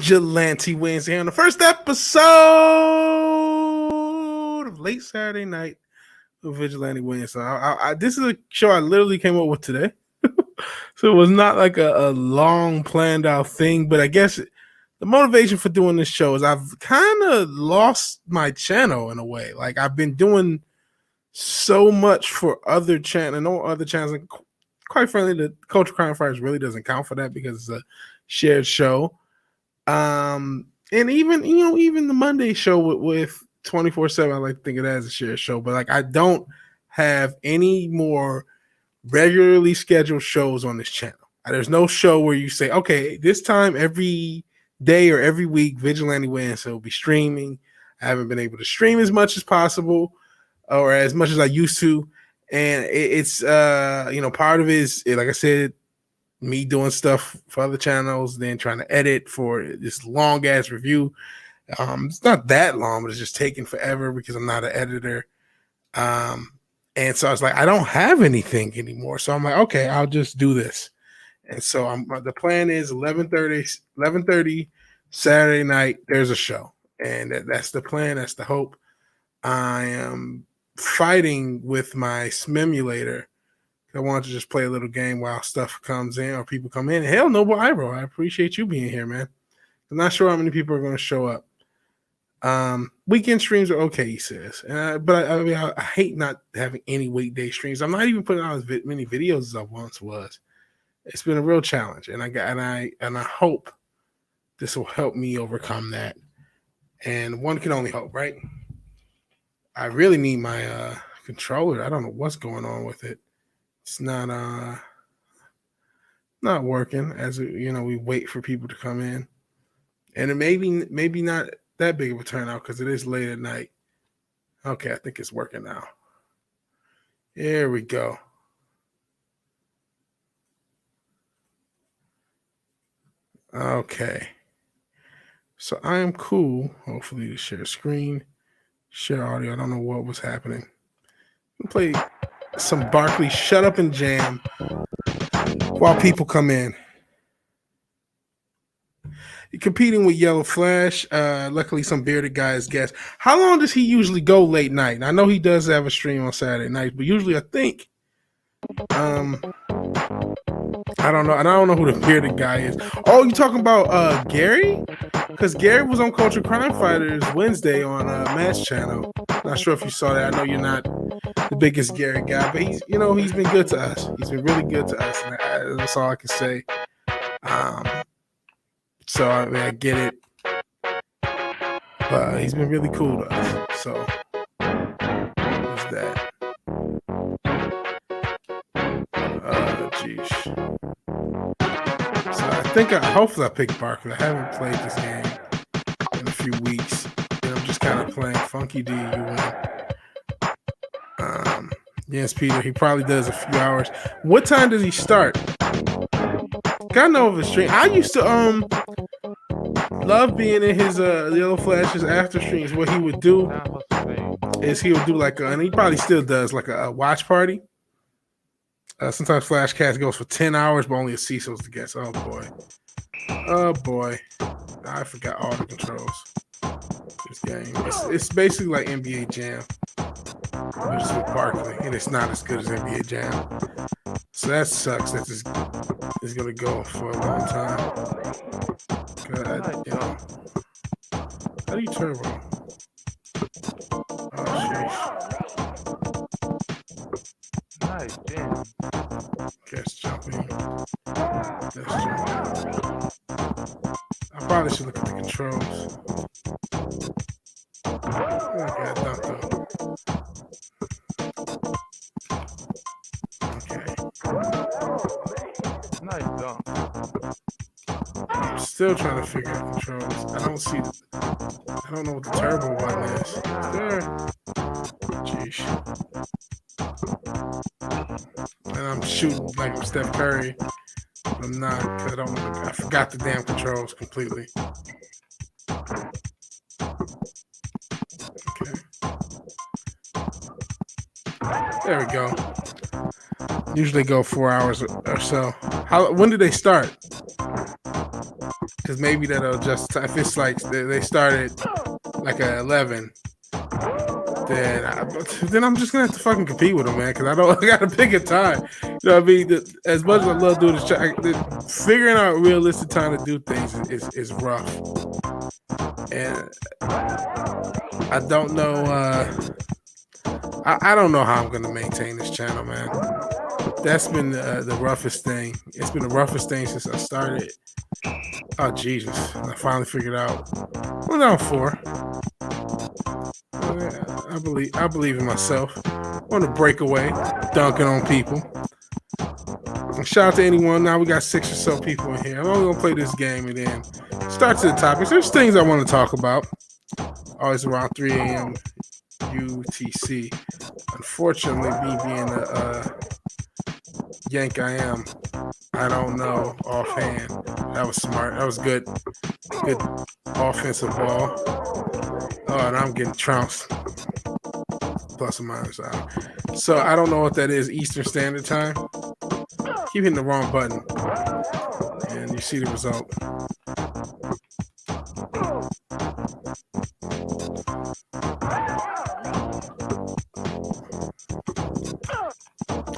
Vigilante Wednesday on the first episode of late Saturday night of Vigilante Williamson. This is a show I literally came up with today. So it was not like a long planned out thing, but I guess the motivation for doing this show is I've kind of lost my channel in a way. Like I've been doing so much for other channels, and no other channels. And quite frankly, the Culture Crime Fighters really doesn't count for that because it's a shared show. And even the Monday show with 24/7, I like to think of that as a shared show. But like I don't have any more regularly scheduled shows on this channel. There's no show where you say, okay, this time every day or every week, Vigilante Williamson will be streaming. I haven't been able to stream as much as possible or as much as I used to. And it's part of it is, like I said, me doing stuff for other channels, then trying to edit for this long ass review. It's not that long, but it's just taking forever because I'm not an editor. And so I was like, I don't have anything anymore. So I'm like, okay, I'll just do this. And so the plan is 11:30 Saturday night, there's a show. And that's the plan. That's the hope. I am fighting with my simulator. I wanted to just play a little game while stuff comes in or people come in. Hell, Noble Ibro, I appreciate you being here, man. I'm not sure how many people are going to show up. Weekend streams are okay, he says. But I hate not having any weekday streams. I'm not even putting out as many videos as I once was. It's been a real challenge, and I hope this will help me overcome that. And one can only hope, right? I really need my controller. I don't know what's going on with it. It's not working as we wait for people to come in, and it maybe not that big of a turnout because it is late at night. Okay, I think it's working now. There we go. Okay, so I am cool. Hopefully, to share screen, share audio. I don't know what was happening. We'll play some Barkley Shut Up and Jam while people come in. You're competing with Yellow Flash. Luckily, some bearded guy is guest. How long does he usually go late night? And I know he does have a stream on Saturday night, but usually I think, I don't know. And I don't know who the bearded guy is. Oh, you talking about Gary? Because Gary was on Culture Crime Fighters Wednesday on Matt's channel. Not sure if you saw that. I know you're not the biggest Gary guy, but he's been good to us. He's been really good to us, and that's all I can say. So I get it, but he's been really cool to us. So what's that? Geez. So I think hopefully I picked Barkley. I haven't played this game in a few weeks. And I'm just kind of playing Funky D. You win. Yes, Peter. He probably does a few hours. What time does he start? I know of his stream. I used to love being in his Yellow Flash's after streams. What he would do is he would do and he probably still does a watch party. Sometimes Flashcast goes for 10 hours, but only a Cecil's the guest. Oh boy, I forgot all the controls. This game, it's basically like NBA Jam, but it's with Barkley, and it's not as good as NBA Jam. So that sucks. That this is gonna go for a long time. How do you turbo? Oh sheesh. Nice, damn. Guess jumping. I probably should look at the controls. Okay, not though. Okay. Nice dunk. I'm still trying to figure out controls. I don't know what the turbo button is. There. Jeez. And I'm shooting like I'm Steph Curry. But I'm not, because I forgot the damn controls completely. Okay. There we go. Usually go 4 hours or so. When did they start? Because because maybe that'll just if it's like they started like at 11, then I'm just gonna have to fucking compete with them, man. Because I gotta pick a time. You know what I mean? As much as I love doing this, figuring out realistic time to do things is rough, and I don't know. I don't know how I'm gonna maintain this channel, man. That's been the roughest thing. It's been the roughest thing since I started. Oh Jesus! I finally figured out. Well, down 4. I believe in myself. I want to break away, dunking on people. And shout out to anyone. Now we got 6 or so people in here. I'm only gonna play this game and then start to the topics. There's things I want to talk about. Always around 3 a.m. UTC. Unfortunately, me being a yank I am, I don't know offhand. That was smart. That was good. Good offensive ball. Oh, and I'm getting trounced. Plus or minus hour. So I don't know what that is. Eastern Standard Time. Keep hitting the wrong button. And you see the result.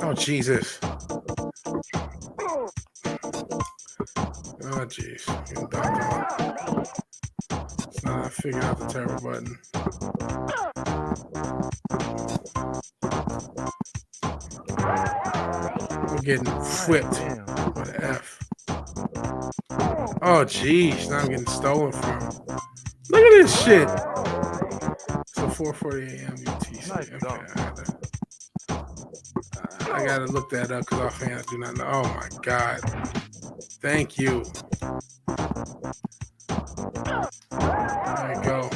Oh, Jesus. Oh, jeez. So I figured out the terrible button. We're getting whipped with an F. Oh, jeez. Now I'm getting stolen from. Look at this shit. So 4:40 a.m. UTC. Okay, I gotta look that up because offhand I do not know. Oh my God. Thank you. There we go.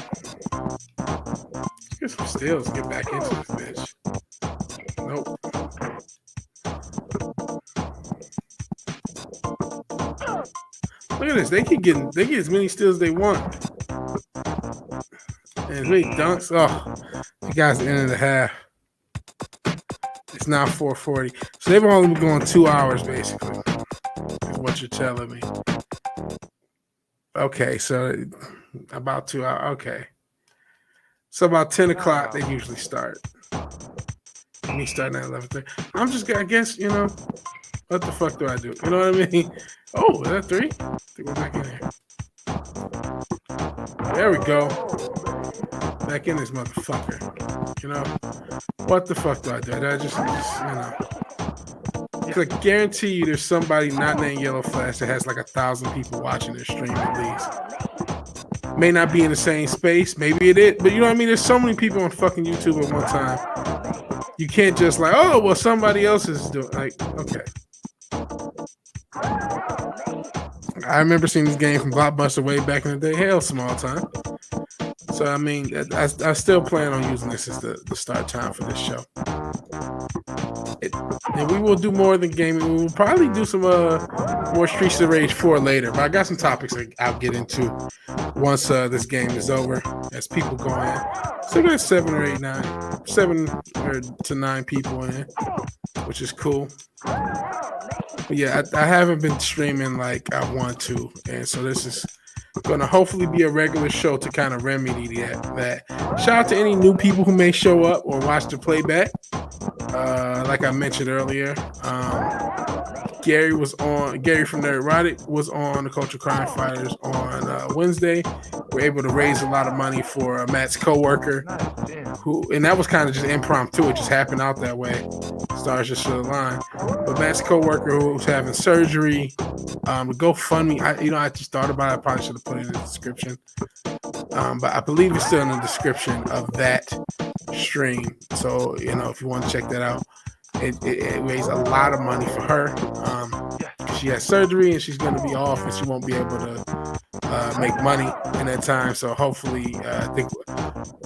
Let's get some steals. Get back into this bitch. Nope. Look at this. They get as many steals as they want. And as many dunks. Oh, the guys at the end of the half. It's now 4:40. So they've only been going 2 hours basically. Is what you're telling me. Okay, so about 2 hours. Okay. So about 10 o'clock they usually start. Me starting at 11:30. I'm just, I guess, you know, what the fuck do I do? You know what I mean? Oh, is that 3? I think we're back in here. There we go. Back in this motherfucker. You know? What the fuck do I do? I just you know. I guarantee you there's somebody not named Yellow Flash that has like 1,000 people watching their stream at least. May not be in the same space. Maybe it is. But you know what I mean? There's so many people on fucking YouTube at one time. You can't just like, oh, well, somebody else is doing. Like, okay. I remember seeing this game from Blockbuster way back in the day. Hell, small time. So, I mean, I still plan on using this as the start time for this show. And we will do more than gaming. We will probably do some more Streets of Rage 4 later. But I got some topics I'll get into once this game is over as people go in. So we got 7 to 9 people in, which is cool. But yeah, I haven't been streaming like I want to. And so this is going to hopefully be a regular show to kind of remedy that. Shout out to any new people who may show up or watch the playback. Like I mentioned earlier, Gary from Nerdrotic was on the Culture Crime Fighters on Wednesday. We're able to raise a lot of money for Matt's coworker, and that was kind of just impromptu. It just happened out that way. Stars just should align. But Matt's coworker who's having surgery, the GoFundMe. I just thought about it. I probably should have put it in the description. But I believe it's still in the description of that stream. So, if you want to check that out, it raised a lot of money for her. She has surgery and she's going to be off and she won't be able to make money in that time. So hopefully, I think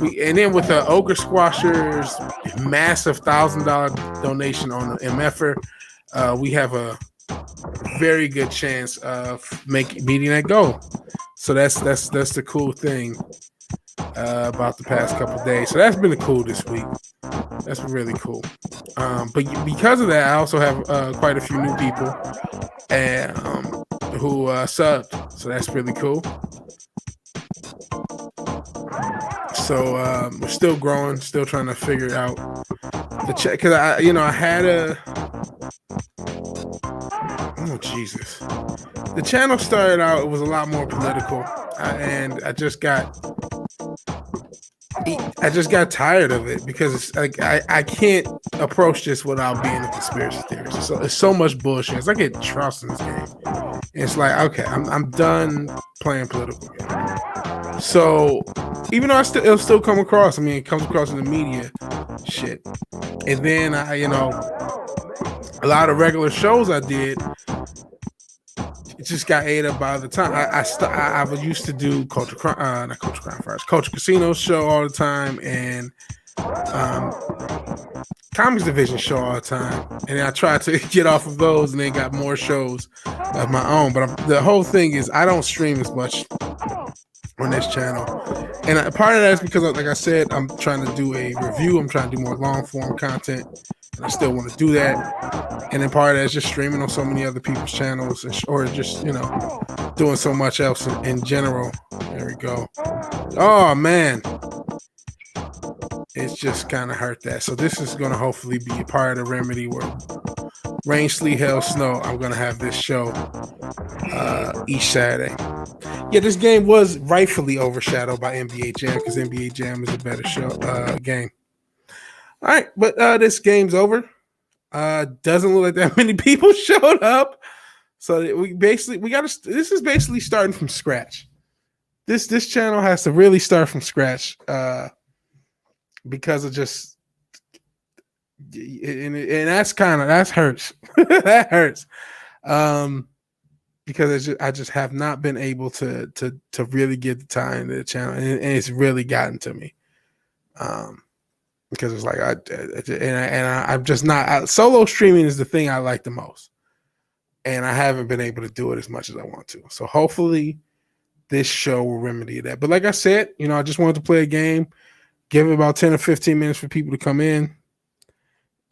and then with the Ogre Squashers massive $1,000 donation on the MFer, we have a very good chance of meeting that goal. So that's the cool thing about the past couple of days. So that's been cool this week. That's been really cool. But because of that, I also have quite a few new people and who subbed. So that's really cool. So we're still growing, still trying to figure out the check because I had a oh Jesus. The channel started out, it was a lot more political, and I just got tired of it because it's like I can't approach this without being a conspiracy theorist. So it's so much bullshit. It's like I get trust in this game. It's like, okay, I'm done playing political games. So even though it'll still come across, I mean, it comes across in the media shit. And then a lot of regular shows I did, it just got ate up by the time. I was used to do Culture Casino show all the time, and Comics Division show all the time, and I tried to get off of those, and then got more shows of my own. But the whole thing is, I don't stream as much on this channel, and part of that is because, like I said, I'm trying to do a review. I'm trying to do more long form content, and I still want to do that. And then part of that is just streaming on so many other people's channels, or just doing so much else in general. There we go. Oh man. It's just kind of hurt that. So this is going to hopefully be a part of the remedy where rain, sleet, hail, snow, I'm going to have this show each Saturday. Yeah, this game was rightfully overshadowed by NBA Jam because NBA Jam is a better game. All right, but this game's over. Doesn't look like that many people showed up. So this is basically starting from scratch. This channel has to really start from scratch. Because of just and that hurts. That hurts. Because I just have not been able to really get the time to the channel, and it's really gotten to me. Because it's like I'm just not solo streaming is the thing I like the most, and I haven't been able to do it as much as I want to. So hopefully this show will remedy that. But like I said, I just wanted to play a game. Give it about 10 or 15 minutes for people to come in.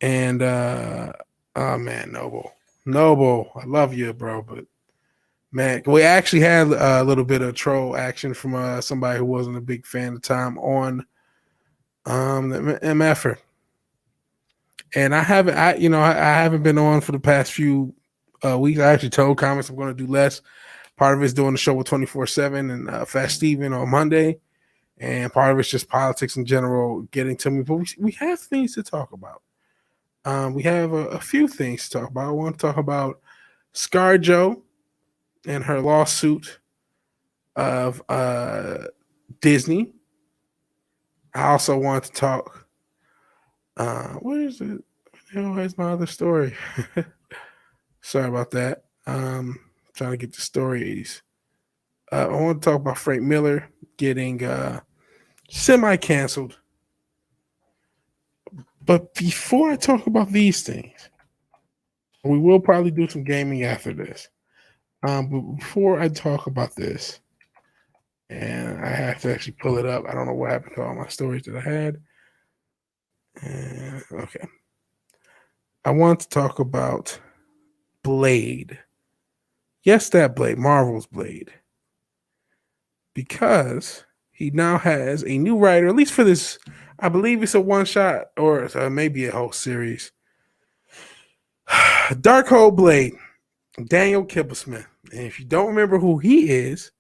And, oh, man, Noble, I love you, bro. But, man, we actually had a little bit of troll action from somebody who wasn't a big fan of the time on the MFer. And I haven't been on for the past few weeks. I actually told Comments I'm going to do less. Part of it's doing the show with 24/7 and Fast Steven on Monday. And part of it's just politics in general getting to me. But we have things to talk about. We have a few things to talk about. I want to talk about ScarJo and her lawsuit of Disney. I also want to talk. Where is it? Where's my other story? Sorry about that. Trying to get the stories. I want to talk about Frank Miller getting semi-canceled. But before I talk about these things, we will probably do some gaming after this. But before I talk about this, and I have to actually pull it up. I don't know what happened to all my stories that I had. Okay. I want to talk about Blade. Yes, that Blade, Marvel's Blade. Because he now has a new writer, at least for this, I believe it's a one-shot or maybe a whole series. Darkhold Blade, Daniel Kibblesmith. And if you don't remember who he is,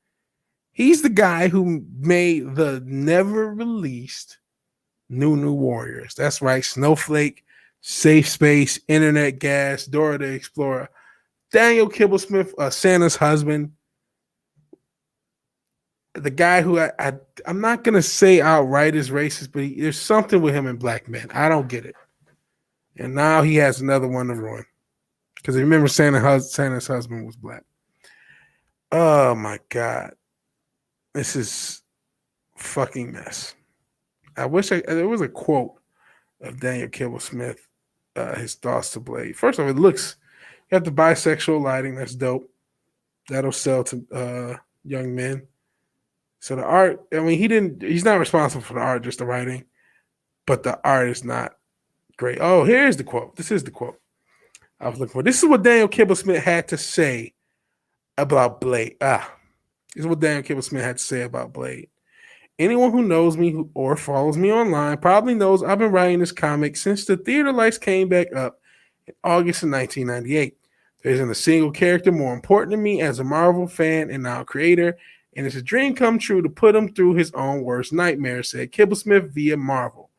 he's the guy who made the never-released New Warriors. That's right, Snowflake, Safe Space, Internet Gas, Dora the Explorer. Daniel Kibblesmith, Santa's husband. The guy who I'm not going to say outright is racist, but there's something with him and black men. I don't get it. And now he has another one to ruin. Because remember Santa's husband was black. Oh, my God. This is fucking mess. I wish there was a quote of Daniel Kibblesmith, his thoughts to Blade. First of all, you have the bisexual lighting. That's dope. That'll sell to young men. So the art, I mean, he's not responsible for the art, just the writing, but the art is not great. Oh, here's the quote. This is the quote I was looking for. This is what Daniel Kibblesmith had to say about Blade. This is what Daniel Kibblesmith had to say about Blade. Anyone who knows me or follows me online probably knows I've been writing this comic since the theater lights came back up in August of 1998. There isn't a single character more important to me as a Marvel fan and now creator, and it's a dream come true to put him through his own worst nightmare, said Kibblesmith via Marvel.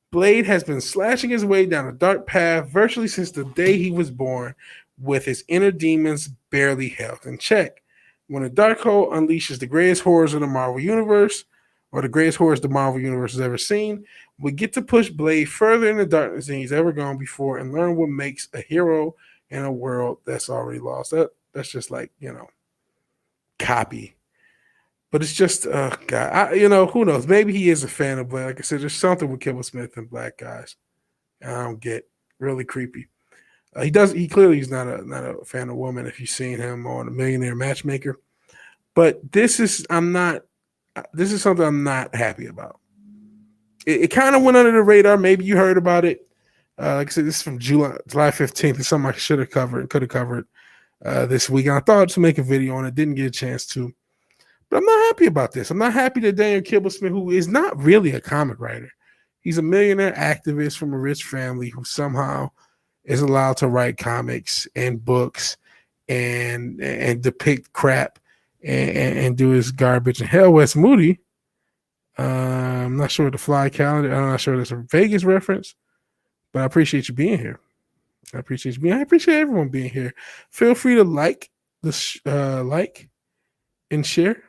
Blade has been slashing his way down a dark path virtually since the day he was born, with his inner demons barely held in check. When a dark hole unleashes the greatest horrors of the Marvel Universe, or the greatest horrors the Marvel Universe has ever seen, we get to push Blade further into darkness than he's ever gone before and learn what makes a hero in a world that's already lost. That's just like, copy. But it's just, God, who knows? Maybe he is a fan of Blade. Like I said, there's something with Kibblesmith and black guys. I don't get really creepy. He clearly is not a fan of women if you've seen him on A Millionaire Matchmaker. But this is something I'm not happy about. It kind of went under the radar. Maybe you heard about it. Like I said, this is from July 15th. It's something I should have covered, could have covered this week. And I thought to make a video on it, didn't get a chance to. But I'm not happy about this. I'm not happy that Daniel Kibblesmith, who is not really a comic writer, he's a millionaire activist from a rich family who somehow is allowed to write comics and books and depict crap and do his garbage. And hell, Wes Moody, I'm not sure the fly calendar. I'm not sure there's a Vegas reference, but I appreciate you being here. I appreciate everyone being here. Feel free to like and share.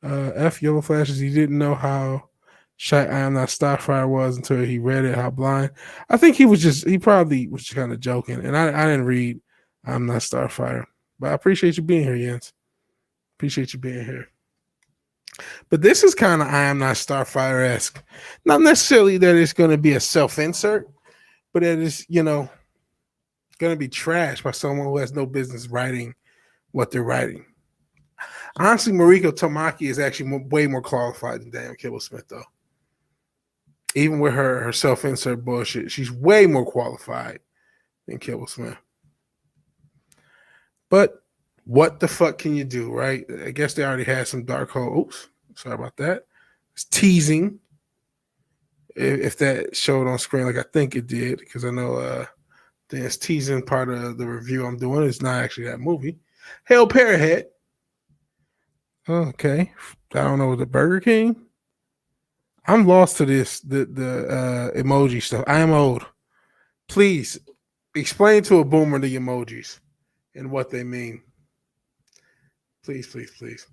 F Yellow Flashes. He didn't know how shy I Am Not Starfire was until he read it. How blind. I think he probably was just kind of joking. And I didn't read I'm Not Starfire. But I appreciate you being here, Jens. Appreciate you being here. But this is kind of I Am Not Starfire-esque. Not necessarily that it's going to be a self-insert, but that it's, going to be trashed by someone who has no business writing what they're writing. Honestly, Mariko Tamaki is actually way more qualified than Daniel Kibblesmith, though. Even with her self-insert bullshit, she's way more qualified than Kibblesmith. But what the fuck can you do, right? I guess they already had some dark hole. Oops, sorry about that. It's teasing. If that showed on screen like I think it did, because I know this teasing part of the review I'm doing is not actually that movie. Hail Parrot. Okay. I don't know, the Burger King? I'm lost to this, the emoji stuff. I am old. Please explain to a boomer the emojis and what they mean. Please, please, please.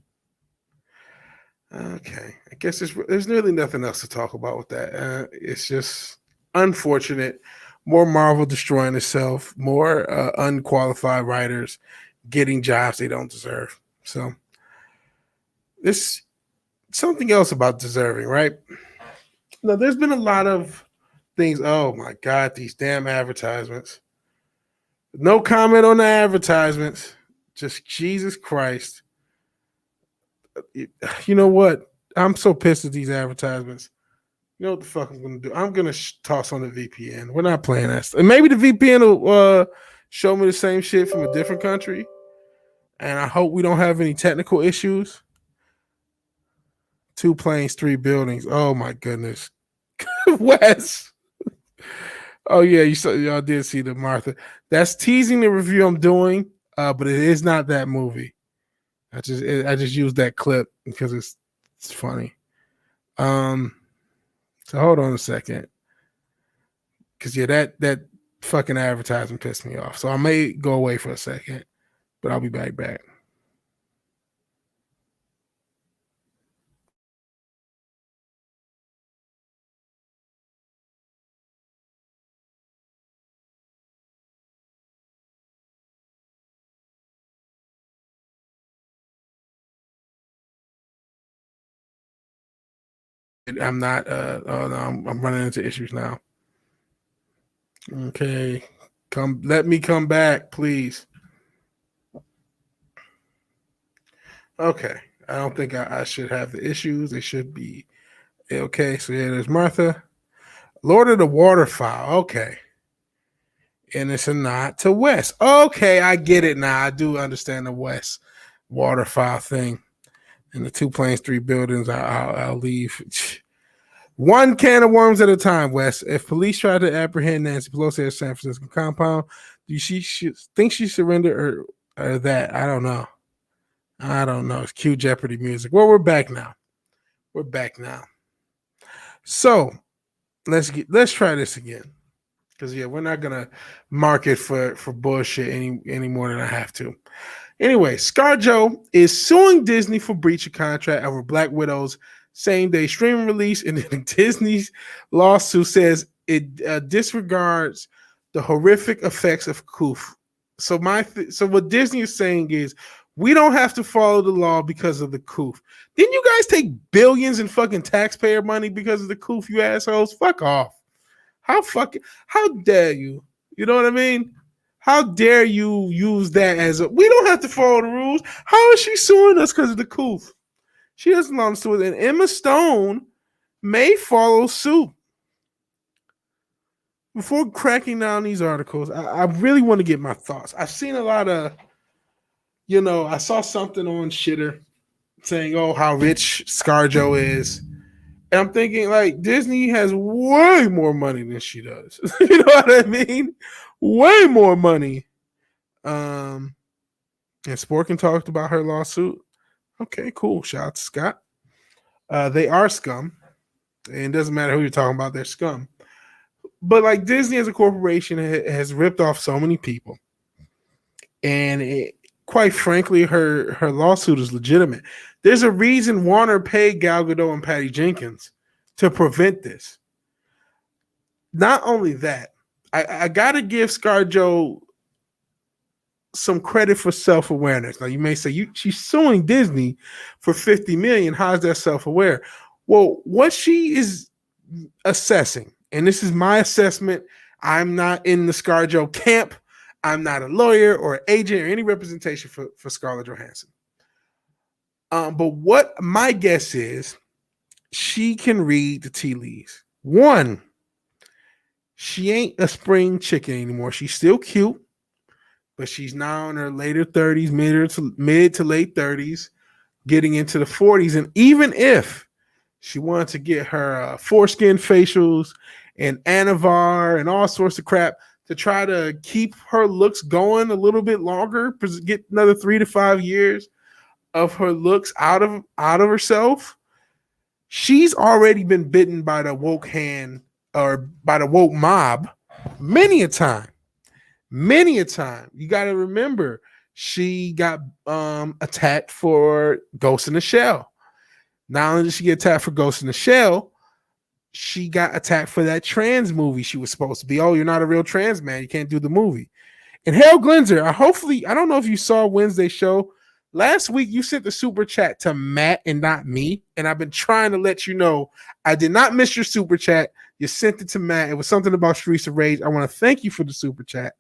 Okay. I guess there's really nothing else to talk about with that. It's just unfortunate. More Marvel destroying itself. More unqualified writers getting jobs they don't deserve. So this something else about deserving, right? Now, there's been a lot of things. Oh my God, these damn advertisements. No comment on the advertisements. Just Jesus Christ. You know what? I'm so pissed at these advertisements. You know what the fuck I'm going to do? I'm going to toss on the VPN. We're not playing that stuff. And maybe the VPN will show me the same shit from a different country. And I hope we don't have any technical issues. 2 planes, 3 buildings. Oh my goodness. Wes. Oh yeah, y'all did see the Martha. That's teasing the review I'm doing, but it is not that movie. I just used that clip because it's funny. So hold on a second. Cause yeah, that fucking advertisement pissed me off. So I may go away for a second, but I'll be back. I'm not oh no, I'm running into issues now. Okay. Let me come back, please. Okay. I don't think I should have the issues. They should be okay. So yeah, there's Martha. Lord of the Waterfowl. Okay. And it's a nod to Wes. Okay, I get it now. I do understand the Wes. waterfowl thing. And the 2 planes, 3 buildings, I'll leave. One can of worms at a time, Wes. If police try to apprehend Nancy Pelosi at San Francisco compound, do she think she surrendered or that? I don't know. It's cue Jeopardy music. Well, we're back now. So let's try this again. Because we're not gonna market for bullshit any more than I have to. Anyway, ScarJo is suing Disney for breach of contract over Black Widow's same-day streaming release, and then Disney's lawsuit says it disregards the horrific effects of COOF. So what Disney is saying is we don't have to follow the law because of the COOF. Didn't you guys take billions in fucking taxpayer money because of the COOF, you assholes? Fuck off. How dare you? You know what I mean? How dare you use that as we don't have to follow the rules. How is she suing us because of the COOF? She doesn't belong to it. And Emma Stone may follow suit. Before cracking down these articles, I really want to get my thoughts. I've seen a lot of, I saw something on Shitter saying, oh, how rich ScarJo is. And I'm thinking, like, Disney has way more money than she does. You know what I mean? Way more money. And Sporkin talked about her lawsuit. Okay, cool. Shout out to Scott. They are scum. And it doesn't matter who you're talking about, they're scum. But, like, Disney as a corporation has ripped off so many people. And quite frankly, her lawsuit is legitimate. There's a reason Warner paid Gal Gadot and Patty Jenkins to prevent this. Not only that, I got to give ScarJo some credit for self-awareness. Now, you may say she's suing Disney for $50 million. How's that self-aware? Well, what she is assessing, and this is my assessment, I'm not in the ScarJo camp. I'm not a lawyer or an agent or any representation for Scarlett Johansson. But what my guess is, she can read the tea leaves. One, she ain't a spring chicken anymore. She's still cute, but she's now in her later 30s, mid to late 30s, getting into the 40s. And even if she wanted to get her foreskin facials and Anavar and all sorts of crap to try to keep her looks going a little bit longer, get another 3 to 5 years of her looks out of herself, she's already been bitten by the woke hand or by the woke mob many a time. You got to remember, she got attacked for Ghost in the Shell. Not only did she get attacked for Ghost in the Shell, she got attacked for that trans movie she was supposed to be. Oh, you're not a real trans man. You can't do the movie. And Harold Glenzer, I don't know if you saw Wednesday's show. Last week, you sent the super chat to Matt and not me. And I've been trying to let you know I did not miss your super chat. You sent it to Matt. It was something about Streets of Rage. I want to thank you for the super chat.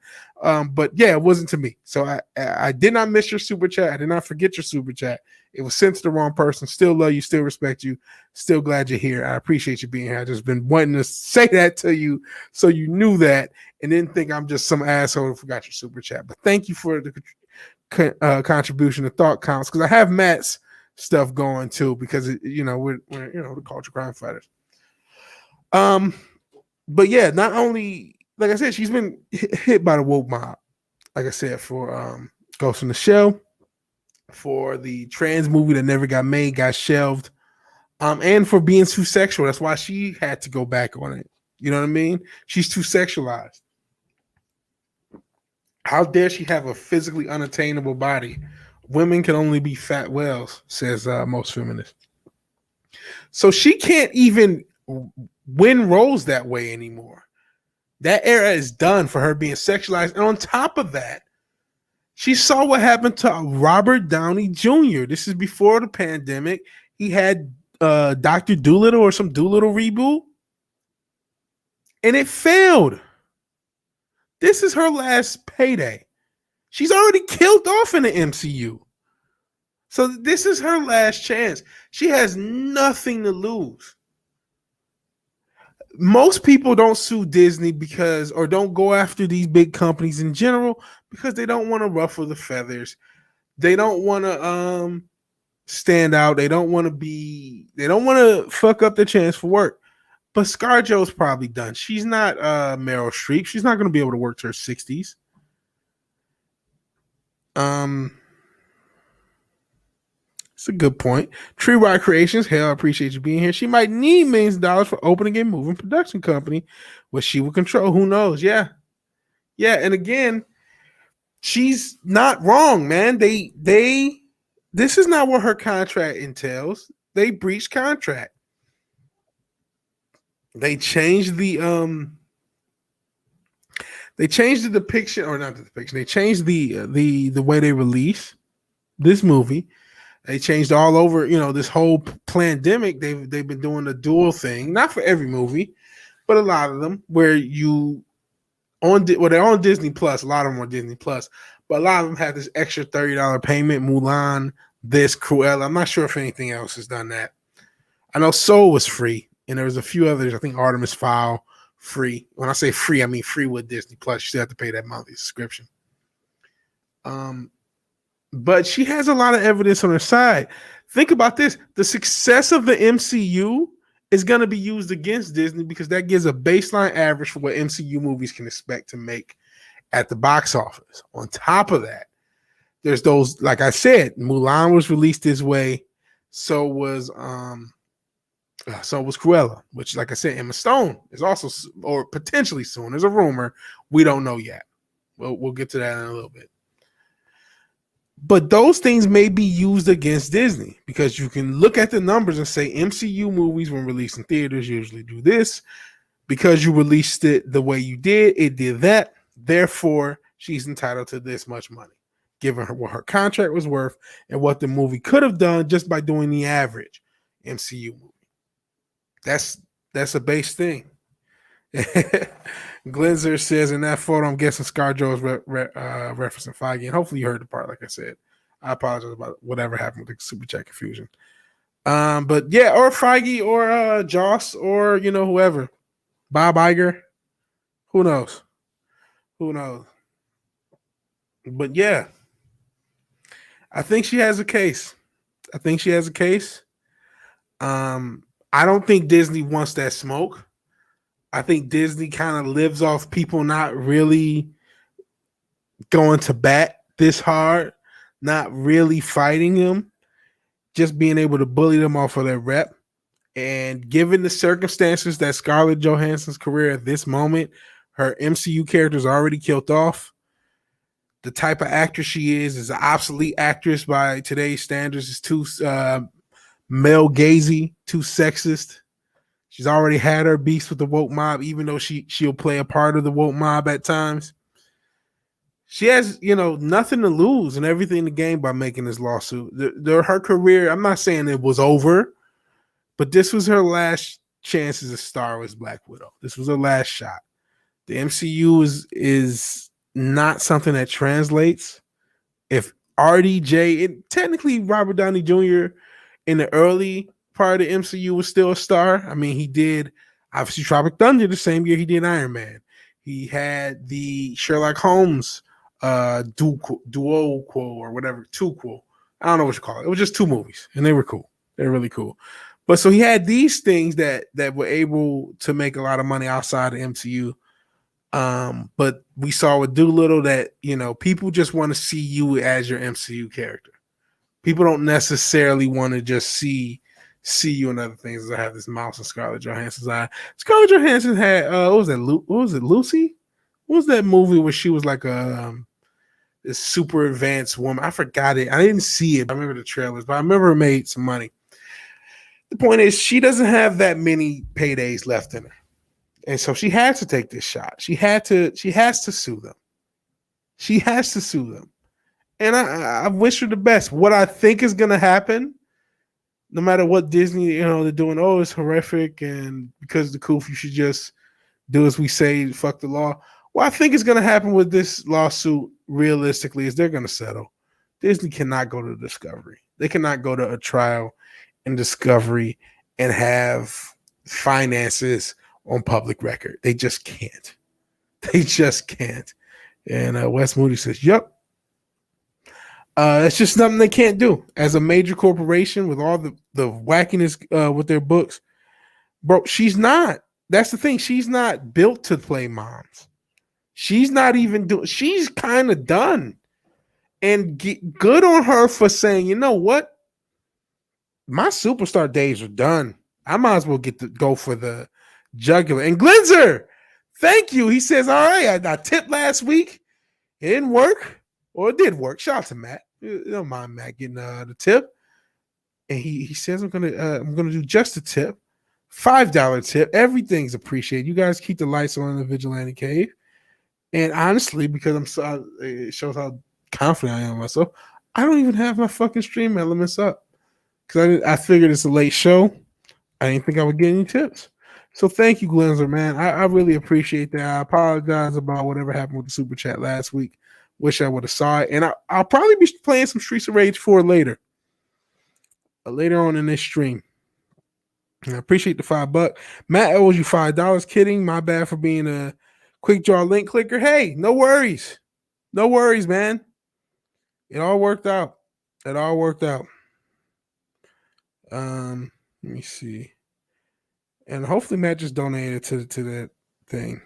But yeah, it wasn't to me. So I did not miss your super chat. I did not forget your super chat. It was sent to the wrong person. Still love you. Still respect you. Still glad you're here. I appreciate you being here. I just been wanting to say that to you so you knew that and didn't think I'm just some asshole who forgot your super chat. But thank you for the contribution. The thought counts because I have Matt's stuff going too because we're the culture crime fighters. But yeah, not only, like I said, she's been hit by the woke mob. Like I said, for Ghost in the Shell, for the trans movie that never got made, got shelved, and for being too sexual. That's why she had to go back on it. You know what I mean? She's too sexualized. How dare she have a physically unattainable body? Women can only be fat whales, says most feminists. So she can't even win roles that way anymore. That era is done for her being sexualized. And on top of that, she saw what happened to Robert Downey Jr. This is before the pandemic. He had Dr. Dolittle or some Dolittle reboot. And it failed. This is her last payday. She's already killed off in the MCU. So this is her last chance. She has nothing to lose. Most people don't sue Disney or don't go after these big companies in general because they don't want to ruffle the feathers. They don't want to stand out. They don't want to fuck up their chance for work. But ScarJo's probably done. She's not Meryl Streep. She's not going to be able to work to her 60s. It's a good point. Tree Rock Creations, hell, I appreciate you being here. She might need millions of dollars for opening a moving production company, which she will control. Who knows? Yeah. And again, she's not wrong, man. This is not what her contract entails. They breached contract. They changed the depiction, or not the depiction. They changed the way they release this movie. They changed all over, this whole pandemic. They've been doing a dual thing, not for every movie, but a lot of them where they're on Disney Plus. A lot of them are Disney Plus, but a lot of them have this extra $30 payment. Mulan, this Cruella. I'm not sure if anything else has done that. I know Soul was free, and there was a few others. I think Artemis Fowl free. When I say free, I mean free with Disney Plus. You still have to pay that monthly subscription. But she has a lot of evidence on her side. Think about this. The success of the MCU is going to be used against Disney because that gives a baseline average for what MCU movies can expect to make at the box office. On top of that, there's those, like I said, Mulan was released this way. So was Cruella, which, like I said, Emma Stone is also, or potentially soon. There's a rumor. We don't know yet. We'll get to that in a little bit. But those things may be used against Disney because you can look at the numbers and say MCU movies when released in theaters usually do this. Because you released it the way you did, it did that. Therefore, she's entitled to this much money, given her what her contract was worth and what the movie could have done just by doing the average MCU movie. That's a base thing. Glenzer says in that photo, I'm guessing ScarJo is referencing Feige, and hopefully you heard the part. Like I said, I apologize about whatever happened with the super chat confusion. But yeah, or Feige, or Joss, or whoever, Bob Iger, who knows? But yeah, I think she has a case. I don't think Disney wants that smoke. I think Disney kind of lives off people not really going to bat this hard, not really fighting them, just being able to bully them off of their rep. And given the circumstances that Scarlett Johansson's career at this moment, her MCU character is already killed off. The type of actress she is an obsolete actress by today's standards. Is too male gazy, too sexist. She's already had her beefs with the woke mob, even though she'll play a part of the woke mob at times. She has, nothing to lose and everything to gain by making this lawsuit. Her career, I'm not saying it was over, but this was her last chance as a star as Black Widow. This was her last shot. The MCU is not something that translates. If RDJ, and technically Robert Downey Jr. in the early part of the MCU was still a star. I mean, he did obviously Tropic Thunder the same year he did Iron Man. He had the Sherlock Holmes duo or whatever, two-quo. I don't know what you call it. It was just two movies, and they were cool. They're really cool. But so he had these things that were able to make a lot of money outside of MCU. But we saw with Doolittle that, people just want to see you as your MCU character. People don't necessarily want to just see you in other things. I have this mouse in Scarlett Johansson's eye. Scarlett Johansson had what was it, Lucy? What was that movie where she was like this super advanced woman? I forgot it. I didn't see it. I remember the trailers, but I remember it made some money. The point is, she doesn't have that many paydays left in her, and so she had to take this shot. She has to sue them. She has to sue them, and I wish her the best. What I think is going to happen, no matter what Disney, they're doing, it's horrific, and because the coof, you should just do as we say, fuck the law. What I think is going to happen with this lawsuit, realistically, is they're going to settle. Disney cannot go to Discovery. They cannot go to a trial in Discovery and have finances on public record. They just can't. And Wes Moody says, yep. It's just something they can't do as a major corporation with all the wackiness with their books, bro. She's not. That's the thing. She's not built to play moms. She's not even doing. She's kind of done, and good on her for saying, you know what, my superstar days are done. I might as well get to go for the jugular. And Glenzer, thank you. He says, all right, I tipped last week. It didn't work, or it did work. Shout out to Matt. You don't mind Matt getting the tip. And he says, I'm gonna do just a tip, $5 tip. Everything's appreciated. You guys keep the lights on in the Vigilante Cave. And honestly, because it shows how confident I am in myself, I don't even have my fucking stream elements up. Because I figured it's a late show. I didn't think I would get any tips. So thank you, Glenzer, man. I really appreciate that. I apologize about whatever happened with the super chat last week. Wish I would have saw it. And I'll probably be playing some Streets of Rage 4 later. Later on in this stream. I appreciate the $5. Matt owes you $5. Kidding. My bad for being a quick draw link clicker. Hey, no worries. No worries, man. It all worked out. Let me see. And hopefully Matt just donated to that thing.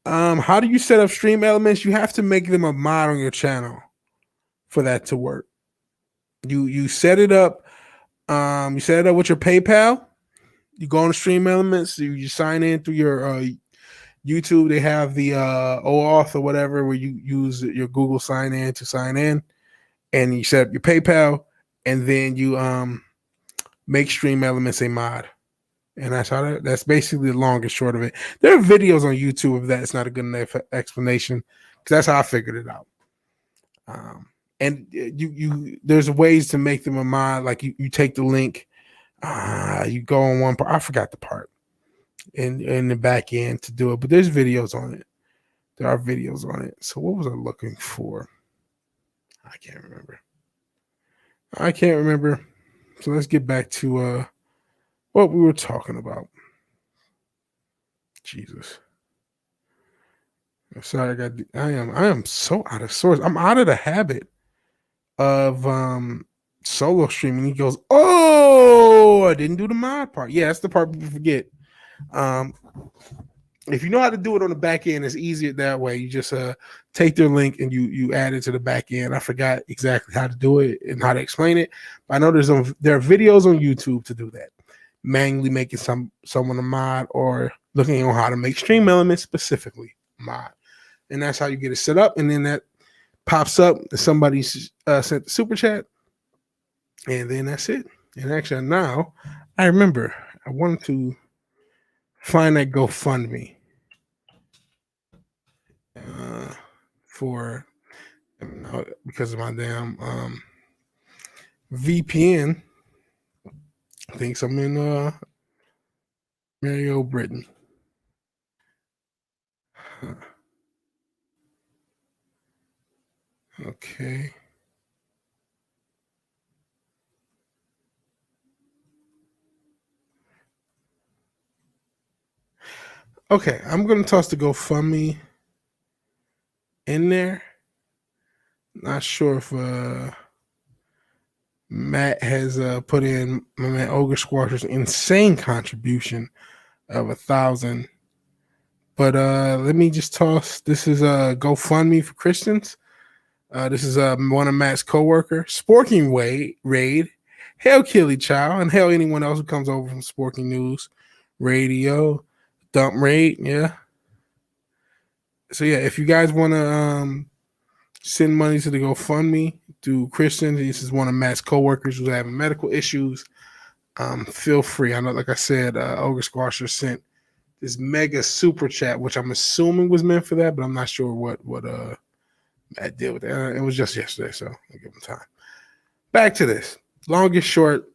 How do you set up stream elements? You have to make them a mod on your channel for that to work. You set it up. You set it up with your PayPal. You go on Stream Elements. You sign in through your YouTube. They have the OAuth or whatever where you use your Google sign in to sign in, and you set up your PayPal, and then you make Stream Elements a mod. And that's basically the long and short of it. There are videos on YouTube of that. It's not a good enough explanation because that's how I figured it out. And there's ways to make them a mod. Like you take the link, you go on one part. I forgot the part in the back end to do it, but there's videos on it. There are videos on it. So what was I looking for? I can't remember. So let's get back to what we were talking about. Jesus. I'm sorry, I am so out of sorts. I'm out of the habit of solo streaming. He goes, oh, I didn't do the mod part. Yeah, that's the part people forget. If you know how to do it on the back end, it's easier that way. You just take their link and you add it to the back end. I forgot exactly how to do it and how to explain it. But I know there are videos on YouTube to do that. Manually making someone a mod or looking on how to make stream elements specifically mod. And that's how you get it set up. And then that pops up. Somebody sent the super chat. And then that's it. And actually now I remember I wanted to find that GoFundMe for because of my damn VPN. Thinks I'm in Mario Britain. Okay. Okay, I'm gonna toss the GoFundMe in there. Not sure if Matt has put in my man Ogre Squasher's insane contribution of 1,000. But let me just toss. This is a GoFundMe for Christians. This is one of Matt's coworker, Sporking Raid. Hail Killy Child, and hail anyone else who comes over from Sporking News Radio, Dump Raid, yeah. So yeah, if you guys want to send money to the GoFundMe to Christian, this is one of Matt's coworkers who's having medical issues. Feel free. I know, like I said, Ogre Squasher sent this mega super chat, which I'm assuming was meant for that, but I'm not sure what Matt did with that. It was just yesterday, so I'll give him time. Back to this. Long and short,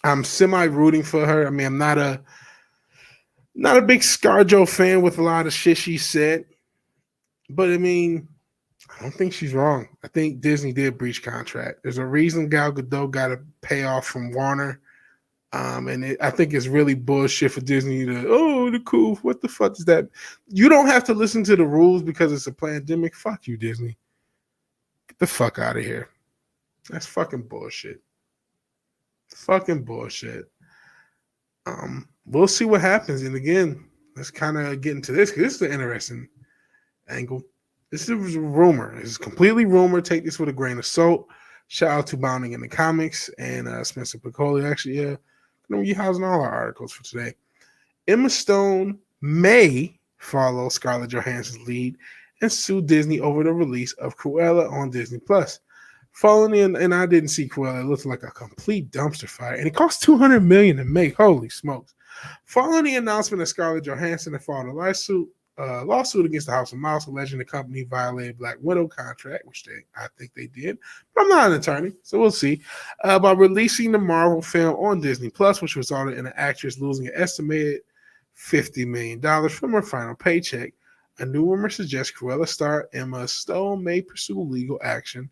I'm semi-rooting for her. I mean, I'm not a big ScarJo fan with a lot of shit she said, but I mean, I don't think she's wrong. I think Disney did breach contract. There's a reason Gal Gadot got a payoff from Warner, and I think it's really bullshit for Disney the cool. What the fuck is that? You don't have to listen to the rules because it's a pandemic. Fuck you, Disney. the fuck out of here. That's fucking bullshit. Fucking bullshit. We'll see what happens. And again, let's kind of get into this because this is an interesting angle. This is a rumor. It's completely rumor. Take this with a grain of salt. Shout out to Bounding in the Comics and Spencer Piccoli. Actually, I'm going to be housing all our articles for today. Emma Stone may follow Scarlett Johansson's lead and sue Disney over the release of Cruella on Disney+. Following in, and I didn't see Cruella. It looked like a complete dumpster fire, and it cost $200 million to make. Holy smokes! Following the announcement that Scarlett Johansson had filed a lawsuit against the House of Mouse, alleging the company violated Black Widow contract, which I think they did, but I'm not an attorney, so we'll see. By releasing the Marvel film on Disney+, which resulted in the actress losing an estimated $50 million from her final paycheck. A new rumor suggests Cruella star Emma Stone may pursue legal action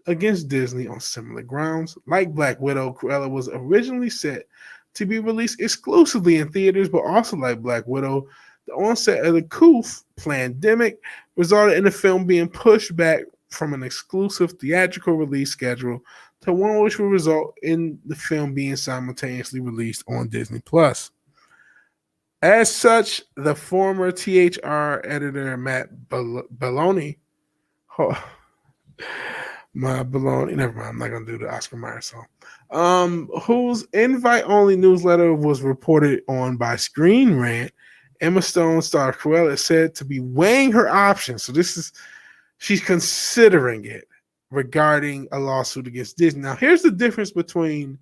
against Disney on similar grounds. Like Black Widow, Cruella was originally set to be released exclusively in theaters, but also like Black Widow, the onset of the COVID pandemic resulted in the film being pushed back from an exclusive theatrical release schedule to one which will result in the film being simultaneously released on Disney+. As such, the former THR editor Matt Belloni, never mind, I'm not going to do the Oscar Mayer song, whose invite-only newsletter was reported on by Screen Rant, Emma Stone star Cruella is said to be weighing her options. So she's considering it regarding a lawsuit against Disney. Now, here's the difference between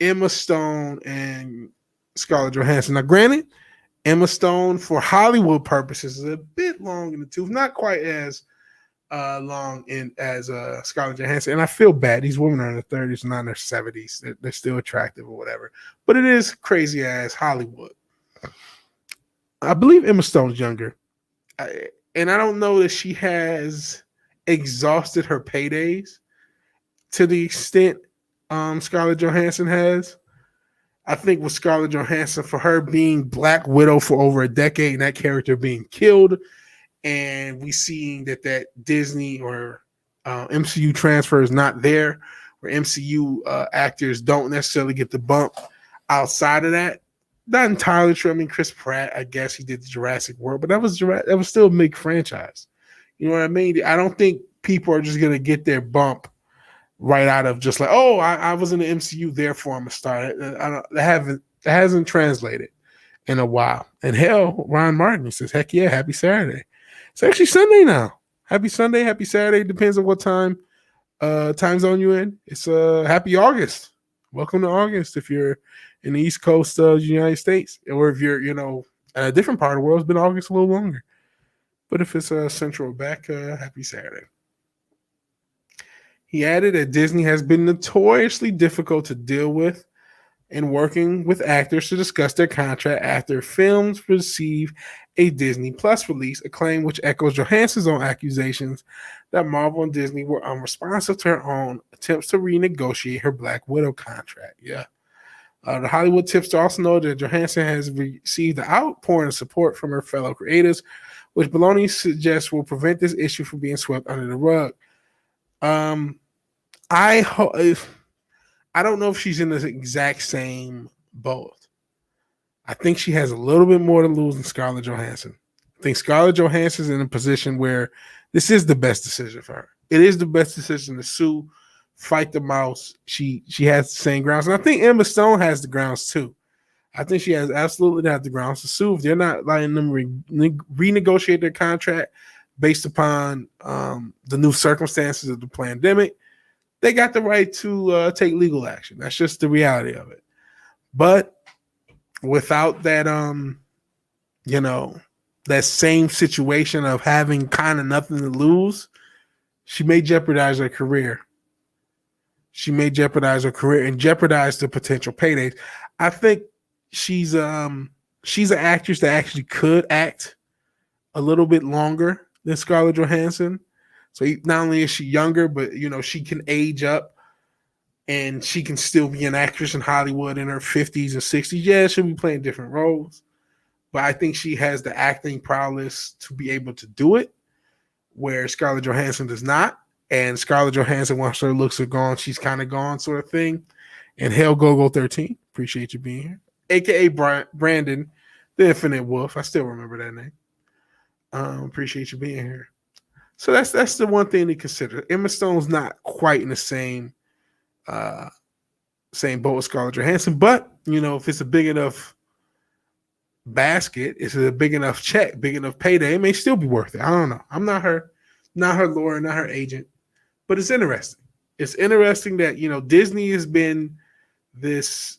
Emma Stone and Scarlett Johansson. Now, granted, Emma Stone, for Hollywood purposes, is a bit long in the tooth, not quite as long as Scarlett Johansson. And I feel bad. These women are in their 30s, not in their 70s. They're still attractive or whatever. But it is crazy as Hollywood. I believe Emma Stone's younger. And I don't know that she has exhausted her paydays to the extent Scarlett Johansson has. I think with Scarlett Johansson, for her being Black Widow for over a decade and that character being killed, and we seeing that Disney or MCU transfer is not there, where MCU actors don't necessarily get the bump outside of that. Not entirely true. I mean, Chris Pratt, I guess he did the Jurassic World, but that was still a big franchise. You know what I mean? I don't think people are just going to get their bump right out of just like, oh, I was in the MCU, therefore I'm a star. That hasn't translated in a while. And hell, Ron Martin, he says, heck yeah, happy Saturday. It's actually Sunday now. Happy Sunday, happy Saturday. Depends on what time zone you're in. It's happy August. Welcome to August if you're in the East Coast of the United States. Or if you're, in a different part of the world, it's been August a little longer. But if it's central back, happy Saturday. He added that Disney has been notoriously difficult to deal with in working with actors to discuss their contract after films receive a Disney Plus release, a claim which echoes Johansson's own accusations that Marvel and Disney were unresponsive to her own attempts to renegotiate her Black Widow contract. Yeah. The Hollywood tipster also noted that Johansson has received the outpouring of support from her fellow creators, which Belloni suggests will prevent this issue from being swept under the rug. I don't know if she's in the exact same boat. I think she has a little bit more to lose than Scarlett Johansson. I think Scarlett Johansson is in a position where this is the best decision for her. It is the best decision to sue, fight the mouse. She has the same grounds. And I think Emma Stone has the grounds too. I think she has absolutely not the grounds to sue. If they're not letting them renegotiate their contract based upon the new circumstances of the pandemic, they got the right to take legal action. That's just the reality of it. But without that, that same situation of having kind of nothing to lose, she may jeopardize her career. She may jeopardize her career and jeopardize the potential paydays. I think she's an actress that actually could act a little bit longer than Scarlett Johansson. So not only is she younger, but she can age up and she can still be an actress in Hollywood in her 50s and 60s. Yeah, she'll be playing different roles, but I think she has the acting prowess to be able to do it, where Scarlett Johansson does not. and Scarlett Johansson, once her looks are gone, she's kind of gone, sort of thing. And Hell Go 13, appreciate you being here, aka Brandon, the Infinite Wolf. I still remember that name. Appreciate you being here. So that's the one thing to consider. Emma Stone's not quite in the same boat as Scarlett Johansson, but if it's a big enough basket, it's a big enough check, big enough payday, it may still be worth it. I don't know. I'm not her lawyer, not her agent, but it's interesting. It's interesting that Disney has been this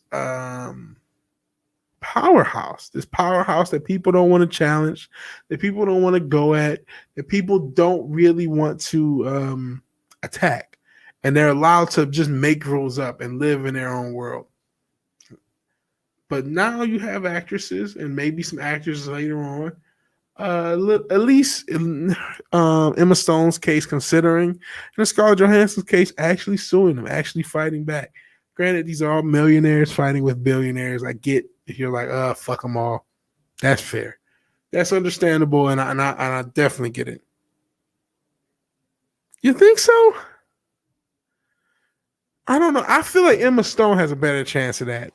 powerhouse that people don't want to challenge, that people don't want to go at, that people don't really want to attack, and they're allowed to just make rules up and live in their own world. But now you have actresses and maybe some actors later on, at least in Emma Stone's case, considering, and Scarlett Johansson's case, actually suing them, actually fighting back. Granted, these are all millionaires fighting with billionaires. I get if you're like, fuck them all. That's fair. That's understandable, and I definitely get it. You think so? I don't know. I feel like Emma Stone has a better chance of that.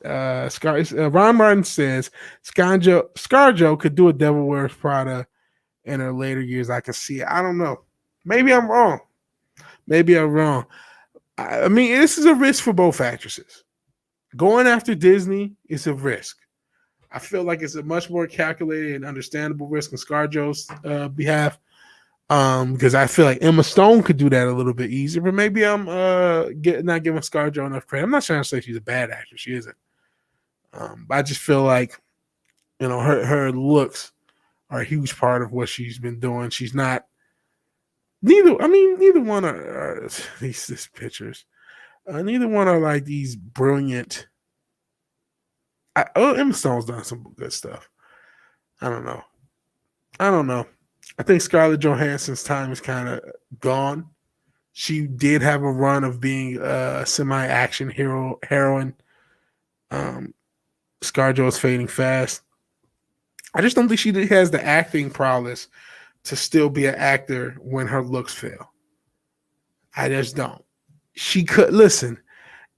Ron Martin says ScarJo could do a Devil Wears Prada in her later years. I can see it. I don't know. Maybe I'm wrong. I mean, this is a risk for both actresses. Going after Disney is a risk. I feel like it's a much more calculated and understandable risk on ScarJo's behalf. Because I feel like Emma Stone could do that a little bit easier, but maybe I'm not giving ScarJo enough credit. I'm not trying to say she's a bad actress. She isn't. But I just feel like, her looks are a huge part of what she's been doing. She's not. Neither one are these pictures. Neither one are like these brilliant. Emma Stone's done some good stuff. I don't know. I think Scarlett Johansson's time is kind of gone. She did have a run of being a semi-action heroine. ScarJo is fading fast. I just don't think she has the acting prowess to still be an actor when her looks fail. I just don't. She could listen.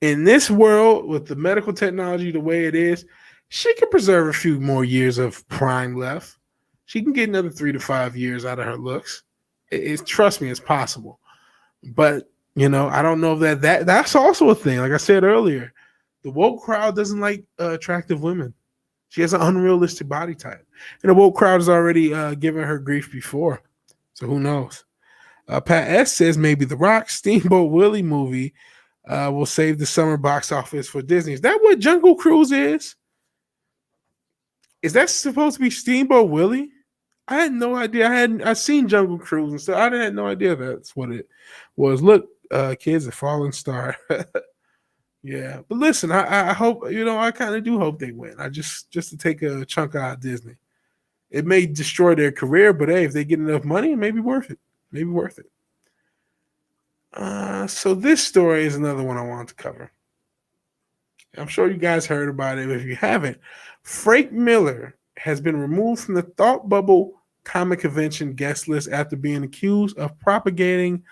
In this world with the medical technology the way it is, she could preserve a few more years of prime left. She can get another 3 to 5 years out of her looks. Trust me, it's possible. But, I don't know that's also a thing. Like I said earlier, the woke crowd doesn't like attractive women. She has an unrealistic body type. And the woke crowd has already given her grief before. So who knows? Pat S. says maybe the Rock Steamboat Willie movie will save the summer box office for Disney. Is that what Jungle Cruise is? Is that supposed to be Steamboat Willie? I had no idea. I seen Jungle Cruise and stuff. I had no idea that's what it was. Look, kids, a fallen star. Yeah, but listen, I hope I kind of do hope they win. I just to take a chunk out of Disney. It may destroy their career, but hey, if they get enough money, it may be worth it. So this story is another one I want to cover. I'm sure you guys heard about it. But if you haven't, Frank Miller has been removed from the Thought Bubble Comic Convention guest list after being accused of propagating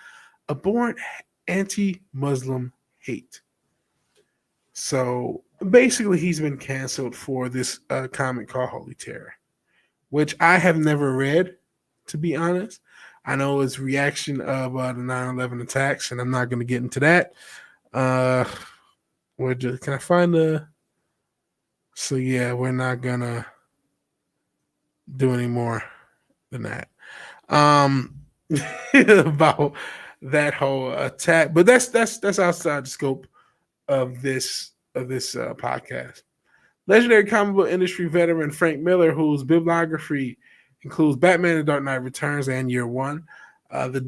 abhorrent anti-Muslim hate. So basically, he's been canceled for this comic called Holy Terror, which I have never read, to be honest. I know it's reaction of the 9/11 attacks, and I'm not going to get into that. Can I find the? So yeah, we're not gonna do any more than that about that whole attack. But that's outside the scope of this podcast. Legendary comic book industry veteran Frank Miller, whose bibliography includes Batman: The Dark Knight Returns and Year One, the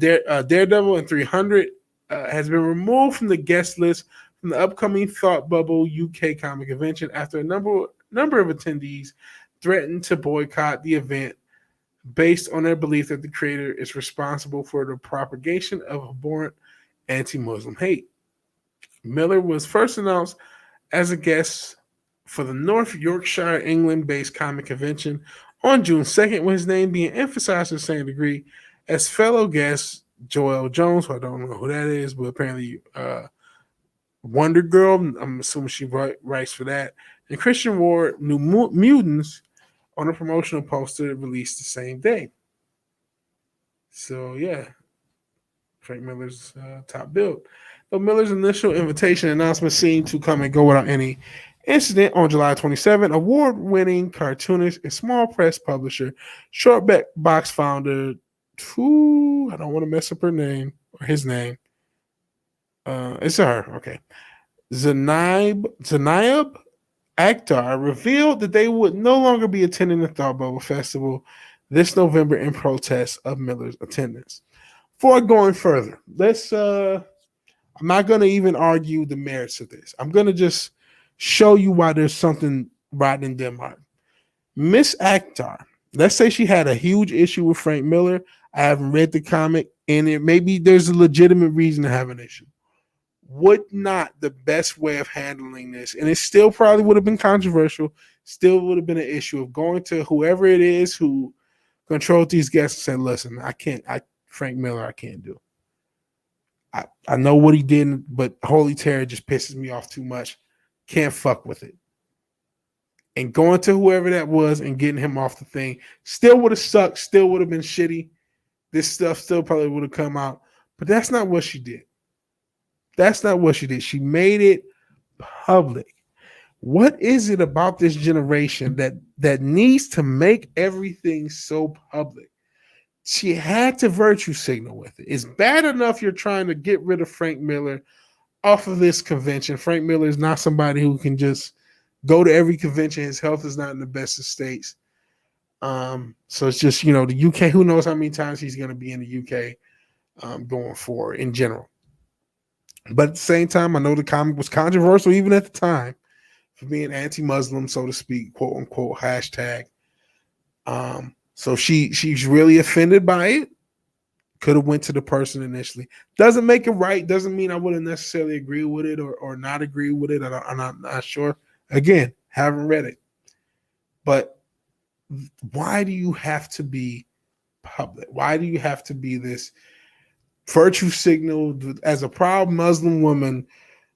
Daredevil and 300, has been removed from the guest list from the upcoming Thought Bubble UK Comic Convention after a number of attendees threatened to boycott the event based on their belief that the creator is responsible for the propagation of abhorrent anti-Muslim hate. Miller was first announced as a guest for the North Yorkshire, England-based comic convention on June 2nd, with his name being emphasized to the same degree as fellow guests Joelle Jones, who I don't know who that is, but apparently Wonder Girl. I'm assuming she writes for that. And Christian Ward, New Mutants, on a promotional poster released the same day. So yeah, Frank Miller's top build. Though Miller's initial invitation announcement seemed to come and go without any incident on July 27, award-winning cartoonist and small press publisher, Shortback Box founder, I don't want to mess up her name or his name. It's her, okay. Zanayab Akhtar revealed that they would no longer be attending the Thought Bubble Festival this November in protest of Miller's attendance. Before going further, I'm not going to even argue the merits of this. I'm going to just show you why there's something right in Denmark. Miss Akhtar, let's say she had a huge issue with Frank Miller. I haven't read the comic, and maybe there's a legitimate reason to have an issue. Would not the best way of handling this, and it still probably would have been controversial, still would have been an issue of going to whoever it is who controlled these guests and said, listen, Frank Miller, I can't do. I know what he did, but Holy Terror just pisses me off too much. Can't fuck with it. And going to whoever that was and getting him off the thing still would have sucked, still would have been shitty. This stuff still probably would have come out. But that's not what she did. That's not what she did. She made it public. What is it about this generation that needs to make everything so public? She had to virtue signal with it. It's bad enough you're trying to get rid of Frank Miller off of this convention. Frank Miller is not somebody who can just go to every convention. His health is not in the best of states. So it's just, the UK, who knows how many times he's going to be in the UK going forward in general. But at the same time, I know the comic was controversial even at the time for being anti-Muslim, so to speak, quote unquote, hashtag. So she's really offended by it. Could have went to the person initially. Doesn't make it right. Doesn't mean I wouldn't necessarily agree with it or not agree with it. I'm not sure. Again, haven't read it. But why do you have to be public? Why do you have to be this virtue signal as a proud Muslim woman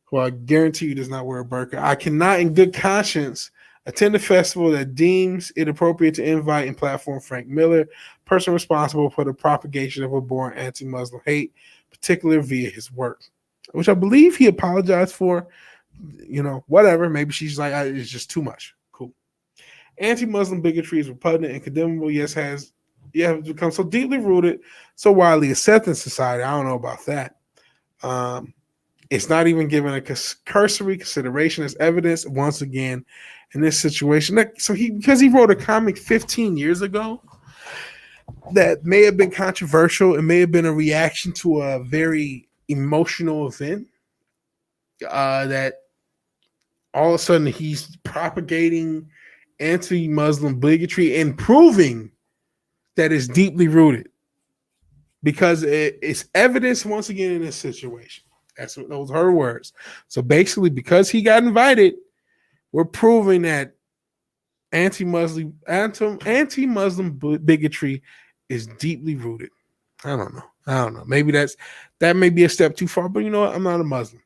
who I guarantee you does not wear a burqa? I cannot in good conscience attend a festival that deems it appropriate to invite and platform Frank Miller, person responsible for the propagation of abhorrent anti-Muslim hate, particularly via his work, which I believe he apologized for. Whatever. Maybe she's like, it's just too much. Cool. Anti-Muslim bigotry is repugnant and condemnable, has become so deeply rooted, so widely accepted in society. I don't know about that. It's not even given a cursory consideration as evidence once again in this situation. Because he wrote a comic 15 years ago that may have been controversial, it may have been a reaction to a very emotional event, that all of a sudden he's propagating anti-Muslim bigotry and proving that is deeply rooted, because it's evidence once again in this situation. Those are her words. So basically, because he got invited, we're proving that anti-Muslim bigotry is deeply rooted. I don't know. Maybe that may be a step too far, but you know what? I'm not a Muslim.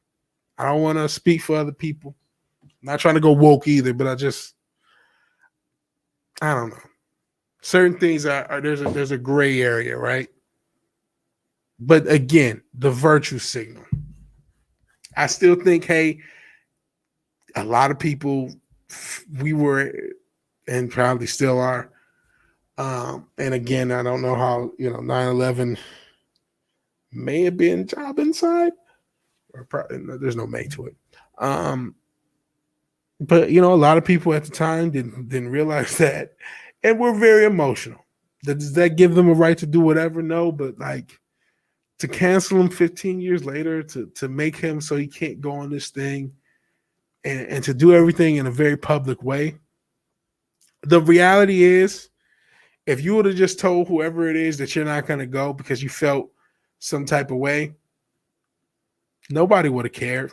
I don't want to speak for other people. I'm not trying to go woke either, but I don't know. Certain things there's a gray area, right? But again, the virtue signal. I still think, hey, a lot of people, we were and probably still are. And again, I don't know how 9/11 may have been job inside, or probably there's no may to it. But a lot of people at the time didn't realize that, and we're very emotional. Does that give them a right to do whatever? No, but to cancel him 15 years later, to make him so he can't go on this thing, and to do everything in a very public way. The reality is, if you would have just told whoever it is that you're not going to go because you felt some type of way, nobody would have cared.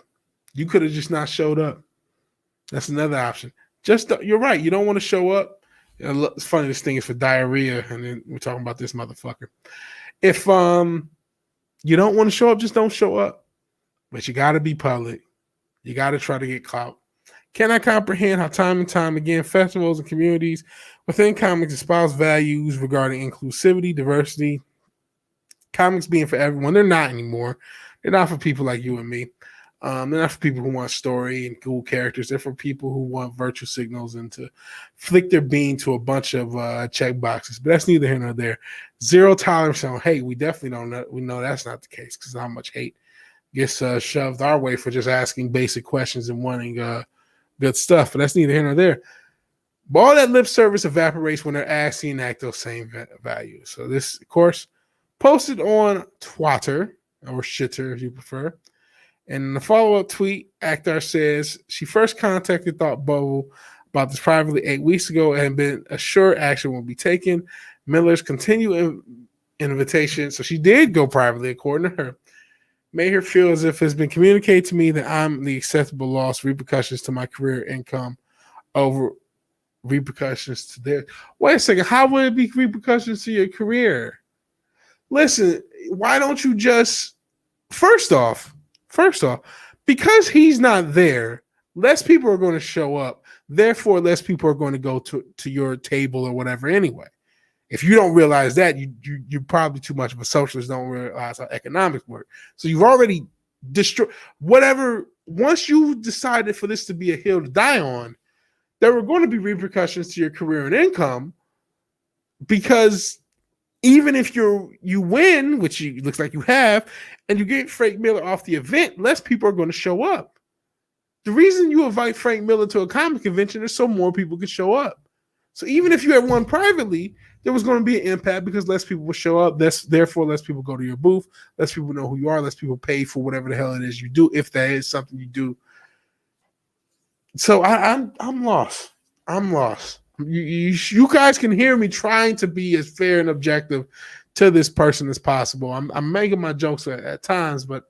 You could have just not showed up. That's another option. You're right. You don't want to show up. It's funny, this thing is for diarrhea, and then we're talking about this motherfucker. If You don't want to show up, just don't show up. But you got to be public. You got to try to get clout. Cannot comprehend how time and time again festivals and communities within comics espouse values regarding inclusivity, diversity, comics being for everyone. They're not anymore. They're not for people like you and me. They're not for people who want story and cool characters. They're for people who want virtue signals and to flick their bean to a bunch of check boxes. But that's neither here nor there. Zero tolerance on hate. We definitely don't know. We know that's not the case because how much hate gets shoved our way for just asking basic questions and wanting good stuff. But that's neither here nor there. But all that lip service evaporates when they're asked to enact those same values. So this, of course, posted on Twitter or Shitter if you prefer. And in the follow-up tweet, Akhtar says she first contacted Thought Bubble about this privately 8 weeks ago and been assured action will be taken. Miller's continued invitation, so she did go privately, according to her, made her feel as if it's been communicated to me that I'm the acceptable loss repercussions to my career income over repercussions to theirs. Wait a second, how would it be repercussions to your career? Listen, why don't you just first off, because he's not there, less people are going to show up. Therefore, less people are going to go to your table or whatever anyway. If you don't realize that, you're probably too much of a socialist, don't realize how economics work. So you've already destroyed whatever. Once you decided for this to be a hill to die on, there were going to be repercussions to your career and income because even if you win, which looks like you have, and you get Frank Miller off the event, less people are going to show up. The reason you invite Frank Miller to a comic convention is so more people can show up. So even if you had won privately, there was going to be an impact because less people will show up. Therefore, less people go to your booth. Less people know who you are. Less people pay for whatever the hell it is you do, if that is something you do. So I'm lost. I'm lost. You guys can hear me trying to be as fair and objective to this person as possible. I'm making my jokes at times, but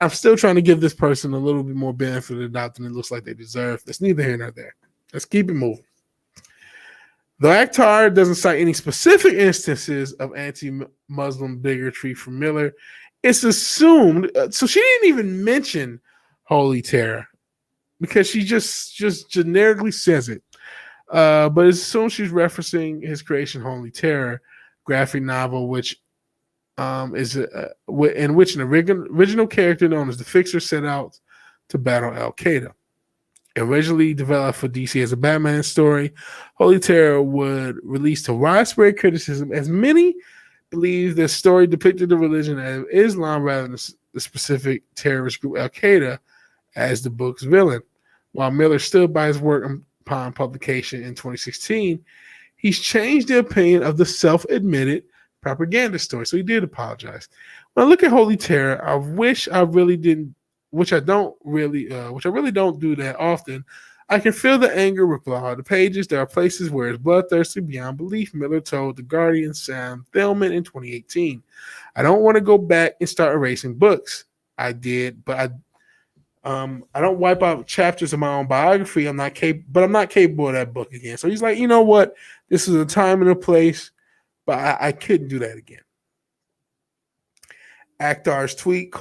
I'm still trying to give this person a little bit more benefit of the doubt than it looks like they deserve. It's neither here nor there. Let's keep it moving. Though Akhtar doesn't cite any specific instances of anti-Muslim bigotry from Miller, it's assumed. So she didn't even mention Holy Terror because she just generically says it. But as soon as she's referencing his creation, Holy Terror, graphic novel, which is in which an original character known as the Fixer set out to battle Al Qaeda. Originally developed for DC as a Batman story, Holy Terror would release to widespread criticism, as many believe the story depicted the religion of Islam rather than the specific terrorist group Al Qaeda as the book's villain. While Miller stood by his work upon publication in 2016, he's changed the opinion of the self-admitted propaganda story. So he did apologize. When I look at Holy Terror, I wish I really didn't, which I really don't do that often. I can feel the anger ripple out the pages. There are places where it's bloodthirsty beyond belief, Miller told The Guardian Sam Thelman in 2018. I don't want to go back and start erasing books. I did, but I don't wipe out chapters of my own biography. I'm not capable of that book again. So he's like, you know what? This is a time and a place, but I couldn't do that again. Akhtar's tweet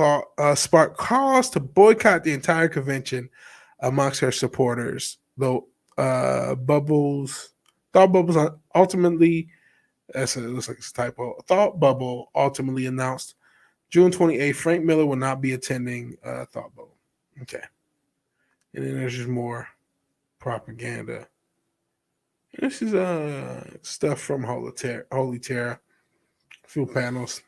sparked calls to boycott the entire convention amongst her supporters. Though Thought Bubble ultimately, it looks like it's a typo. Thought Bubble ultimately announced June 28th, Frank Miller will not be attending Thought Bubble. Okay. And then there's just more propaganda. This is stuff from Holy Terror. A few panels.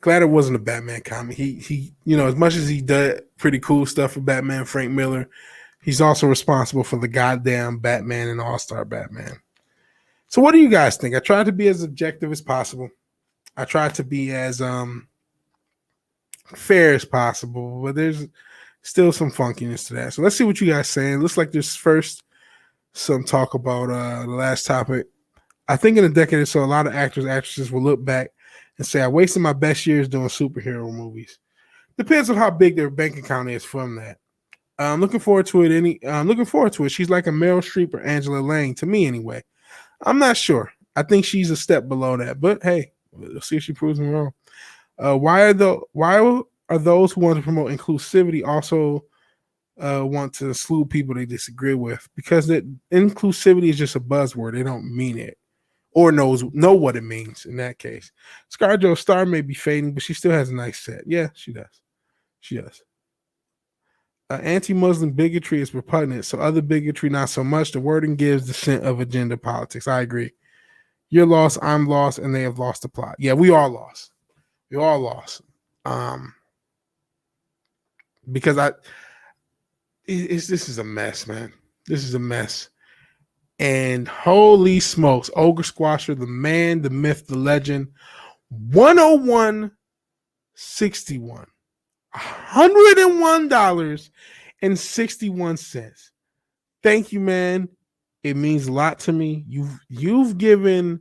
Glad it wasn't a Batman comic. He as much as he did pretty cool stuff for Batman, Frank Miller, he's also responsible for the goddamn Batman and All-Star Batman. So what do you guys think? I tried to be as objective as possible. I tried to be as fair as possible, but there's still some funkiness to that. So let's see what you guys say. It looks like there's first some talk about the last topic. I think in a decade or so, a lot of actors, actresses will look back and say, I wasted my best years doing superhero movies. Depends on how big their bank account is from that. I'm looking forward to it. She's like a Meryl Streep or Angela Lang, to me anyway. I'm not sure. I think she's a step below that. But hey, we'll see if she proves me wrong. Why are those who want to promote inclusivity also want to exclude people they disagree with? Because that inclusivity is just a buzzword. They don't mean it or know what it means in that case. ScarJo's star may be fading, but she still has a nice set. Yeah, she does. She does. Anti-Muslim bigotry is repugnant, so other bigotry not so much. The wording gives the scent of agenda politics. I agree. You're lost, I'm lost, and they have lost the plot. Yeah, we all lost. We all lost. Because this is a mess, man. This is a mess. And holy smokes, Ogre Squasher, the man, the myth, the legend, 101.61. $101.61. Thank you, man. It means a lot to me. You've given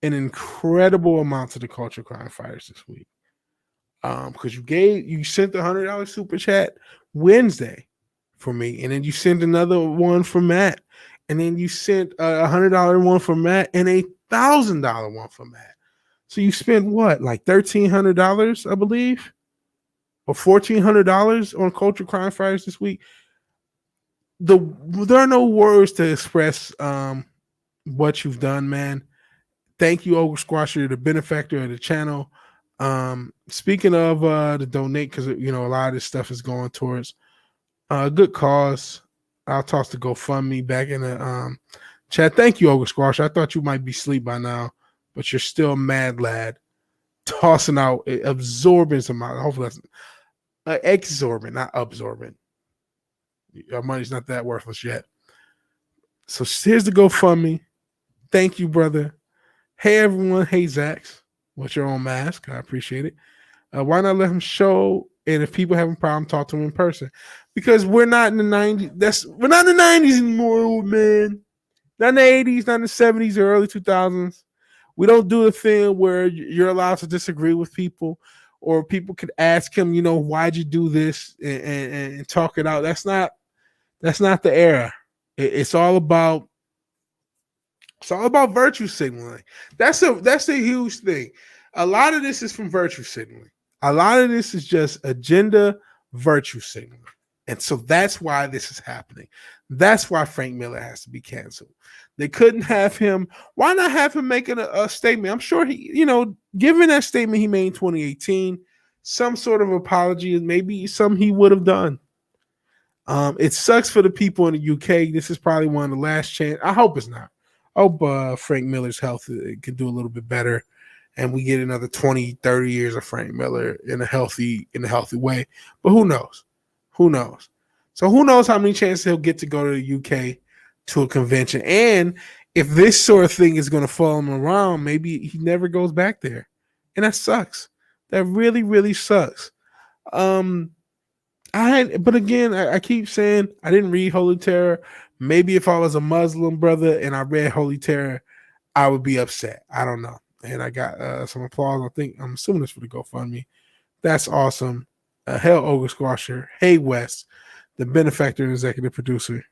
an incredible amount to the Culture Crime Fighters this week. Because you sent the $100 super chat Wednesday for me, and then you sent another one for Matt, and then you sent a $100 one for Matt and a $1,000 one for Matt. So you spent what, like $1,300, I believe, or $1,400 on Culture Crime Fighters this week. There are no words to express what you've done, man. Thank you, Ogre Squasher, the benefactor of the channel. Speaking of the donate, because a lot of this stuff is going towards a good cause. I'll toss the GoFundMe back in the chat. Thank you, Ogre Squasher. I thought you might be asleep by now, but you're still a mad lad, tossing out absorbent amount. Hopefully that's exorbitant, not absorbent. Your money's not that worthless yet. So here's the GoFundMe. Thank you, brother. Hey, everyone. Hey, Zax. What's your own mask? I appreciate it. Why not let him show? And if people have a problem, talk to him in person. Because we're not in the 90s. We're not in the 90s anymore, old man. Not in the 80s, not in the 70s or early 2000s. We don't do the thing where you're allowed to disagree with people, or people could ask him, why'd you do this, and talk it out. That's not the era. It's all about virtue signaling. That's a huge thing. A lot of this is from virtue signaling. A lot of this is just agenda virtue signaling. And so that's why this is happening. That's why Frank Miller has to be canceled. They couldn't have him. Why not have him making a statement? I'm sure he, given that statement he made in 2018, some sort of apology, and maybe some he would have done. It sucks for the people in the UK. This is probably one of the last chance. I hope it's not. I hope Frank Miller's health can do a little bit better, and we get another 20, 30 years of Frank Miller in a healthy way. But who knows? Who knows? So who knows how many chances he'll get to go to the UK to a convention. And if this sort of thing is going to follow him around, maybe he never goes back there. And that sucks. That really, really sucks. But again, I keep saying I didn't read Holy Terror. Maybe if I was a Muslim brother and I read Holy Terror, I would be upset. I don't know. And I got some applause. I'm assuming it's for the GoFundMe. That's awesome. Hell, Ogre Squasher. Hey, West, the benefactor and executive producer.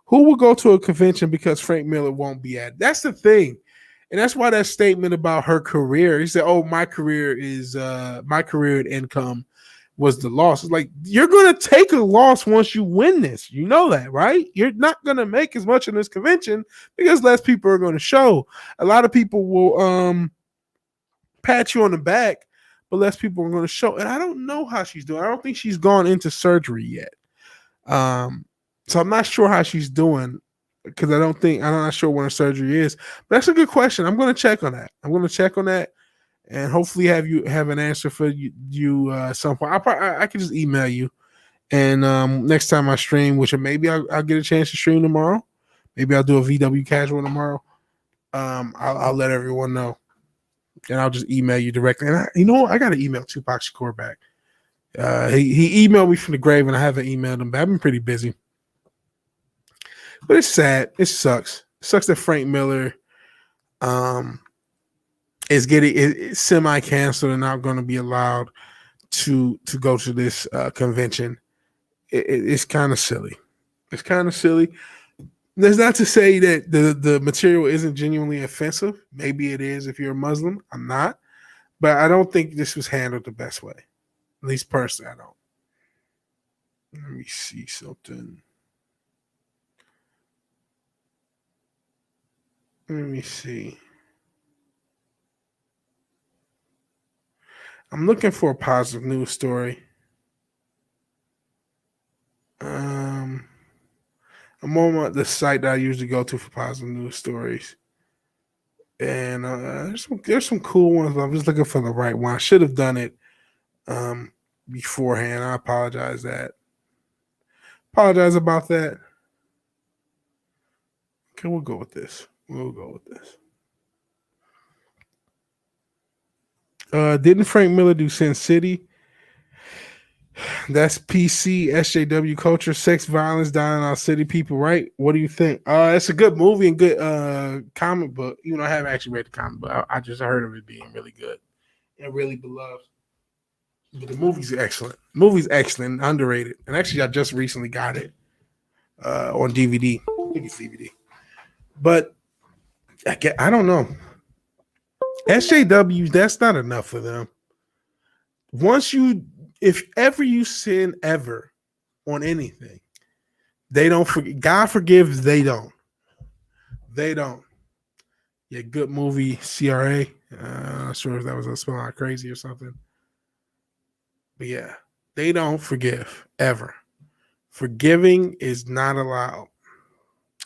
Who will go to a convention because Frank Miller won't be at it? That's the thing. And that's why that statement about her career, he said, my career and income was the loss. It's like, you're going to take a loss once you win this. You know that, right? You're not going to make as much in this convention because less people are going to show. A lot of people will pat you on the back, but less people are going to show. And I don't know how she's doing. I don't think she's gone into surgery yet. So I'm not sure how she's doing because I'm not sure when her surgery is. But that's a good question. I'm going to check on that. And hopefully have an answer for you at some point. I can just email you. And next time I stream, which maybe I'll get a chance to stream tomorrow. Maybe I'll do a VW casual tomorrow. I'll let everyone know. And I'll just email you directly. And I got to email Tupac Shakur back. He emailed me from the grave, and I haven't emailed him back. I've been pretty busy. But it's sad. It sucks. It sucks that Frank Miller is getting semi-canceled and not going to be allowed to go to this convention. It's kind of silly. It's kind of silly. That's not to say that the material isn't genuinely offensive. Maybe it is if you're a Muslim. I'm not. But I don't think this was handled the best way. At least personally, I don't. Let me see something. Let me see. I'm looking for a positive news story. Um, I'm on the site that I usually go to for positive news stories, and there's some cool ones. But I'm just looking for the right one. I should have done it beforehand. I apologize about that. Okay, we'll go with this. Didn't Frank Miller do Sin City? That's PC, SJW culture, sex violence, dying our city people, right? What do you think? It's a good movie and good comic book. You know, I haven't actually read the comic book. I just heard of it being really good and really beloved. But the movie's excellent. Underrated. And actually, I just recently got it on DVD. I think it's DVD. But I don't know. SJWs, that's not enough for them. If ever you sin ever on anything, they don't forgive. God forgives, they don't. Yeah, good movie, CRA. I'm not sure if that was a spell out crazy or something. But yeah, they don't forgive ever. Forgiving is not allowed.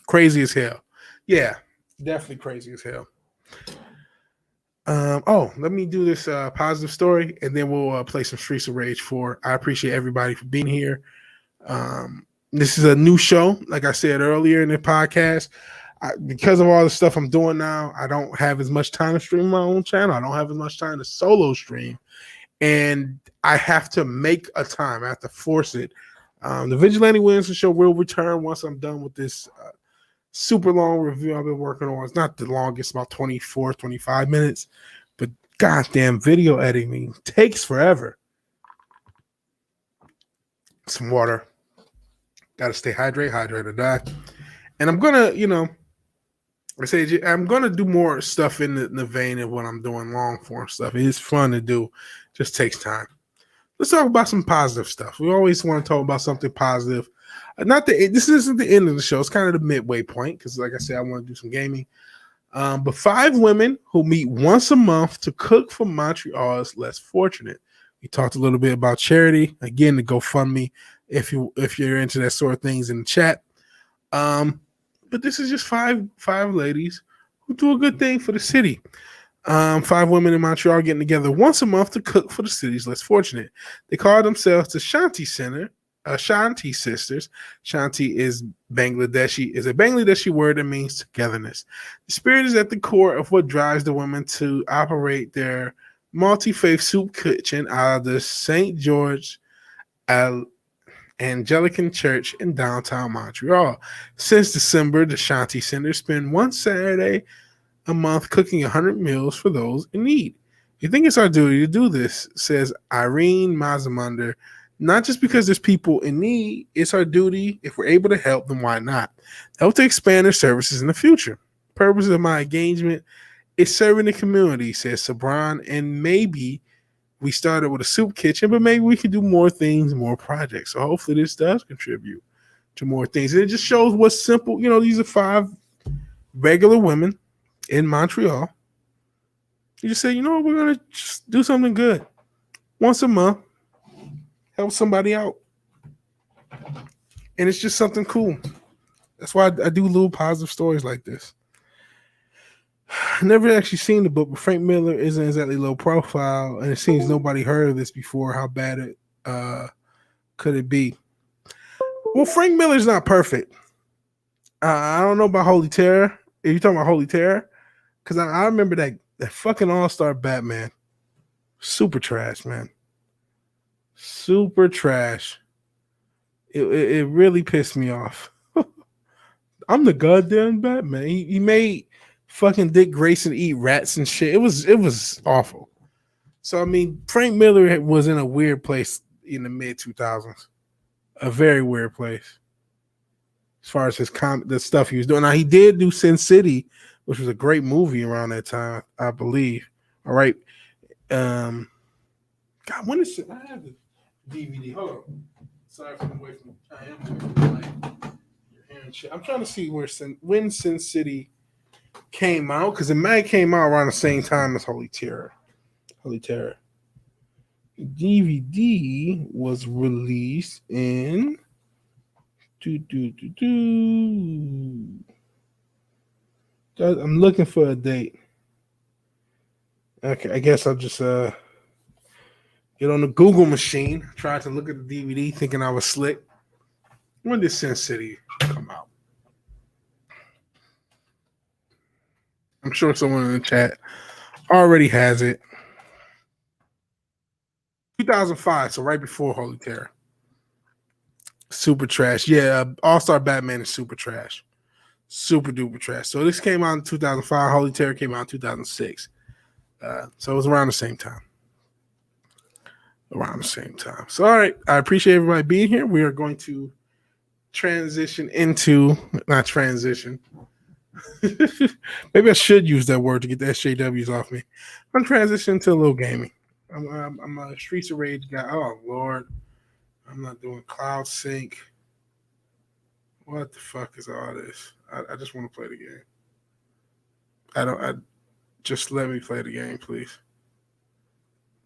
Crazy as hell. Yeah, definitely crazy as hell. Let me do this positive story, and then we'll play some Streets of Rage 4. I appreciate everybody for being here. This is a new show, like I said earlier in the podcast. Because of all the stuff I'm doing now, I don't have as much time to stream my own channel. I don't have as much time to solo stream, and I have to make a time. I have to force it. The Vigilante Williamson show will return once I'm done with this super long review I've been working on. It's not the longest, about 24, 25 minutes, but goddamn video editing takes forever. Some water. Gotta stay hydrated or die. And I'm gonna, I'm gonna do more stuff in the vein of what I'm doing, long form stuff. It is fun to do, just takes time. Let's talk about some positive stuff. We always want to talk about something positive. This isn't the end of the show. It's kind of the midway point because, like I said, I want to do some gaming. But 5 women who meet once a month to cook for Montreal's less fortunate. We talked a little bit about charity. Again, the GoFundMe if you're into that sort of things in the chat. But this is just five ladies who do a good thing for the city. 5 women in Montreal getting together once a month to cook for the city's less fortunate. They call themselves the Shanti Center. Shanti Sisters. Shanti is a Bangladeshi word that means togetherness. The spirit is at the core of what drives the women to operate their multi-faith soup kitchen out of the St. George Anglican Church in downtown Montreal. Since December, the Shanti Center spend one Saturday a month cooking 100 meals for those in need. We think it's our duty to do this, says Irene Mazamunder. Not just because there's people in need, it's our duty. If we're able to help them, why not? Help to expand their services in the future. Purpose of my engagement is serving the community, says Sabran, and maybe we started with a soup kitchen, but maybe we can do more things, more projects. So hopefully this does contribute to more things. And it just shows what's simple. These are 5 regular women in Montreal. You just say, we're going to just do something good once a month. Help somebody out. And it's just something cool. That's why I do little positive stories like this. I never actually seen the book, but Frank Miller isn't exactly low profile, and it seems nobody heard of this before. How bad it could it be? Well, Frank Miller's not perfect. I don't know about Holy Terror. Are you talking about Holy Terror? Because I remember that fucking All-Star Batman. Super trash, man. Super trash. It really pissed me off. I'm the goddamn Batman. He made fucking Dick Grayson eat rats and shit. It was awful. So I mean, Frank Miller was in a weird place in the mid 2000s. A very weird place. as far as the stuff he was doing. Now he did do Sin City, which was a great movie around that time, I believe. All right. God, when is it? I have the DVD. Hold on. Sorry if I'm away from. I am away from the mic. You're hearing shit. I'm trying to see when Sin City came out, because it might came out around the same time as Holy Terror. Holy Terror. DVD was released in. I'm looking for a date. Okay, I guess I'll just get on the Google machine. Tried to look at the DVD, thinking I was slick. When did Sin City come out? I'm sure someone in the chat already has it. 2005, so right before Holy Terror. Super trash. Yeah, All-Star Batman is super trash. Super duper trash. So this came out in 2005. Holy Terror came out in 2006. So it was around the same time. So, all right. I appreciate everybody being here. We are going to transition into, not transition. Maybe I should use that word to get the SJWs off me. I'm transitioning to a little gaming. I'm a Streets of Rage guy. Oh, Lord. I'm not doing cloud sync. What the fuck is all this? I just want to play the game. Just let me play the game, please.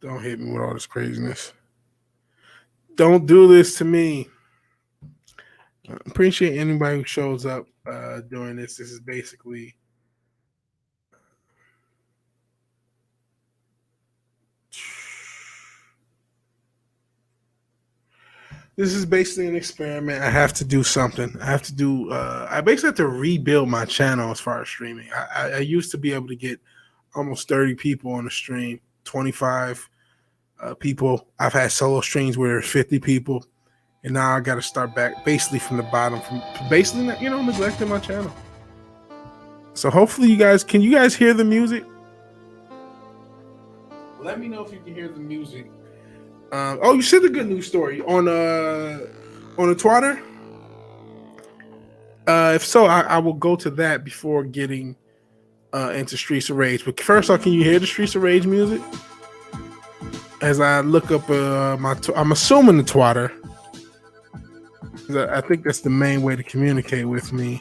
Don't hit me with all this craziness. Don't do this to me. I appreciate anybody who shows up doing this. This is basically an experiment. I have to do something. I basically have to rebuild my channel as far as streaming. I used to be able to get almost 30 people on the stream, 25 people. I've had solo streams where there's 50 people, and now I got to start back basically from the bottom, from basically, neglecting my channel. So hopefully can you guys hear the music? Let me know if you can hear the music. You said the good news story on the Twitter. If so, I will go to that before getting into Streets of Rage. But first off, can you hear the Streets of Rage music? As I look up I'm assuming the Twitter. I think that's the main way to communicate with me.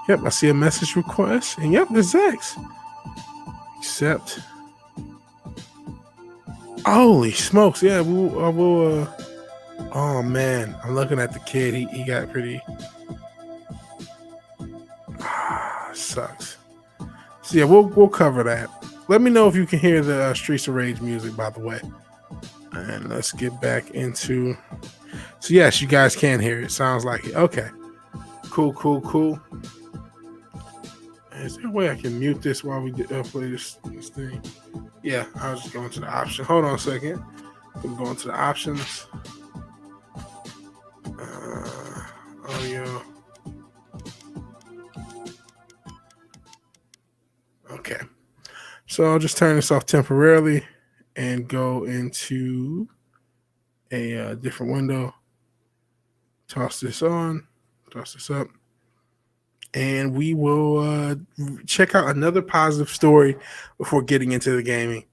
Yep, I see a message request, and yep, there's X. Accept. Holy smokes! Yeah, we'll. Oh man, I'm looking at the kid. He got pretty. Sucks. So yeah, we'll cover that. Let me know if you can hear the Streets of Rage music, by the way. And let's get back into. So yes, you guys can hear it. Sounds like it. Okay. Cool. Is there a way I can mute this while we play this thing? Yeah, I was just going to the option. Hold on a second. I'm going to the options. Audio. Okay. So I'll just turn this off temporarily and go into a different window. Toss this up. And we will check out another positive story before getting into the gaming.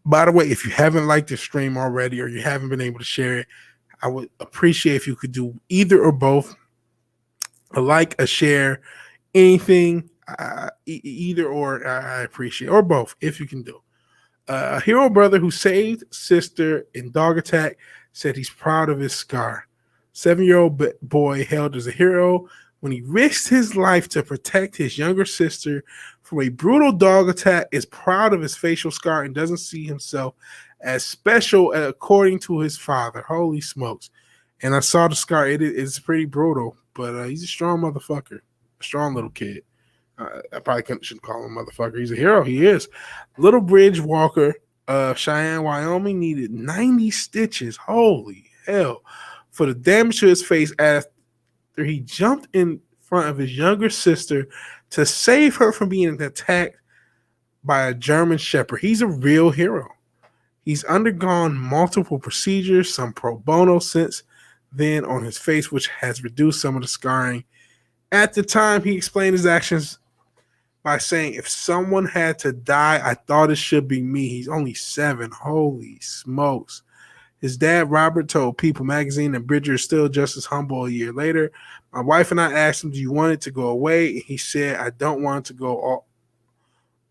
By the way, if you haven't liked the stream already or you haven't been able to share it, I would appreciate if you could do either or both. A like, a share, anything, either or I appreciate, or both if you can do. A hero brother who saved sister in dog attack said he's proud of his scar. 7-year-old boy hailed as a hero when he risked his life to protect his younger sister from a brutal dog attack, is proud of his facial scar, and doesn't see himself as special according to his father. Holy smokes. And I saw the scar. It's pretty brutal, but he's a strong motherfucker. A strong little kid. I probably shouldn't call him a motherfucker. He's a hero. He is. Little Bridge Walker of Cheyenne, Wyoming needed 90 stitches. Holy hell. For the damage to his face after he jumped in front of his younger sister to save her from being attacked by a German Shepherd. He's a real hero. He's undergone multiple procedures, some pro bono, since then on his face, which has reduced some of the scarring. At the time, he explained his actions by saying, "If someone had to die, I thought it should be me." He's only 7. Holy smokes. His dad, Robert, told People magazine that Bridger is still just as humble a year later. "My wife and I asked him, do you want it to go away? And he said, I don't want it to go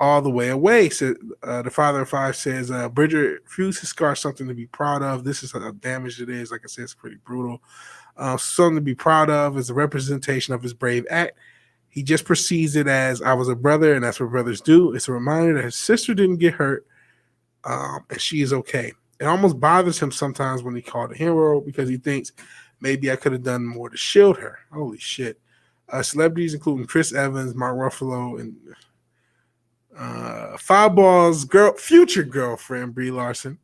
all the way away." So, the father of 5 says, Bridger refused his scar, something to be proud of. This is how damaged it is. Like I said, it's pretty brutal. Something to be proud of is a representation of his brave act. He just perceives it as, I was a brother, and that's what brothers do. It's a reminder that his sister didn't get hurt, and she is okay. It almost bothers him sometimes when he called a hero because he thinks maybe I could have done more to shield her. Holy shit. Celebrities including Chris Evans, Mark Ruffalo, and Fireball's future girlfriend, Brie Larson,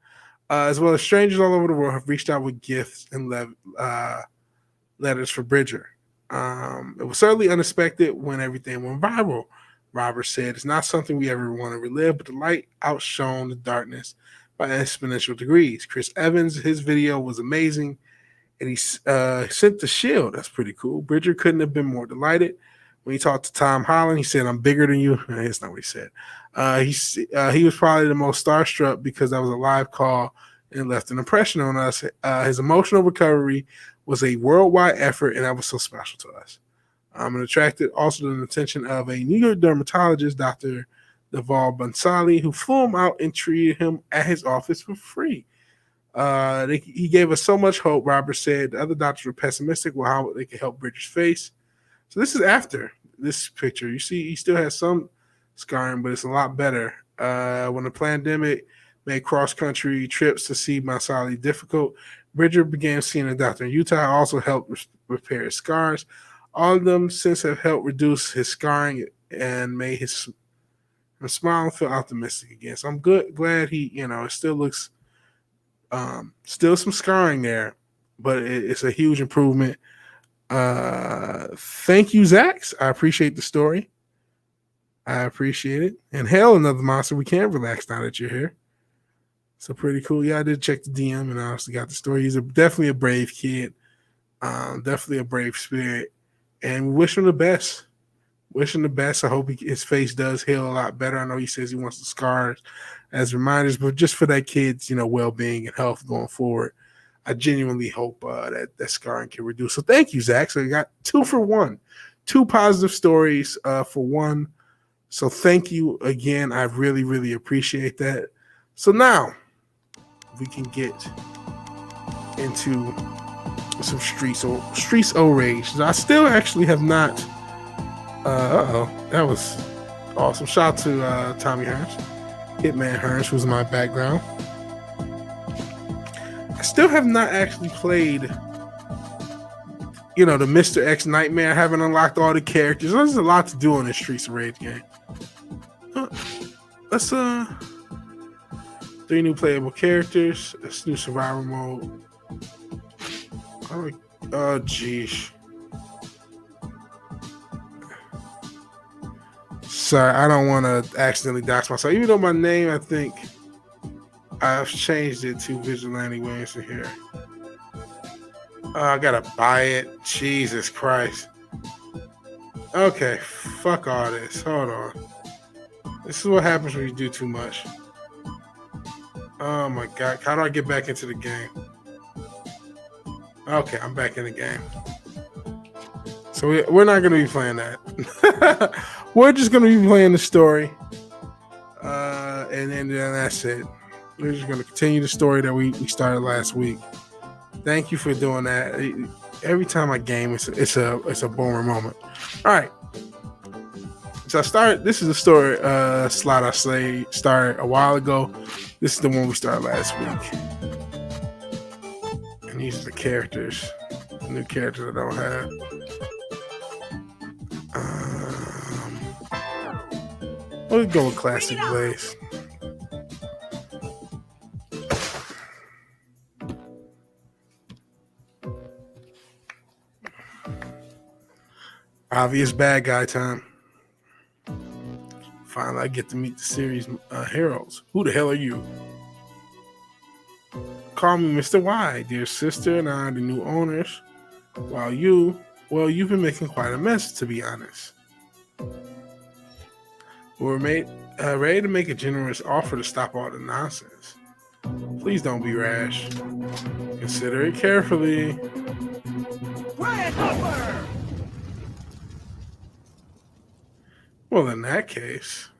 as well as strangers all over the world, have reached out with gifts and letters for Bridger. It was certainly unexpected when everything went viral. Robert said, "It's not something we ever want to relive, but the light outshone the darkness by exponential degrees." Chris Evans, his video was amazing, and he sent the shield. That's pretty cool. Bridger couldn't have been more delighted. When he talked to Tom Holland, he said, "I'm bigger than you." That's not what he said. He was probably the most starstruck because that was a live call and left an impression on us. His emotional recovery was a worldwide effort, and that was so special to us. And attracted also to the attention of a New York dermatologist, Dr. Deval Bansali, who flew him out and treated him at his office for free. He gave us so much hope, Robert said. The other doctors were pessimistic with how they could help Bridger's face. So this is after this picture. You see, he still has some scarring, but it's a lot better. When the pandemic made cross-country trips to see Bansali difficult, Bridger began seeing a doctor in Utah, also helped repair his scars. All of them since have helped reduce his scarring and made him smile and feel optimistic again. So I'm glad he, it still looks, still some scarring there, but it's a huge improvement. Thank you, Zach. I appreciate the story. I appreciate it. And hell, another monster. We can't relax now that you're here. So pretty cool. Yeah, I did check the DM and I also got the story. He's definitely a brave kid. Definitely a brave spirit. And we wish him the best. Wish him the best. I hope his face does heal a lot better. I know he says he wants the scars as reminders, but just for that kid's, well-being and health going forward, I genuinely hope that scarring can reduce. So thank you, Zach. So you got 2 for 1. 2 positive stories for 1. So thank you again. I really, really appreciate that. So now we can get into some streets rage. I still actually have not. That was awesome. Shout out to Tommy Hearns, Hitman Hearns, who's in my background. I still have not actually played, the Mr. X Nightmare. I haven't unlocked all the characters. There's a lot to do on this Streets of Rage game. Let's 3 new playable characters. This new survival mode. Oh, geez. Sorry, I don't want to accidentally dox myself. Even though my name, I think I've changed it to Vigilante Williamson here. I gotta buy it. Jesus Christ. Okay, fuck all this. Hold on. This is what happens when you do too much. Oh my God. How do I get back into the game? Okay, I'm back in the game. So we're not going to be playing that. We're just going to be playing the story. And then that's it. We're just going to continue the story that we started last week. Thank you for doing that. Every time I game, it's a boomer moment. All right. So this is the story slot I started a while ago. This is the one we started last week. And these are the characters. The new characters I don't have. We'll go with Classic Blaze. Obvious bad guy time. Finally, I get to meet the series heroes. Who the hell are you? call me Mr. Y. Dear sister and I are the new owners. While you've been making quite a mess, to be honest. We're ready to make a generous offer to stop all the nonsense. Please don't be rash. Consider it carefully. Quiet offer! Well, in that case,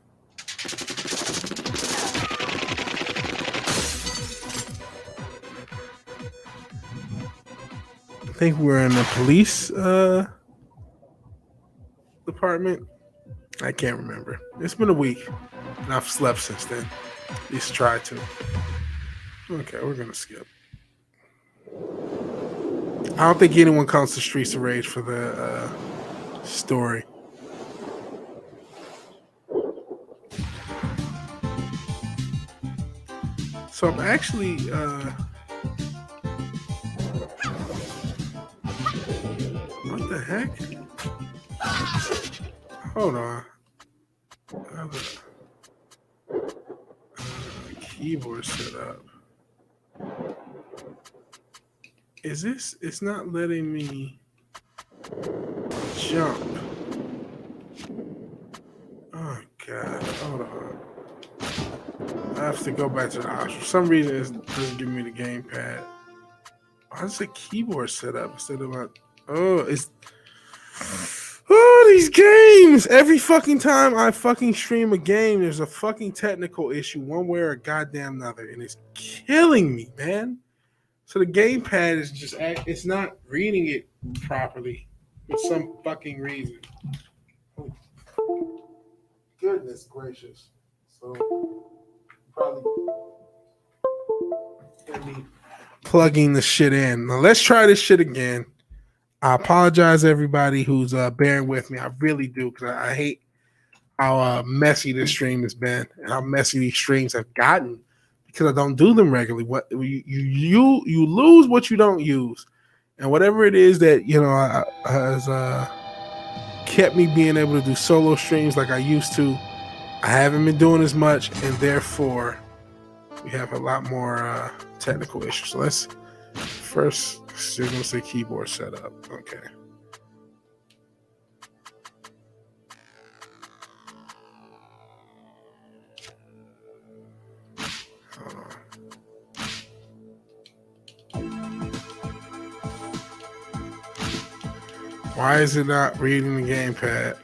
I think we're in the police department. I can't remember. It's been a week, and I've slept since then. At least try to. Okay, we're gonna skip. I don't think anyone comes to Streets of Rage for the story. So I'm actually what the heck? Hold on. I have a keyboard set up. Is this? It's not letting me jump. Oh God! Hold on. I have to go back to the options. For some reason, it doesn't give me the gamepad. Why is the keyboard set up instead of my? These games! Every fucking time I fucking stream a game, there's a fucking technical issue, one way or a goddamn another, and it's killing me, man. So the gamepad is just—it's not reading it properly for some fucking reason. Oh, goodness gracious! So probably gonna be plugging the shit in. Now let's try this shit again. I apologize, everybody who's bearing with me. I really do, because I hate how messy this stream has been and how messy these streams have gotten because I don't do them regularly. What you lose what you don't use, and whatever it is that has kept me being able to do solo streams like I used to, I haven't been doing as much, and therefore we have a lot more technical issues. So let's first. You're gonna say keyboard setup. Okay. Hold on. Why is it not reading the gamepad?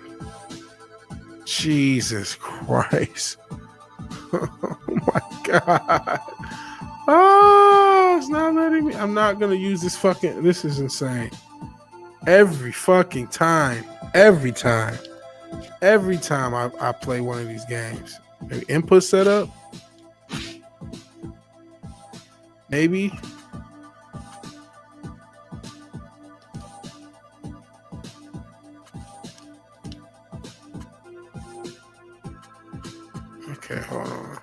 Jesus Christ. Oh my God. Oh, it's not letting me. I'm not going to use this fucking. This is insane. Every fucking time. Every time I play one of these games. Maybe input setup? Maybe. Okay, hold on.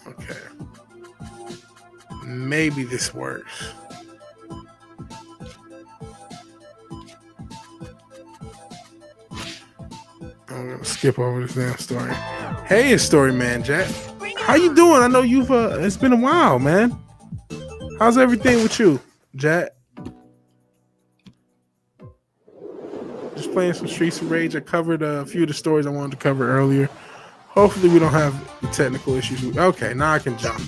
Okay. Maybe this works. I'm gonna skip over this damn story. Hey, Story Man Jack. How you doing? I know you've it's been a while, man. How's everything with you, Jack? Just playing some Streets of Rage. I covered a few of the stories I wanted to cover earlier. Hopefully we don't have the technical issues. Okay, now I can jump.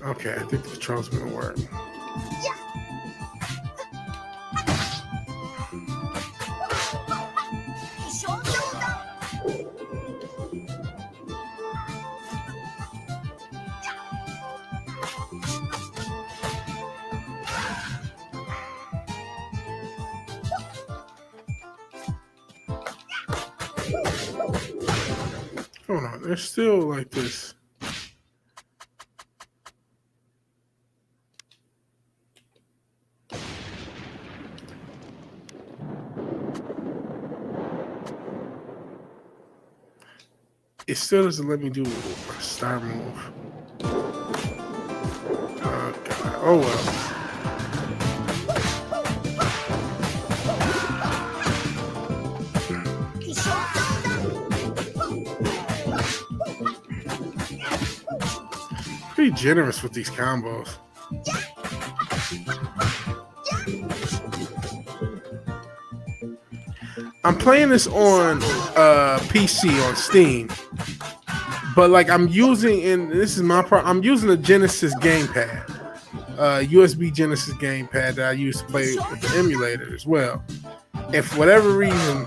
Okay, I think the control's gonna work. Hold on, there's still like this. it still doesn't let me do a star move. Oh god. Oh well. Pretty generous with these combos. I'm playing this on PC on Steam, but like I'm using, and this is my part. I'm using a Genesis gamepad, USB Genesis gamepad that I used to play with the emulator as well. And for whatever reason,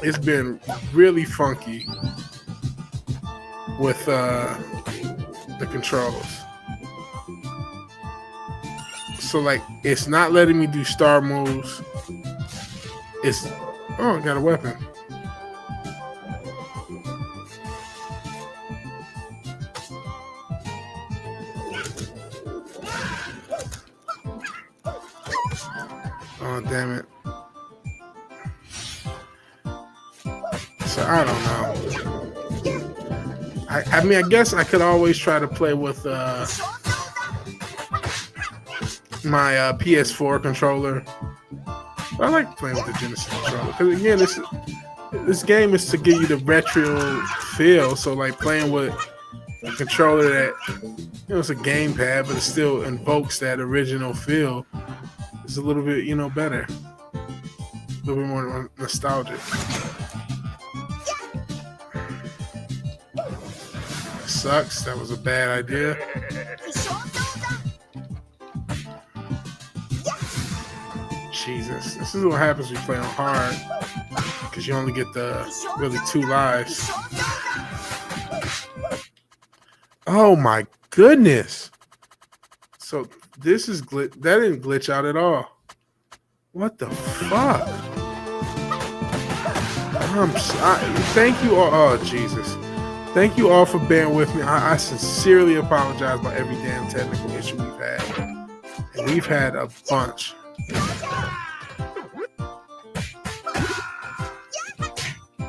it's been really funky with the controls. So like it's not letting me do star moves. It's I got a weapon. Oh damn it. So I don't know. I mean I guess I could always try to play with my PS4 controller. I like playing with the Genesis controller because again, this game is to give you the retro feel. So like playing with a controller that it's a gamepad, but it still invokes that original feel. It's a little bit better, a little bit more nostalgic. Sucks. That was a bad idea. Jesus, this is what happens when you play on hard, because you only get the really 2 lives. Oh my goodness! So this is that didn't glitch out at all. What the fuck? Thank you all. Oh Jesus! Thank you all for bearing with me. I sincerely apologize about every damn technical issue we've had, and we've had a bunch.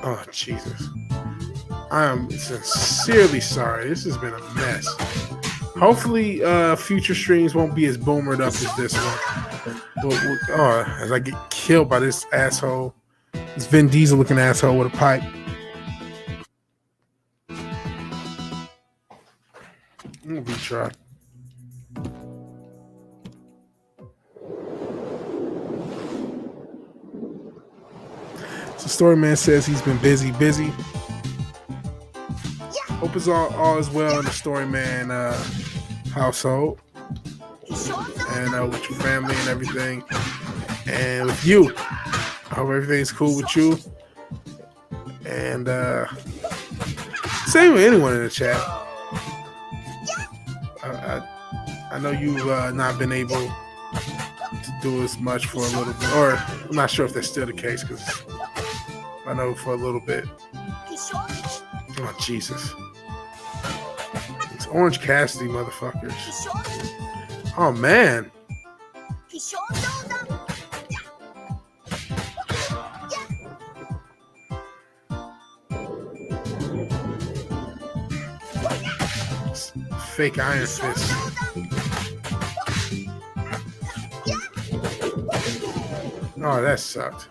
Oh, Jesus. I am sincerely sorry. This has been a mess. Hopefully, future streams won't be as boomered up as this one. As I get killed by this asshole. This Vin Diesel looking asshole with a pipe. I'm going to retry. So Storyman says he's been busy. Hope it's all is well in the Storyman household. And with your family and everything. And with you. I hope everything's cool with you. And same with anyone in the chat. I know you've not been able to do as much for a little bit. Or I'm not sure if that's still the case because I know for a little bit. Oh, Jesus. It's Orange Cassidy, motherfuckers. Oh, man. Fake Iron Fist. Oh, that sucked.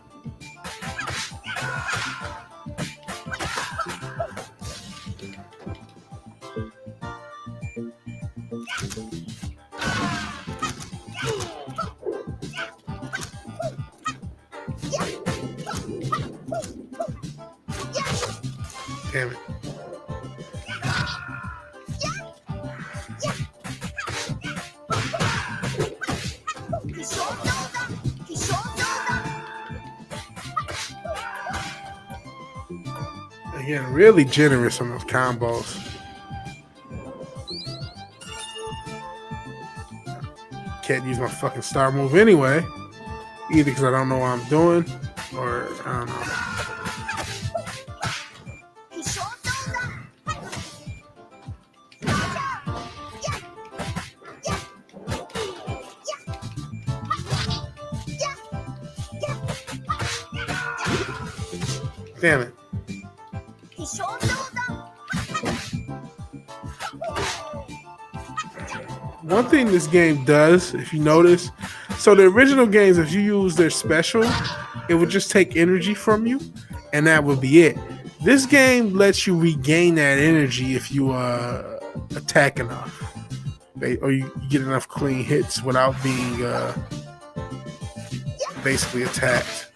Damn it. Again, really generous on those combos. Can't use my fucking star move anyway. Either because I don't know what I'm doing, or I don't know. Damn it. One thing this game does, if you notice, so the original games, if you use their special, it would just take energy from you, and that would be it. This game lets you regain that energy if you attack enough, or you get enough clean hits without being basically attacked.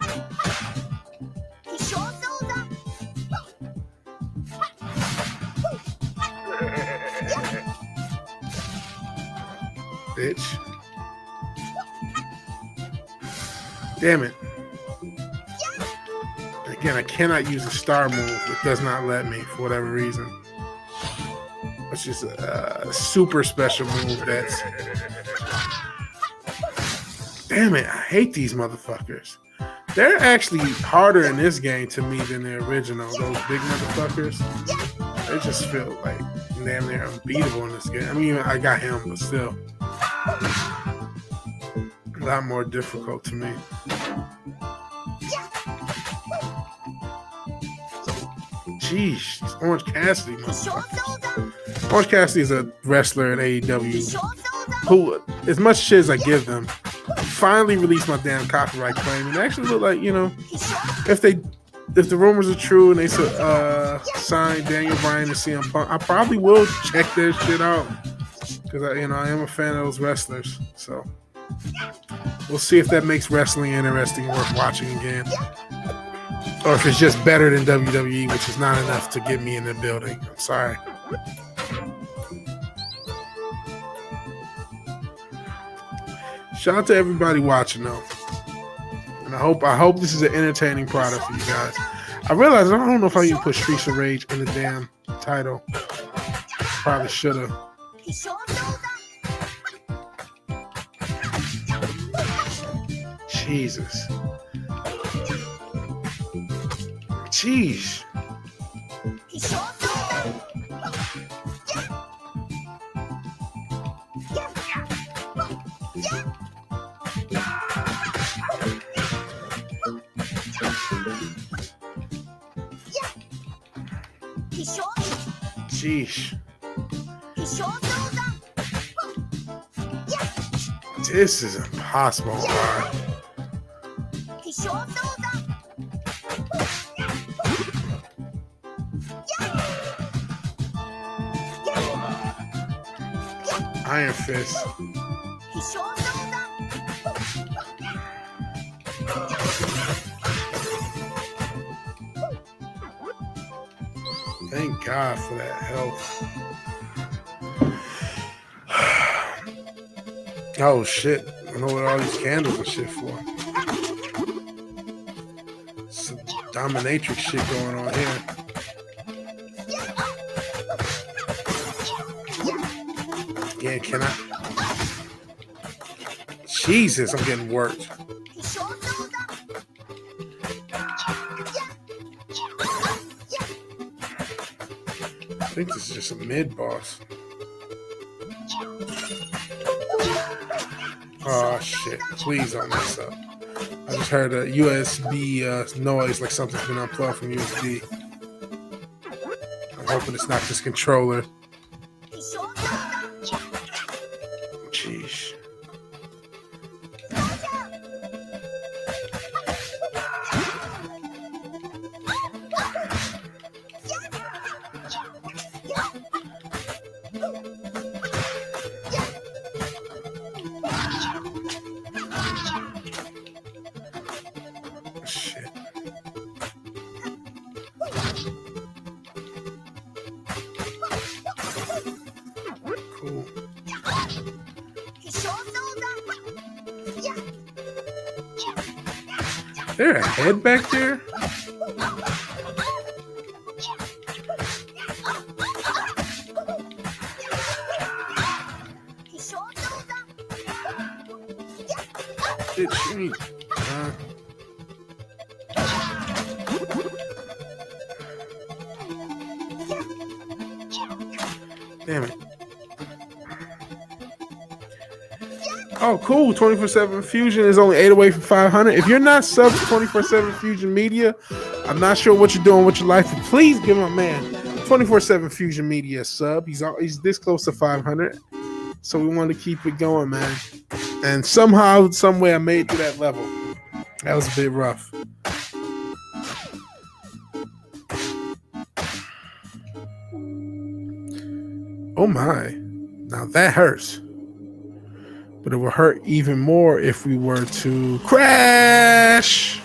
Bitch. Damn it. Again, I cannot use a star move. It does not let me for whatever reason. It's just a super special move that's... Damn it, I hate these motherfuckers. They're actually harder in this game to me than the original. Those big motherfuckers. They just feel like damn near unbeatable in this game. I mean, I got him, but still. A lot more difficult to me. Jeez, Orange Cassidy, motherfuckers. Orange Cassidy is a wrestler in AEW who, as much shit as I give them, finally released my damn copyright claim and actually look like, you know, if the rumors are true and they sign Daniel Bryan and CM Punk, I probably will check their shit out because I am a fan of those wrestlers. So we'll see if that makes wrestling interesting, worth watching again, or if it's just better than WWE, which is not enough to get me in the building. I'm sorry. Shout out to everybody watching though, and I hope this is an entertaining product for you guys. I realize I don't know if I even put Streets of Rage in the damn title. Probably should have. Jesus. Jeez. Sheesh. This is impossible. Iron Fist. Thank God for that help. Oh shit. I don't know what all these candles and shit for. Some dominatrix shit going on here. Yeah, can I? Jesus, I'm getting worked. I think this is just a mid-boss. Oh shit, please don't mess up. I just heard a USB noise like something's been unplugged from USB. I'm hoping it's not this controller. Jeez. Shit. Cool. Is there a head back there? Shit, shoot me. Damn it. Oh, cool. 24/7 Fusion is only 8 away from 500. If you're not subbed to 24/7 Fusion Media, I'm not sure what you're doing with your life, but please give my man 24/7 Fusion Media a sub. He's this close to 500, so we want to keep it going, man. And somehow, some way, I made it to that level. That was a bit rough. Oh my! Now that hurts. But it will hurt even more if we were to crash.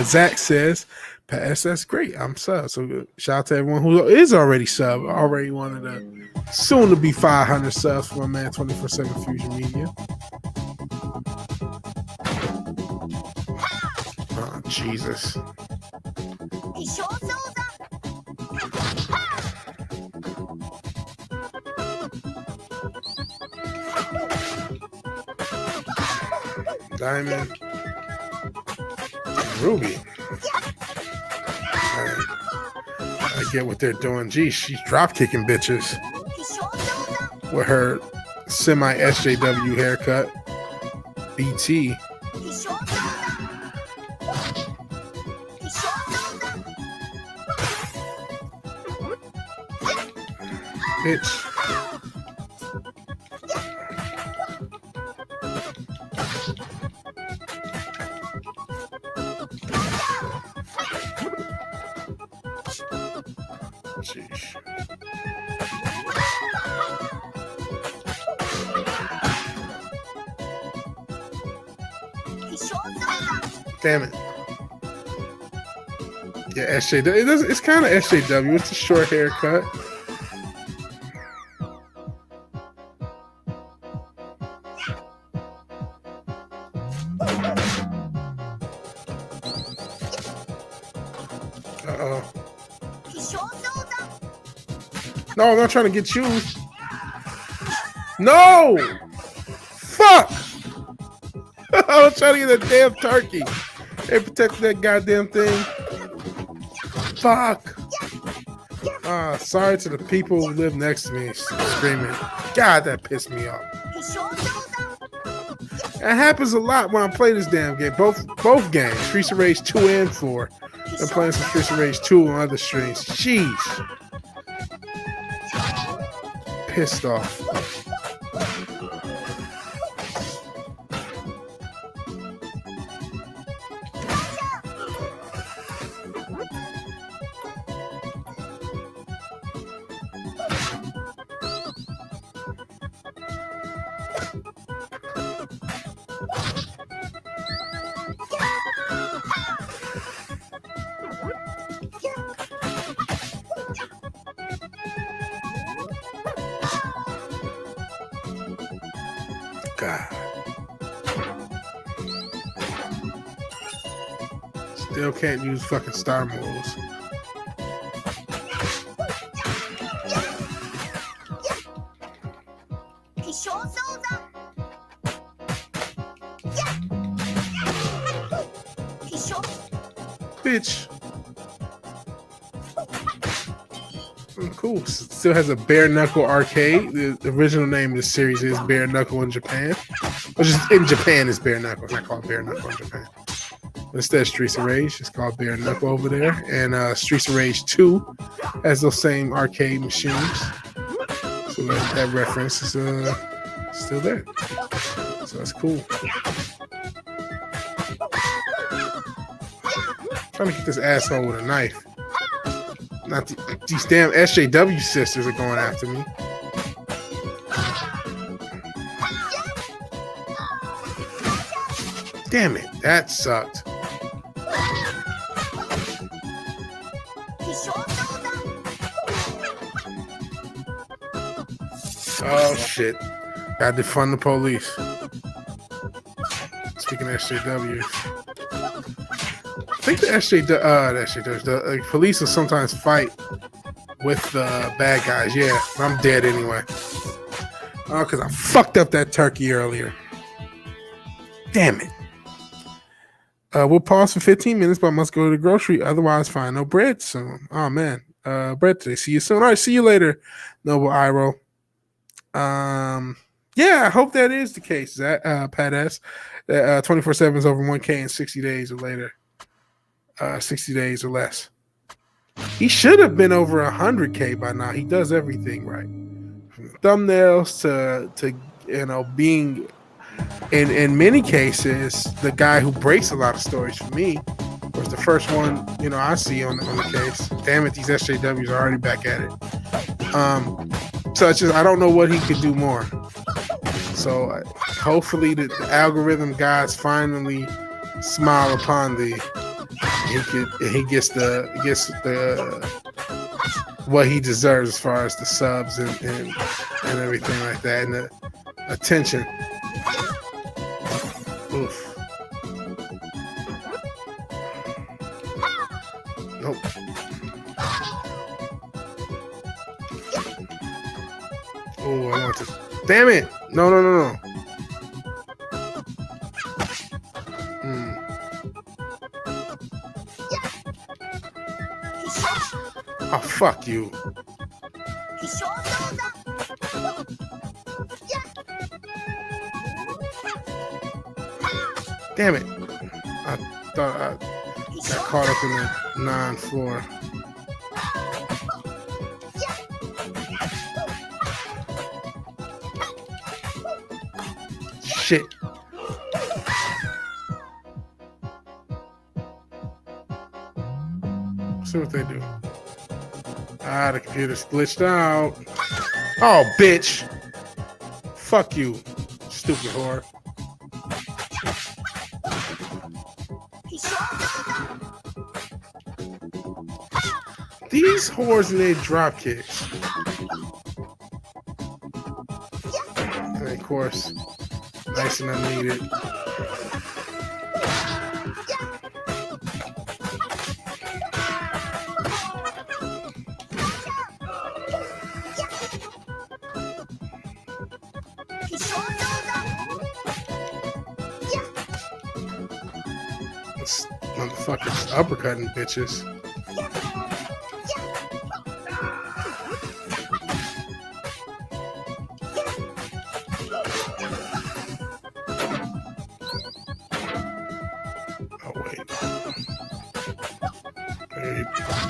Zach says, Pat, that's great. I'm sub. So shout out to everyone who is already sub. Already one of the soon to be 500 subs for my man 24/7 Fusion Media. Oh, Jesus. Diamond. Ruby. I get what they're doing. Geez, she's drop kicking bitches with her semi SJW haircut. BT. Bitch. Sheesh. Damn it. Yeah, SJW. It's kind of SJW. It's a short haircut. Uh-oh. No, I'm not trying to get you. No! Fuck! I was trying to get that damn turkey. They protected that goddamn thing. Fuck. Sorry to the people who live next to me screaming. God, that pissed me off. It happens a lot when I play this damn game. Both games, Streets of Rage 2 and 4. I'm playing some Streets of Rage 2 on other streams. Jeez. Pissed off. God. Still can't use fucking star moves. Bitch. Cool. Still has a bare knuckle arcade. The original name of the series is Bare Knuckle in Japan. Which is in Japan is bare knuckle. It's not called bare knuckle in Japan. But instead of Streets of Rage, it's called bare knuckle over there. And Streets of Rage 2 has those same arcade machines. So that reference is still there. So that's cool. Trying to get this asshole with a knife. Not these damn SJW sisters are going after me. Damn it, that sucked. Oh shit. Gotta defund the police. Speaking of SJW. I think the the police will sometimes fight with the bad guys. Yeah, I'm dead anyway. Oh, because I fucked up that turkey earlier. Damn it. We'll pause for 15 minutes, but I must go to the grocery. Otherwise, find no bread soon. Oh, man. Bread today. See you soon. All right, see you later, Noble Iro. Yeah, Yeah, I hope that is the case. That Pat S. 24/7 is over 1K in 60 days or later. 60 days or less. He should have been over 100K by now. He does everything right. From thumbnails to being in many cases the guy who breaks a lot of stories for me was the first one I see on the case. Damn it, these SJWs are already back at it. So it's just I don't know what he could do more. So hopefully the algorithm guys finally smile upon he gets the what he deserves as far as the subs and everything like that and the attention. Oof. Nope. Oh, I want to. Damn it! No. Oh, fuck you. Damn it. I thought I got caught up in the 9-4. Shit. See what they do. The computer's glitched out. Oh, bitch. Fuck you, stupid whore. These whores and their drop kicks. And of course, nice and unneeded. This motherfucker's uppercutting bitches.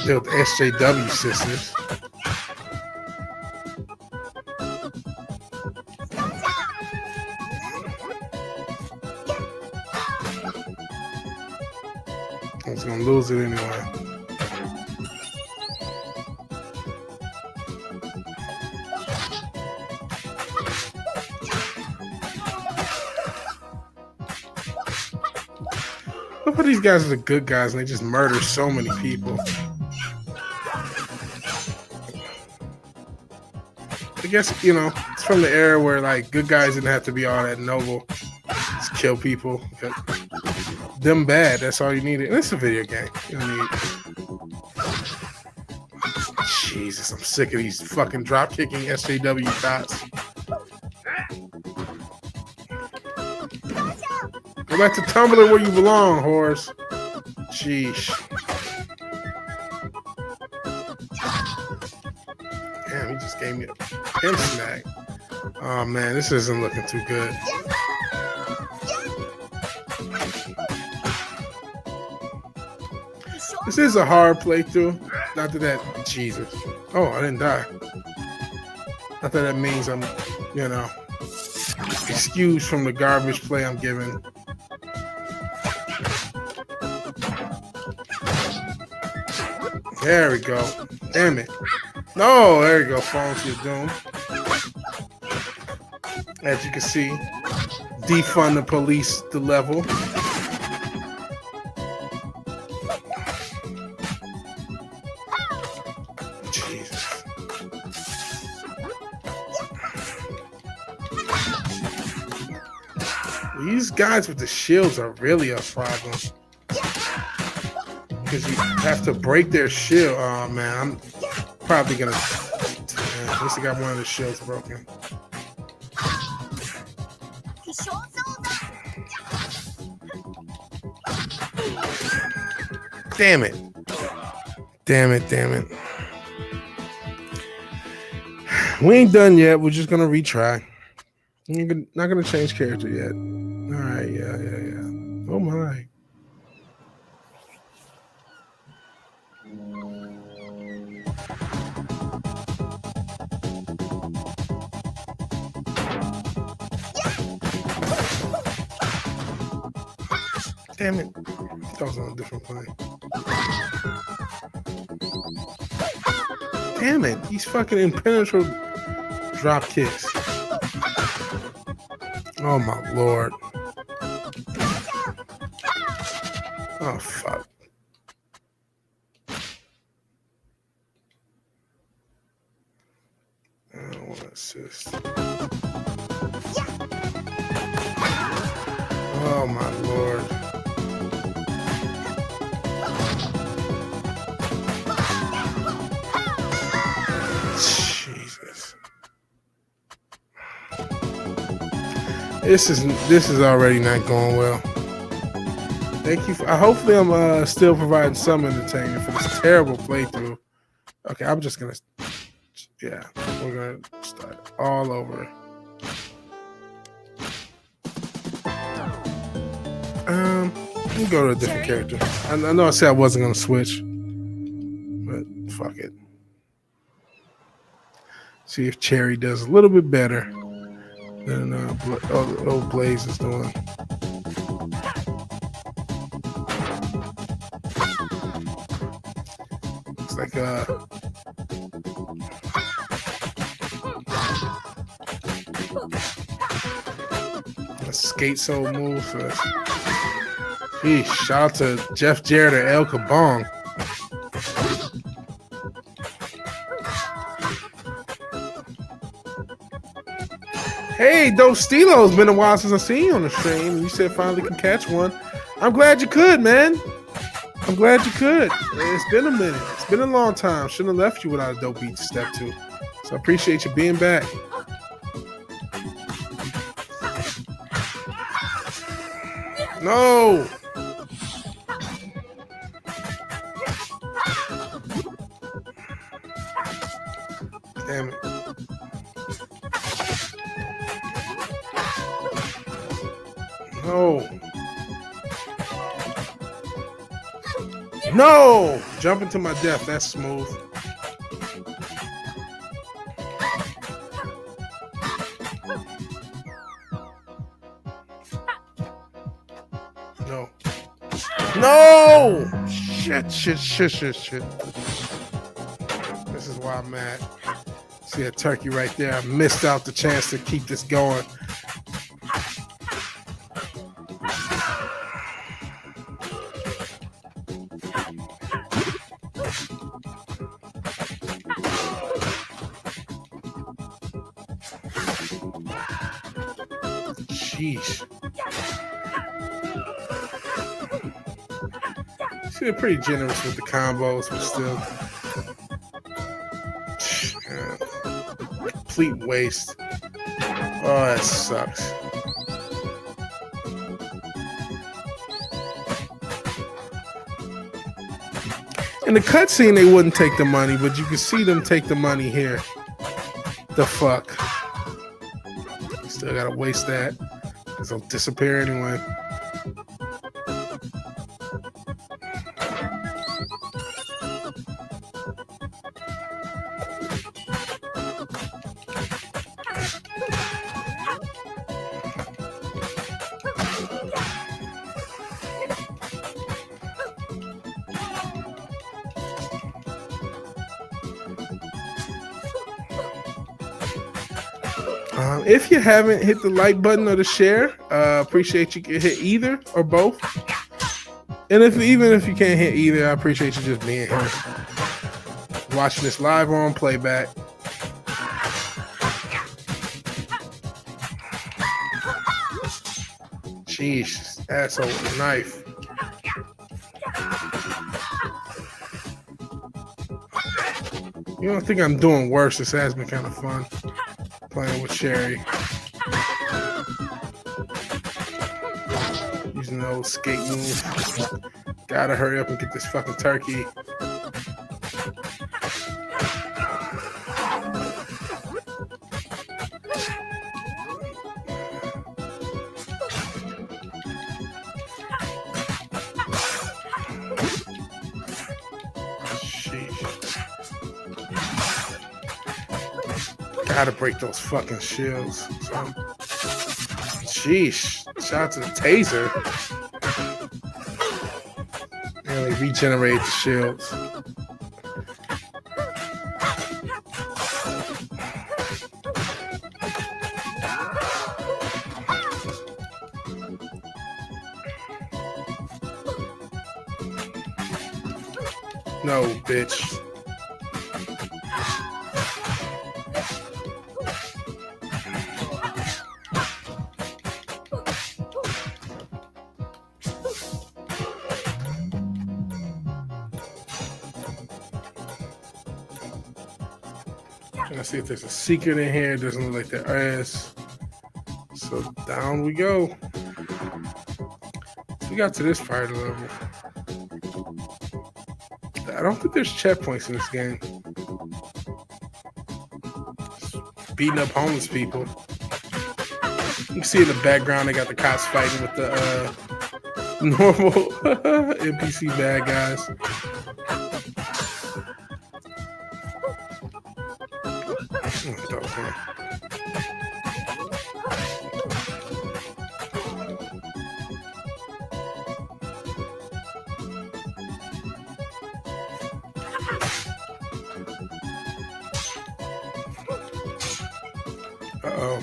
The SJW sisters. I was gonna lose it anyway. Look at these guys are the good guys and they just murder so many people. I guess, it's from the era where, like, good guys didn't have to be all that noble. Just kill people. Them bad, that's all you needed. And it's a video game. You don't need... Jesus, I'm sick of these fucking drop-kicking SJW dots. Go back to Tumblr where you belong, whores. Sheesh. Damn, he just gave me a pimp snag. Oh man, this isn't looking too good. This is a hard playthrough. Not that Jesus. Oh, I didn't die. Not that means I'm, excused from the garbage play I'm giving. There we go. Damn it. No, there you go. Falling to your doom. As you can see, defund the police the level. Jesus. These guys with the shields are really a problem. Because you have to break their shield. Oh man, I'm probably gonna. At least I got one of the shields broken. Damn it. Damn it. We ain't done yet. We're just gonna retry. Not gonna change character yet. All right, yeah. Oh my. Damn it. That was on a different plane. Damn it. These fucking impenetrable drop kicks. Oh my lord. Oh fuck. I don't want to assist. Oh my lord. Jesus. This is already not going well. Thank you. Hopefully, I'm still providing some entertainment for this terrible playthrough. Okay, I'm just gonna. Yeah, we're gonna start all over. Let me go to a different character. I know I said I wasn't gonna switch, but fuck it. See if Cherry does a little bit better than old Blaze is doing. Looks like a skate soul move. So geez, shout out to Jeff Jarrett or El Kabong. Hey, Dope Stilo, it's been a while since I seen you on the stream. You said finally can catch one. I'm glad you could, man. I'm glad you could. It's been a minute. It's been a long time. Shouldn't have left you without a dope beat to step to. So I appreciate you being back. No. Damn it. No. No. Jumping to my death. That's smooth. No. No. Shit. This is why I'm mad. See that turkey right there. I missed out the chance to keep this going. Sheesh. See, they're pretty generous with the combos, but still. Complete waste. Oh, that sucks. In the cutscene, they wouldn't take the money, but you can see them take the money here. The fuck? Still gotta waste that. Because they'll disappear anyway. If you haven't hit the like button or the share, appreciate you can hit either or both. And even if you can't hit either, I appreciate you just being here, watching this live or on playback. Jeez, asshole with a knife. You don't think I'm doing worse? This has been kind of fun. Playing with Sherry. Using those skate moves. Gotta hurry up and get this fucking turkey. how to break those fucking shields. So, sheesh. Shout out to the taser. And they regenerate the shields. No, bitch. Trying to see if there's a secret in here. It doesn't look like there is. So down we go. We got to this part of the level. I don't think there's checkpoints in this game. Just beating up homeless people. You can see in the background they got the cops fighting with the normal NPC bad guys. Uh-oh.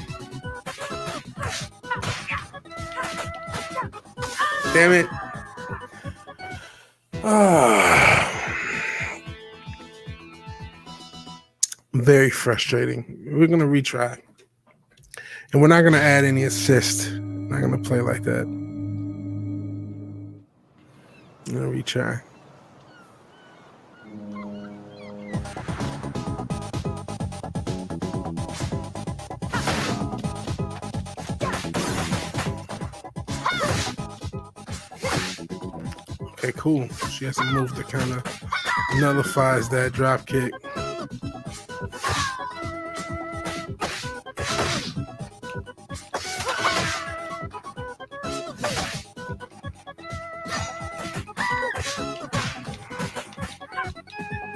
Damn it. Very frustrating. We're going to retry. And we're not going to add any assist. Not going to play like that. I'm going to retry. Okay, cool. She has a move that kind of nullifies that drop kick.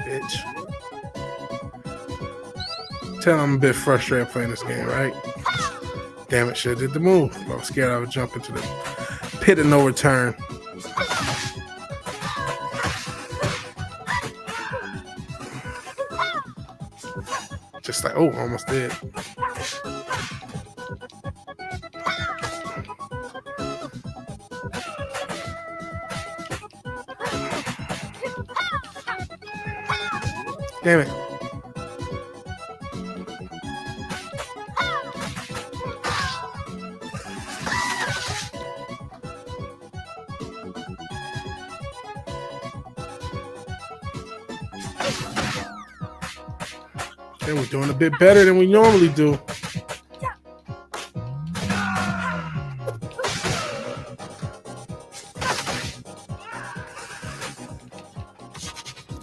Bitch. Tell I'm a bit frustrated playing this game, right? Damn it, should have did the move. I was scared I would jump into the pit of no return. Just like, oh, almost did. Damn it. And we're doing a bit better than we normally do.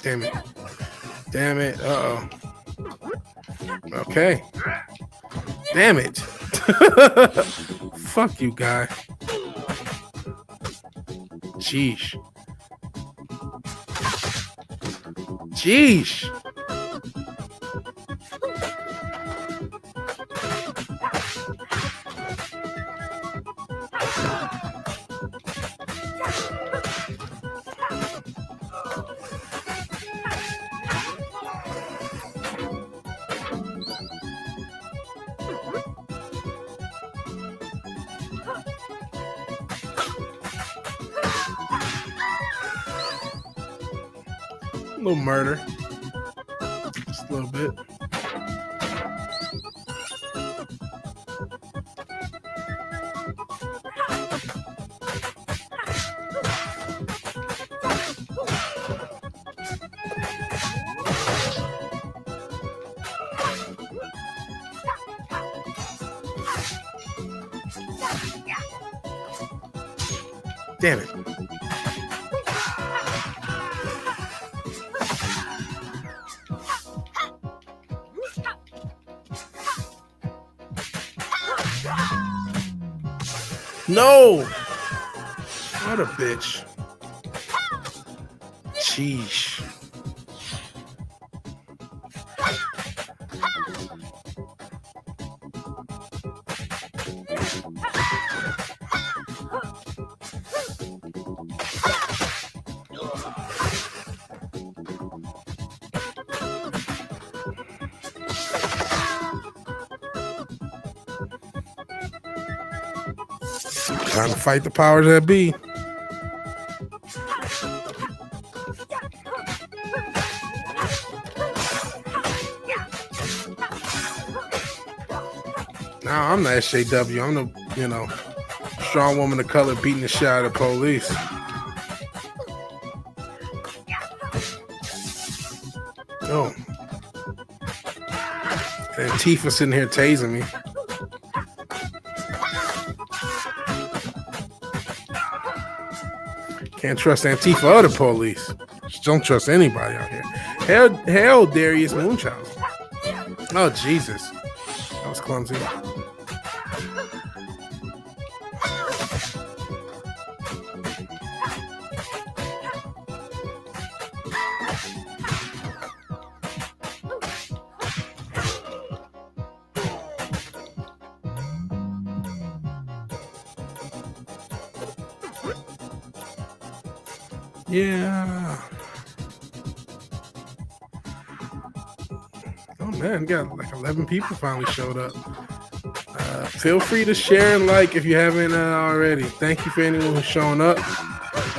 Damn it. Damn it. Uh-oh. Okay. Damn it. Fuck you, guy. Jeesh. Jeesh. A little murder. Just a little bit. Damn it. No! What a bitch. Sheesh. Time to fight the powers that be. Now I'm the SJW. I'm the, strong woman of color beating the shit out of the police. Oh. And Tifa sitting here tasing me. Can't trust Antifa or the police. Just don't trust anybody out here. Hell, Darius Moonchild. Oh, Jesus. That was clumsy. Yeah. Oh man, got like 11 people finally showed up. Feel free to share and like if you haven't already. Thank you for anyone who's showing up.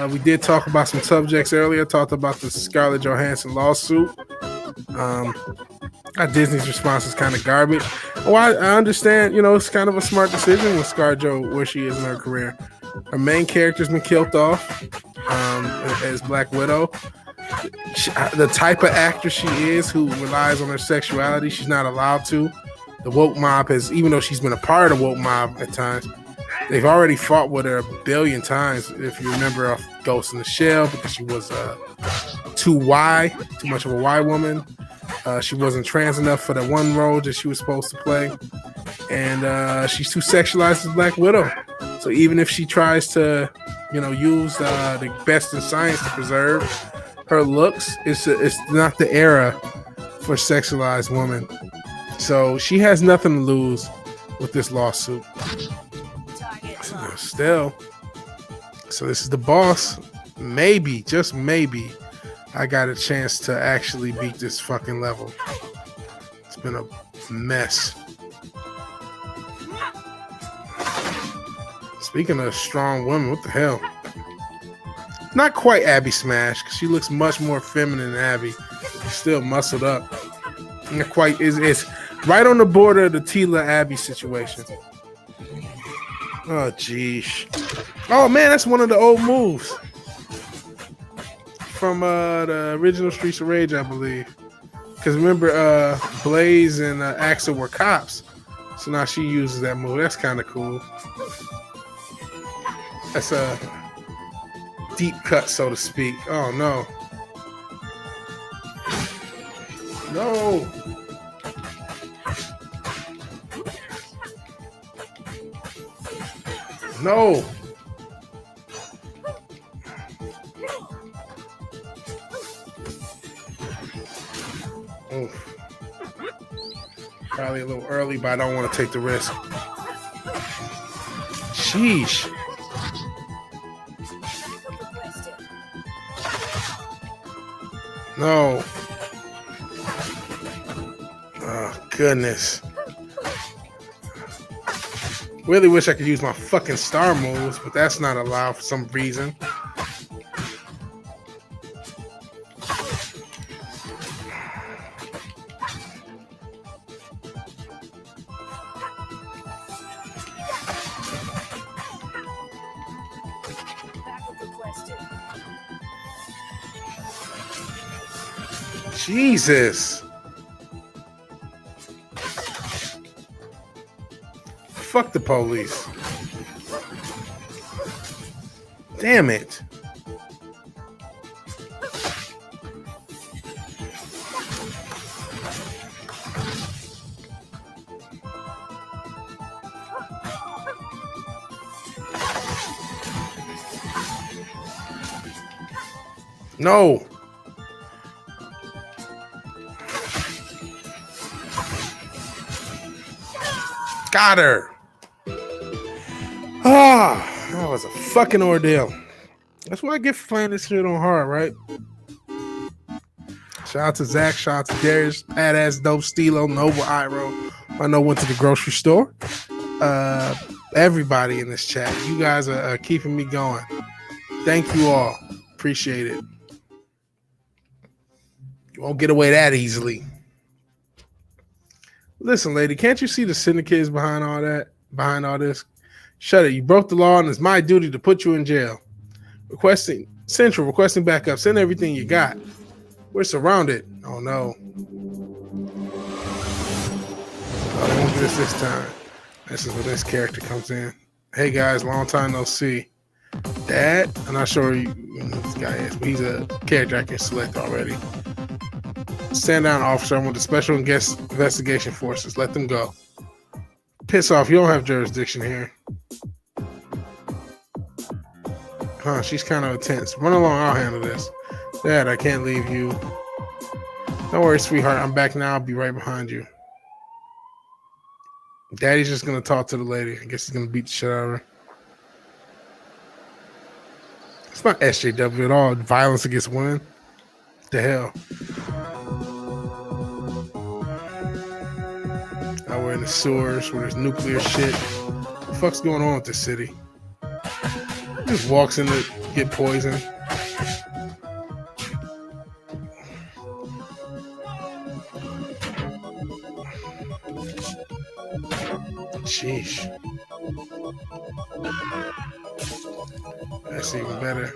We did talk about some subjects earlier. Talked about the Scarlett Johansson lawsuit. Disney's response is kind of garbage. Oh, I understand. It's kind of a smart decision with ScarJo where she is in her career. Her main character's been killed off. As Black Widow, the type of actress she is who relies on her sexuality, she's not allowed to. The woke mob has, even though she's been a part of the woke mob at times, they've already fought with her a billion times. If you remember Ghost in the Shell, because she was too much of a Y woman. She wasn't trans enough for the one role that she was supposed to play. And she's too sexualized as Black Widow. So even if she tries to use the best in science to preserve her looks, it's not the era for sexualized women. So she has nothing to lose with this lawsuit. Still, so this is the boss. Maybe, just maybe, I got a chance to actually beat this fucking level. It's been a mess. Speaking of strong women, what the hell? Not quite Abby Smash, because she looks much more feminine than Abby. She's still muscled up. Not quite. It's right on the border of the Tila Abby situation. Oh, jeez. Oh, man, that's one of the old moves. From the original Streets of Rage, I believe. Because remember, Blaze and Axel were cops. So now she uses that move. That's kind of cool. That's a deep cut, so to speak. Oh, no. No. No. Oof. Probably a little early, but I don't want to take the risk. Sheesh. No. Oh, goodness. Really wish I could use my fucking star moves, but that's not allowed for some reason. Jesus. Fuck the police. Damn it. No. Got her. Ah, that was a fucking ordeal. That's what I get for playing this shit on hard, right? Shout out to Zach, shout out to Darius, Badass, Dope, Stilo, Noble, Iro. I know went to the grocery store. everybody in this chat. You guys are keeping me going. Thank you all. Appreciate it. You won't get away that easily. Listen, lady, can't you see the syndicate is behind all that? Behind all this? Shut it. You broke the law, and it's my duty to put you in jail. Requesting backup. Send everything you got. We're surrounded. Oh no. Oh, they won't do this time. This is where this character comes in. Hey guys, long time no see. Dad? I'm not sure who this guy is, but he's a character I can select already. Stand down, officer. I'm with the Special Investigation Forces. Let them go. Piss off. You don't have jurisdiction here. Huh, she's kind of intense. Run along. I'll handle this. Dad, I can't leave you. Don't worry, sweetheart. I'm back now. I'll be right behind you. Daddy's just going to talk to the lady. I guess he's going to beat the shit out of her. It's not SJW at all. Violence against women. What the hell? Now we're in the sewers where there's nuclear shit. What the fuck's going on with this city? Just walks in to get poisoned. Sheesh. That's even better.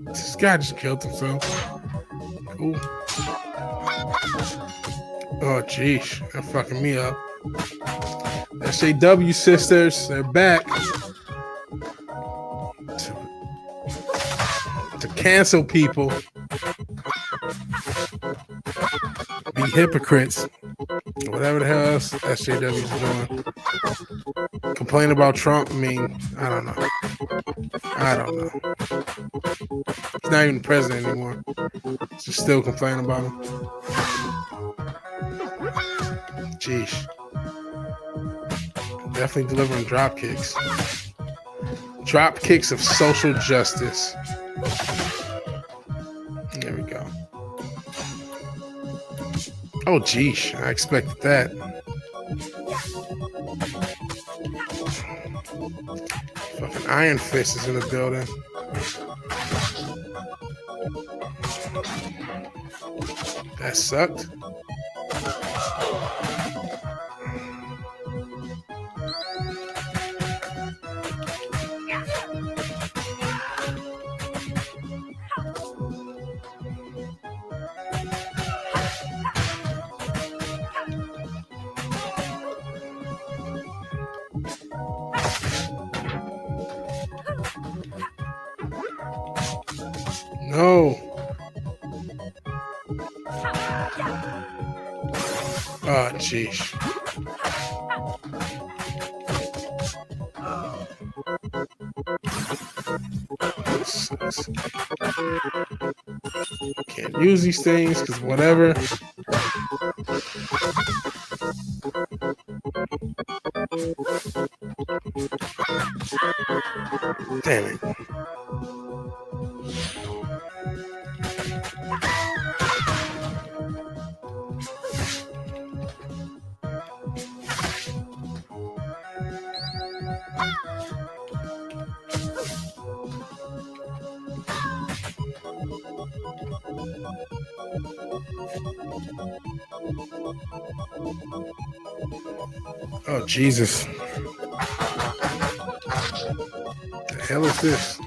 This guy just killed himself. Cool. Oh, jeez. They're fucking me up. SJW sisters, they're back. To cancel people. Be hypocrites. Whatever the hell else SJW is doing. Complain about Trump. I mean, I don't know. He's not even the president anymore. Just still complaining about him. Jeez. Definitely delivering drop kicks. Drop kicks of social justice. There we go. Oh, geez. I expected that. Fucking Iron Fist is in the building. That sucked. No. Oh, jeez. Can't use these things because whatever. Damn it. Oh, Jesus. The hell is this?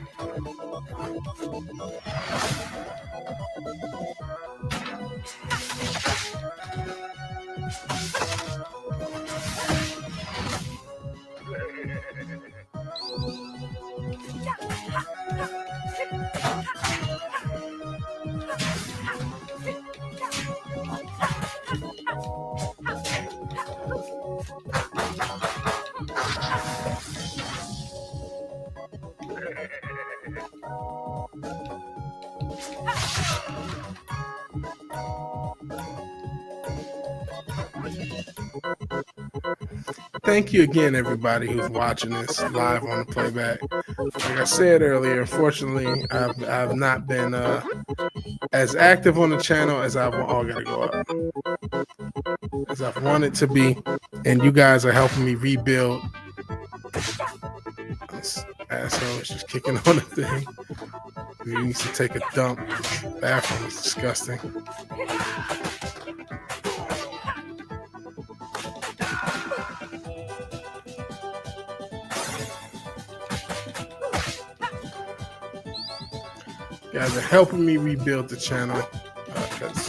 Thank you again, everybody who's watching this live on the playback. Like I said earlier, unfortunately, I've not been as active on the channel as I've all got to go up as I've wanted to be, and you guys are helping me rebuild. This asshole is just kicking on the thing. He needs to take a dump. The bathroom is disgusting. You guys are helping me rebuild the channel because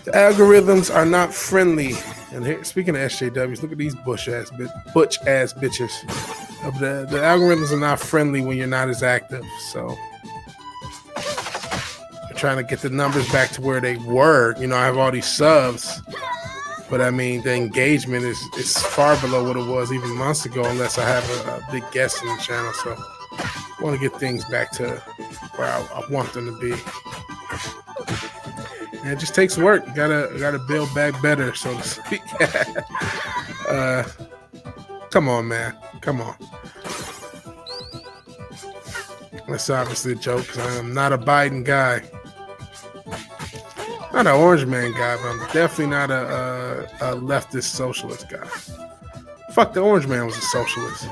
the algorithms are not friendly. And here, speaking of SJWs, look at these butch ass bitches. The algorithms are not friendly when you're not as active. So we're trying to get the numbers back to where they were. You know, I have all these subs, but I mean the engagement is far below what it was even months ago, unless I have a big guest in the channel. So I want to get things back to where I want them to be. And it just takes work. You gotta build back better, so to speak. Come on, man. Come on. That's obviously a joke because I am not a Biden guy. Not an orange man guy, but I'm definitely not a leftist socialist guy. Fuck, the orange man was a socialist.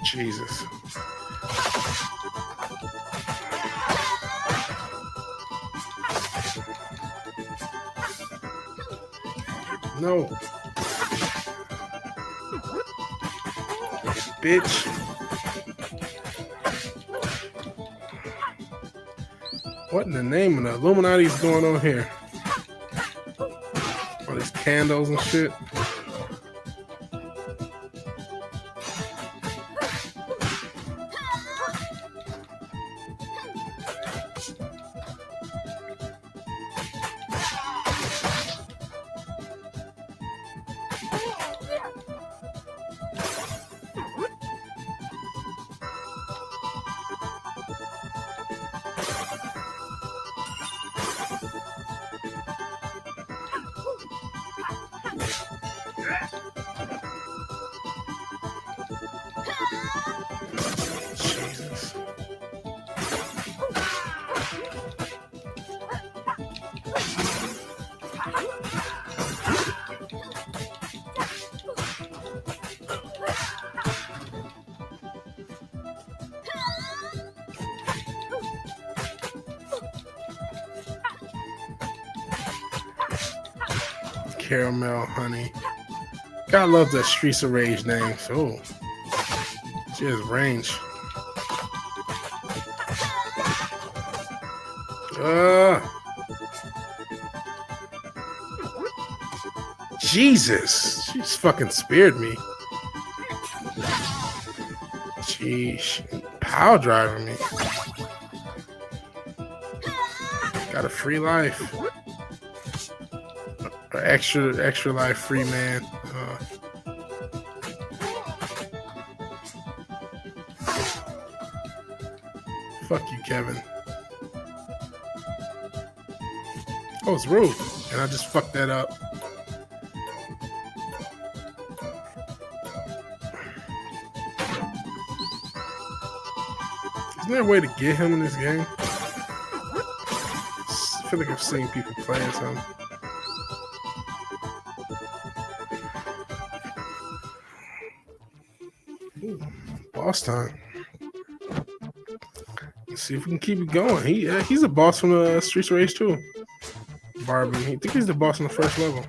Jesus. No. Bitch. What in the name of the Illuminati is going on here? All these candles and shit. Caramel honey. God love the Streets of Rage name. Oh, she has range. Jesus, she just fucking speared me. She power driving me. Got a free life. Or extra life free man. Fuck you, Kevin. Oh, it's rude. And I just fucked that up. Isn't there a way to get him in this game? I feel like I've seen people playing something. Ooh, boss time. Let's see if we can keep it going. He's a boss from the Streets Race too. Barbie. I think he's the boss on the first level.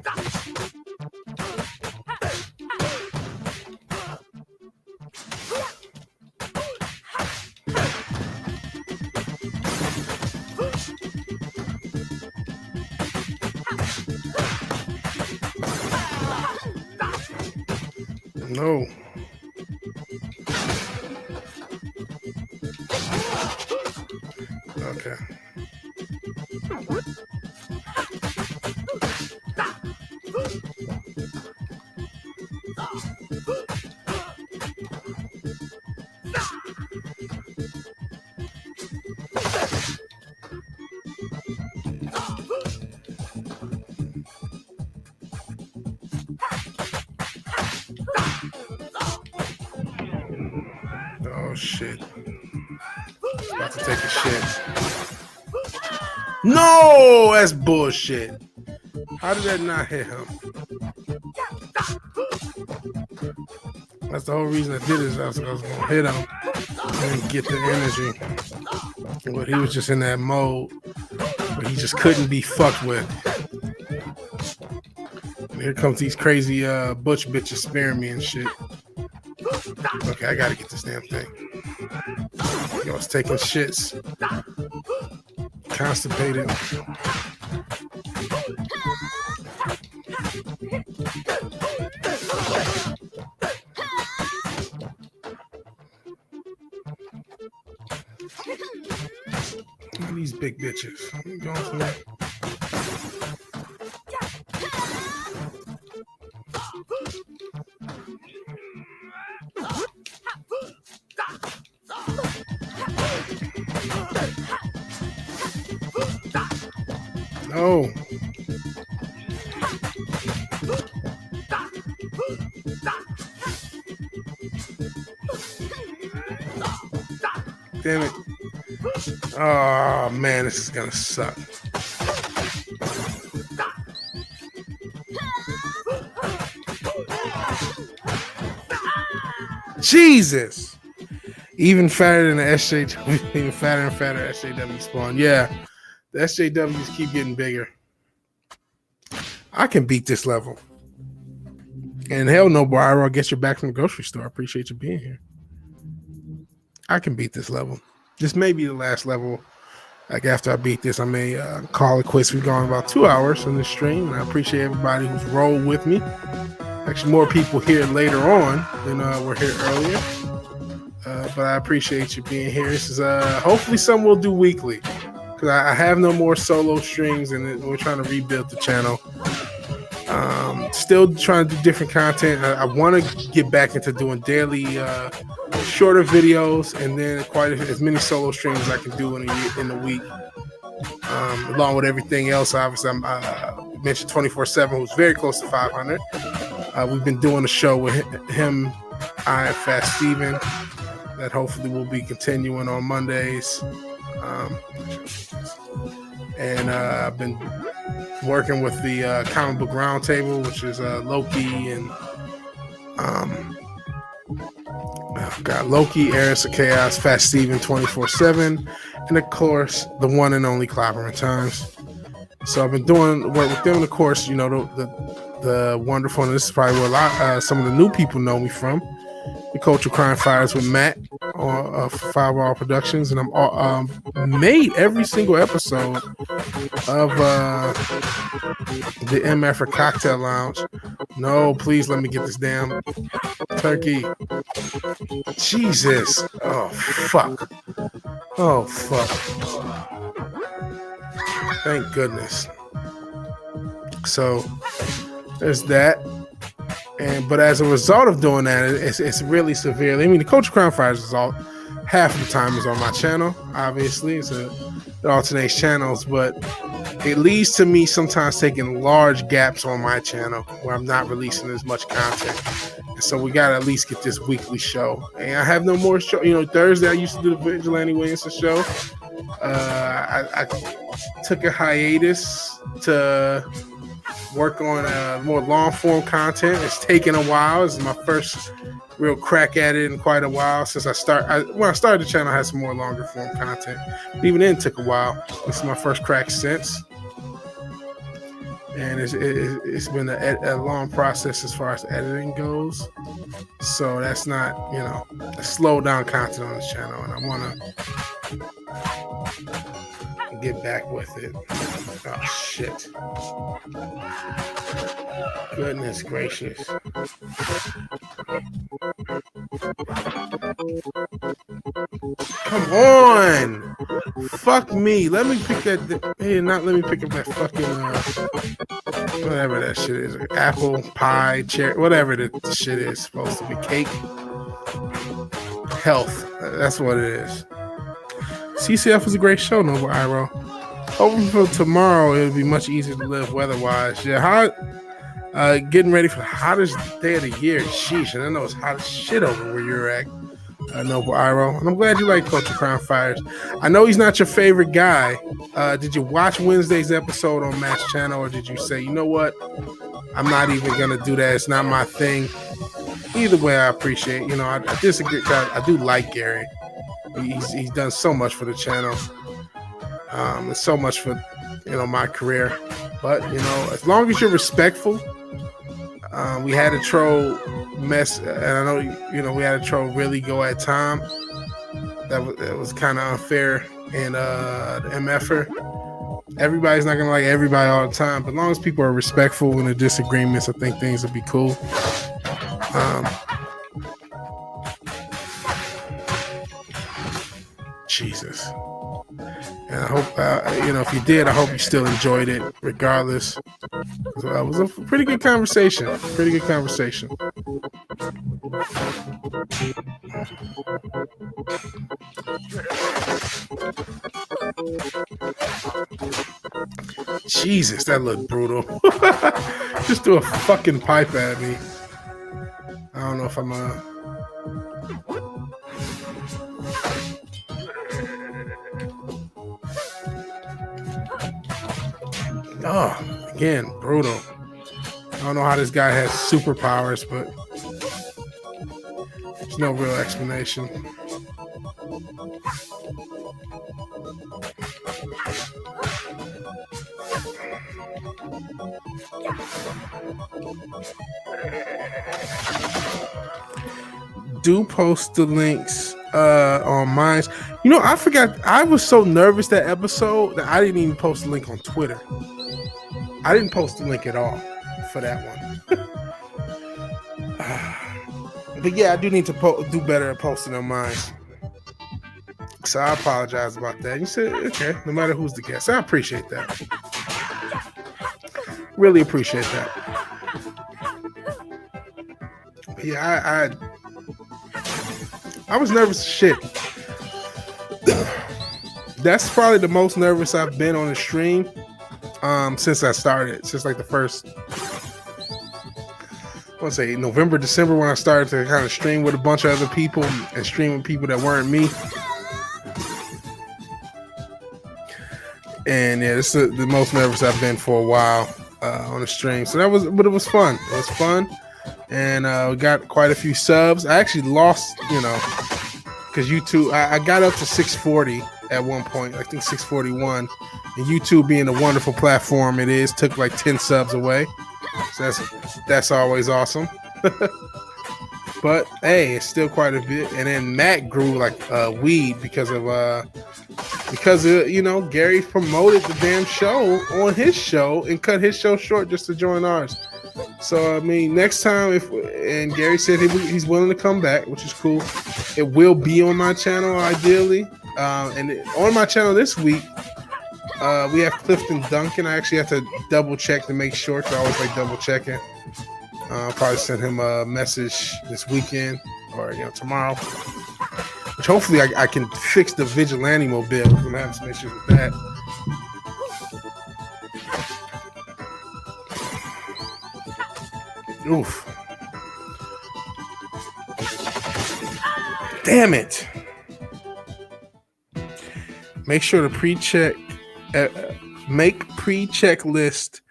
No. Okay. Oh shit. He's about to take a shit. No, that's bullshit. How did that not hit him? That's the whole reason I did it. I was gonna hit him and get the energy. But he was just in that mode where he just couldn't be fucked with. And here comes these crazy butch bitches sparing me and shit. Okay, I gotta get this damn thing. Yo, it's taking shits. Constipated. Look at these big bitches. I'm going for that. No. Damn it. Oh man, this is gonna suck. Jesus. Even fatter than the SJW, even fatter and fatter SJW spawn. Yeah. The SJWs keep getting bigger. I can beat this level. And hell no, Briar, I'll get you back from the grocery store. I appreciate you being here. I can beat this level. This may be the last level. Like after I beat this, I may call it quits. We've gone about 2 hours on this stream, and I appreciate everybody who's rolled with me. Actually, more people here later on than were here earlier. But I appreciate you being here. This is hopefully something we'll do weekly, because I have no more solo streams, and we're trying to rebuild the channel. Still trying to do different content. I want to get back into doing daily shorter videos, and then quite as many solo streams as I can do in a week. Along with everything else, obviously, I mentioned 24/7, who's very close to 500. We've been doing a show with him, I and Fast Steven, that hopefully will be continuing on Mondays. And I've been working with the Comic Book Roundtable, which is Loki and Loki, Eris of Chaos, Fast Steven 24/7, and of course the one and only Clobberin' Times. So I've been doing work with them, and of course, you know, the wonderful, and this is probably where some of the new people know me from, the Cultural Crime Fighters with Matt of 5 All Productions, and I'm made every single episode of the MF for Cocktail Lounge. No, please let me get this damn turkey. Jesus. Oh, fuck. Oh, fuck. Thank goodness. So, there's that. But as a result of doing that, it's really severe. I mean, the Culture Crime Fighters is all half of the time is on my channel. Obviously, it alternates channels, but it leads to me sometimes taking large gaps on my channel where I'm not releasing as much content. And so we got to at least get this weekly show. And I have no more show. You know, Thursday I used to do the Vigilante Williamson show. I took a hiatus to work on more long form content. It's taken a while. This is my first real crack at it in quite a while since when I started the channel. I had some more longer form content, but even then it took a while. This is my first crack since, and it's been a long process as far as editing goes. So that's not, you know, a slow down content on this channel, and I want to get back with it. Oh shit. Goodness gracious. Come on. Fuck me. Let me pick that. Hey, not let me pick up that fucking whatever that shit is. Apple pie, cherry, whatever the shit is supposed to be. Cake. Health. That's what it is. CCF was a great show, Noble Iro. Hoping for tomorrow it'll be much easier to live weather-wise. Yeah, getting ready for the hottest day of the year. Sheesh, and I know it's hot as shit over where you're at, Noble Iro. And I'm glad you like Culture Crown Fires. I know he's not your favorite guy. Did you watch Wednesday's episode on Matt's channel, or did you say, you know what? I'm not even going to do that. It's not my thing. Either way, I appreciate it. I disagree. I do like Gary. He's done so much for the channel. And so much for, my career. But, as long as you're respectful, we had a troll mess, and I know, we had a troll really go at Tom. That was kind of unfair, and the MFer. Everybody's not gonna like everybody all the time, but as long as people are respectful in the disagreements, I think things will be cool. Jesus. And I hope, if you did, I hope you still enjoyed it, regardless. It was a pretty good conversation. Jesus, that looked brutal. Just threw a fucking pipe at me. I don't know if I'm Oh, again, brutal. I don't know how this guy has superpowers, but there's no real explanation. Do post the links on mine. I forgot. I was so nervous that episode that I didn't even post the link on Twitter. I didn't post the link at all for that one. But yeah, I do need to do better at posting on mine. So I apologize about that. You said, okay, no matter who's the guest. I appreciate that. Really appreciate that. But yeah, I was nervous as shit. That's probably the most nervous I've been on a stream since I started. Since like the first, I want to say November, December, when I started to kind of stream with a bunch of other people and stream with people that weren't me. And yeah, this is the most nervous I've been for a while on a stream. So but it was fun. It was fun. And we got quite a few subs. I actually lost, because YouTube, I got up to 640 at one point. I think 641. And YouTube, being a wonderful platform it is, took like 10 subs away. So that's always awesome. But hey, it's still quite a bit. And then Matt grew like weed because of Gary promoted the damn show on his show and cut his show short just to join ours. So I mean, next time, and Gary said he's willing to come back, which is cool. It will be on my channel ideally, and on my channel this week we have Clifton Duncan. I actually have to double check to make sure. I always like double checking. I'll probably send him a message this weekend or tomorrow, which hopefully I can fix the Vigilante mobile because I'm having some issues with that. Oof. Damn it. Make sure to pre-check, make pre-check list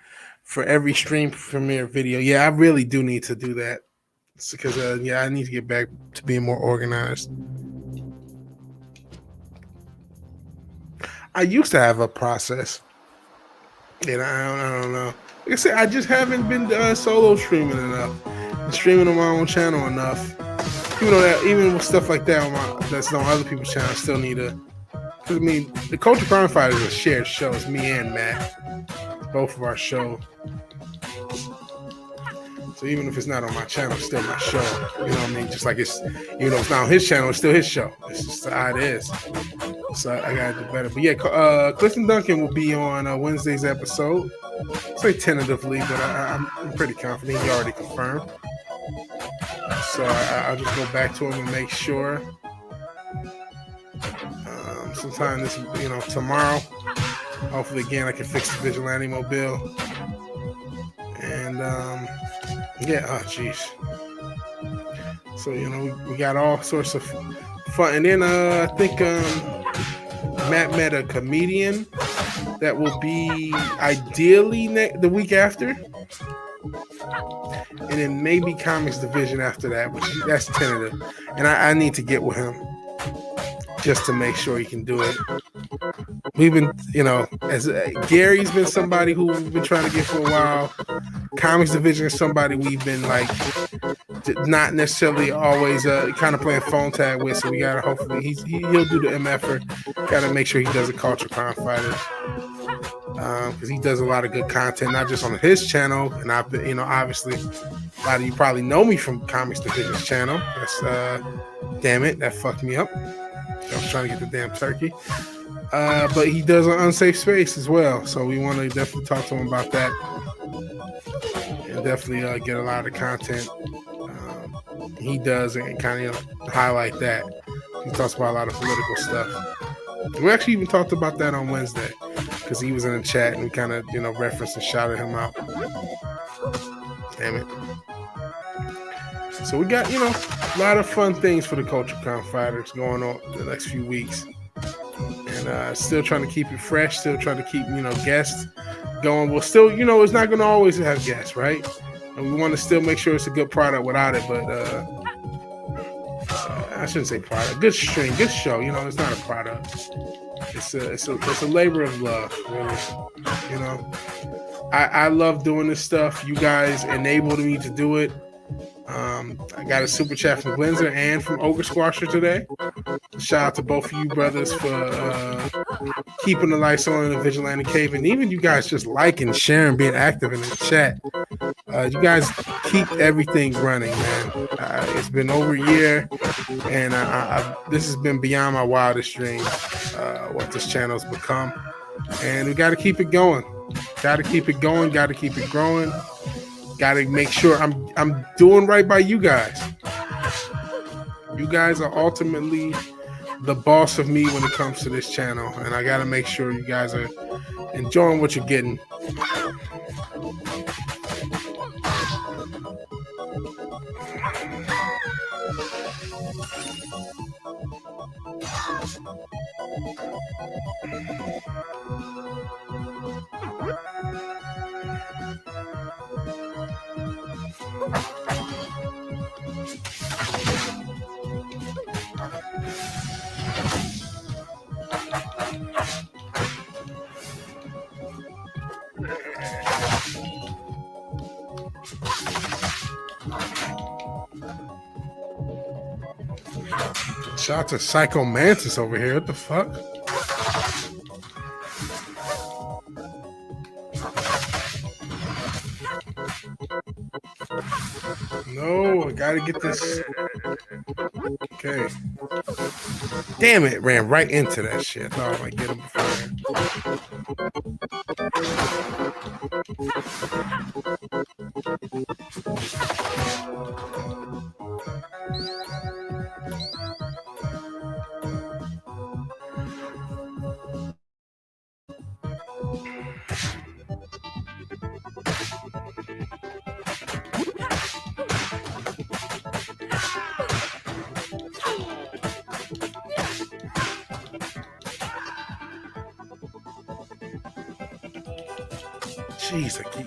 for every stream premiere video. Yeah, I really do need to do that. It's because, I need to get back to being more organized. I used to have a process. And I don't know. Like I said, I just haven't been solo streaming enough. And streaming on my own channel enough. Even with stuff like that that's on other people's channels, I still need to. Because I mean, the Culture Crime Fight is a shared show. It's me and Matt, both of our show. So even if it's not on my channel, it's still my show. You know what I mean? Just like even though it's not on his channel, it's still his show. It's just how it is. So I gotta do better. But yeah, Clifton Duncan will be on Wednesday's episode. say tentatively, but I'm pretty confident he already confirmed. So I'll just go back to him and make sure. Sometime this, tomorrow. Hopefully, again, I can fix the Vigilante Mobile. And yeah, oh jeez. So we got all sorts of fun, and then I think Matt met a comedian that will be ideally the week after, and then maybe Comics Division after that, which that's tentative. And I need to get with him just to make sure he can do it. We've been, as Gary's been somebody who we've been trying to get for a while. Comics Division is somebody we've been like not necessarily always kind of playing phone tag with. So we gotta hopefully he'll do the MFer. Gotta make sure he does a Culture Crime Fighters because he does a lot of good content, not just on his channel. And I've been, obviously a lot of you probably know me from Comics Division's channel. That's damn it, that fucked me up. I was trying to get the damn turkey. But he does an Unsafe Space as well. So we want to definitely talk to him about that. And definitely get a lot of content he does and kind of highlight that. He talks about a lot of political stuff. We actually even talked about that on Wednesday because he was in the chat and we kind of, referenced and shouted him out. Damn it. So we got, a lot of fun things for the Culture Crime Fighters going on the next few weeks. And still trying to keep it fresh, still trying to keep, guests going. We'll still, it's not going to always have guests, right? And we want to still make sure it's a good product without it, but I shouldn't say product. Good stream, good show. It's not a product. It's a labor of love, really. I love doing this stuff. You guys enabled me to do it. I got a super chat from Glenzer and from Ogre Squasher today. Shout out to both of you brothers for keeping the lights on in the Vigilante Cave, and even you guys just liking, sharing, being active in the chat. You guys keep everything running, man. It's been over a year, and this has been beyond my wildest dreams. What this channel's become, and we got to keep it going. Got to keep it going. Got to keep it growing. Got to make sure I'm doing right by you guys. You guys are ultimately the boss of me when it comes to this channel, and I got to make sure you guys are enjoying what you're getting. Shout out to Psycho Mantis over here. What the fuck? No, I gotta get this. Okay. Damn it, ran right into that shit. I thought I might get him Jeez, I keep.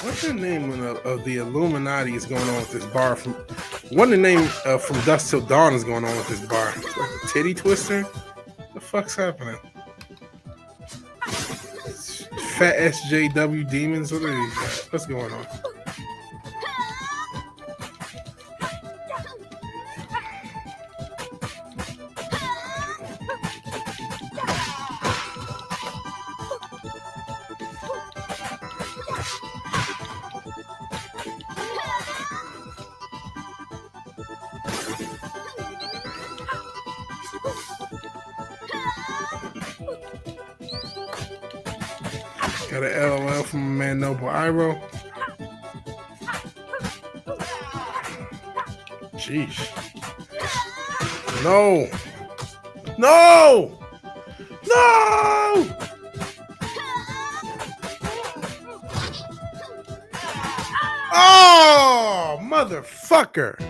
What's the name of the Illuminati is going on with this bar? What the name from Dusk Till Dawn is going on with this bar? It's like a titty twister. What the fuck's happening? Fat SJW demons. What are these guys? What's going on? Got an LOL from my man Noble Iro. Jeez. No. No. No. Oh, motherfucker.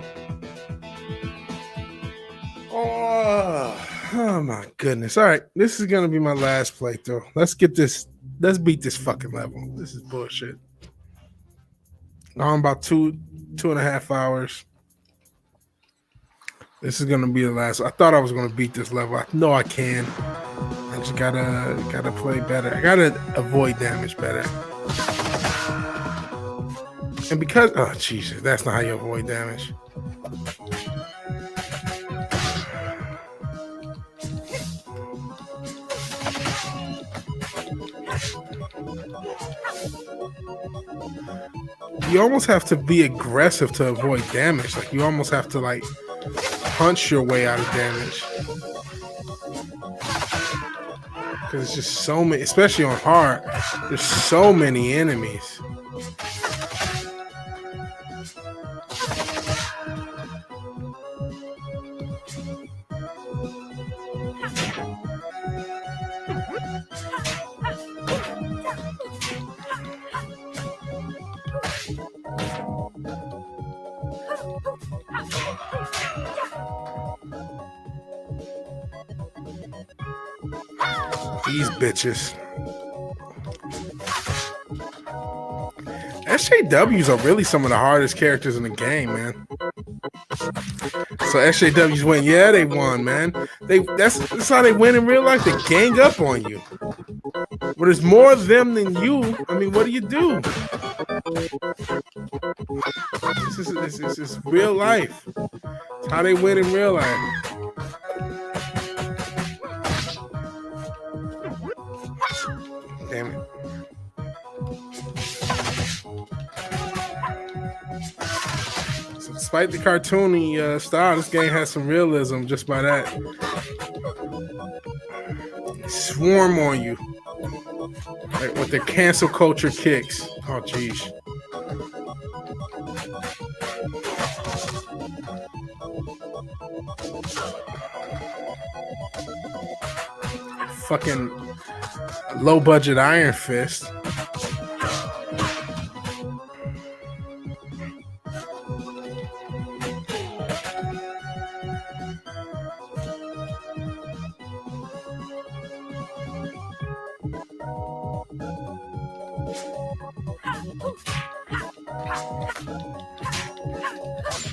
Oh my goodness. All right. This is going to be my last playthrough. Let's beat this fucking level. This is bullshit. I'm about two and a half hours. This is going to be the last. I thought I was going to beat this level. I know I can. I just gotta play better. I gotta avoid damage better. And because, oh Jesus, that's not how you avoid damage. You almost have to be aggressive to avoid damage. Like you almost have to like punch your way out of damage. Because it's just so many, especially on hard, there's so many enemies. These bitches. SJWs are really some of the hardest characters in the game, man. So SJWs win. Yeah, they won, man. That's how they win in real life. They gang up on you. But there's more of them than you. I mean, what do you do? This is real life. It's how they win in real life. Damn it. So despite the cartoony style, this game has some realism just by that. They swarm on you. Like with their cancel culture kicks. Oh, jeez. Fucking low budget Iron Fist.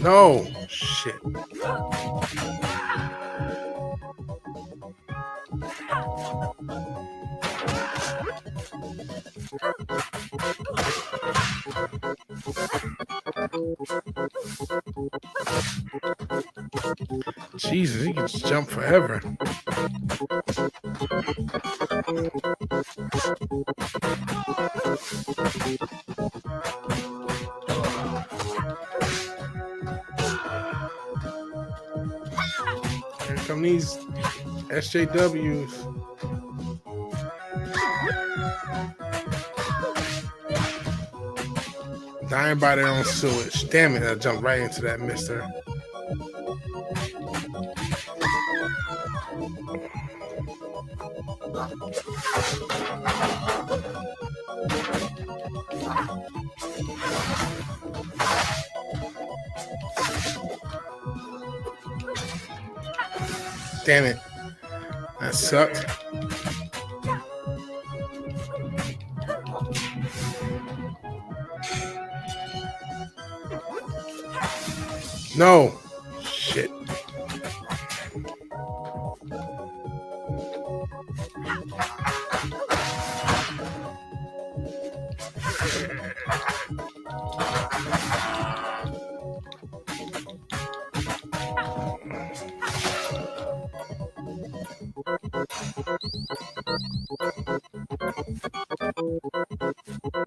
No shit. Jesus, he can just jump forever. Here come these SJWs. Dying by their own sewage. Damn it, I jumped right into that, mister. Damn it. That sucked. No. Shit.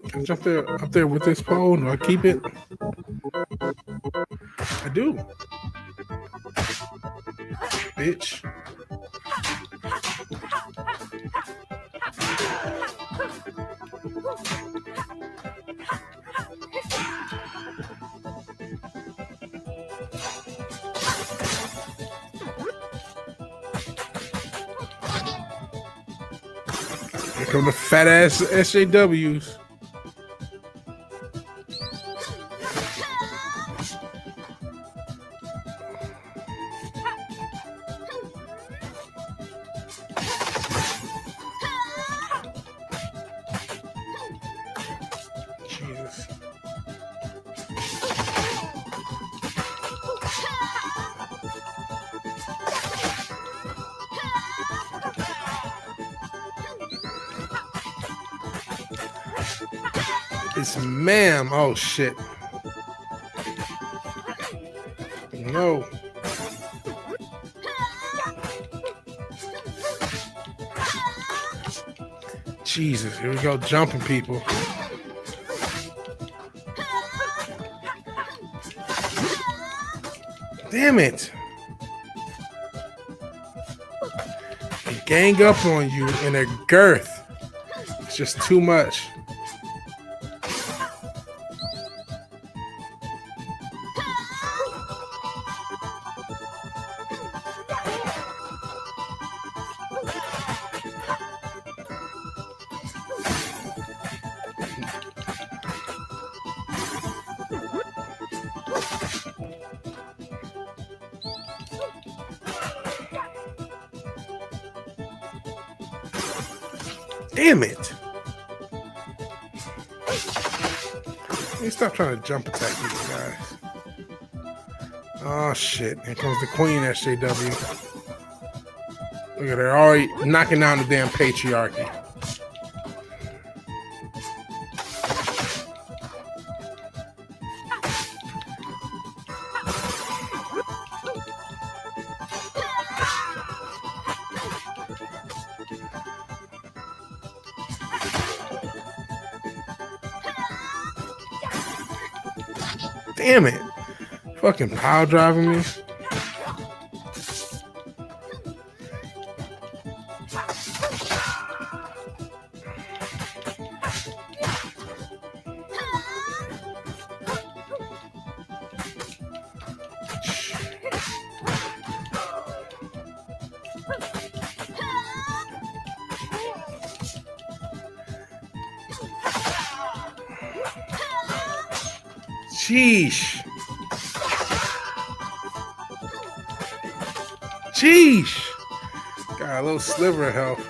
Can I jump up there with this pole? Do I keep it? I do. Bitch. Here come the fat ass SJWs. Jesus. It's ma'am. Oh shit. No. Jesus, here we go, jumping people. Damn it. They gang up on you in a girth. It's just too much. Damn it. Let me stop trying to jump attack these guys. Oh shit. Here comes the queen SJW. Look at her already knocking down the damn patriarchy. Damn it. Fucking power driving me. Sheesh. Sheesh. Got a little sliver of health.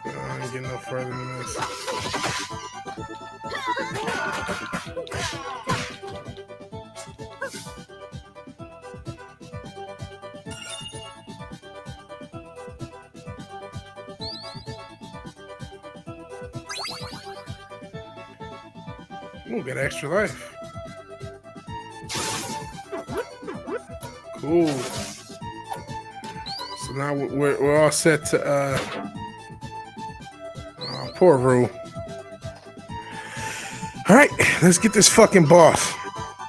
I ain't getting no further than this. We'll get extra life. Cool. So now we're all set to poor Rue. All right, let's get this fucking boss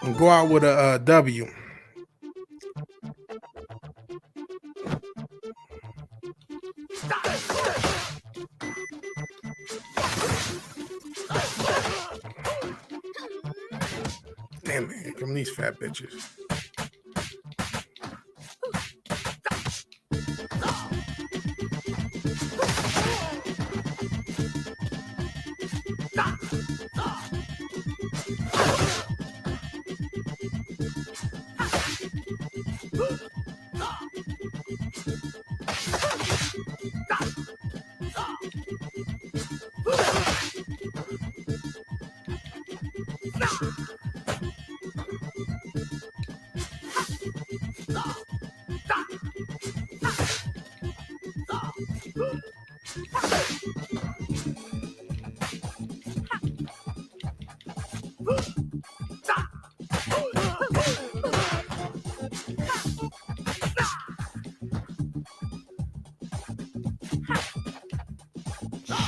and go out with a W. Damn it, here come these fat bitches.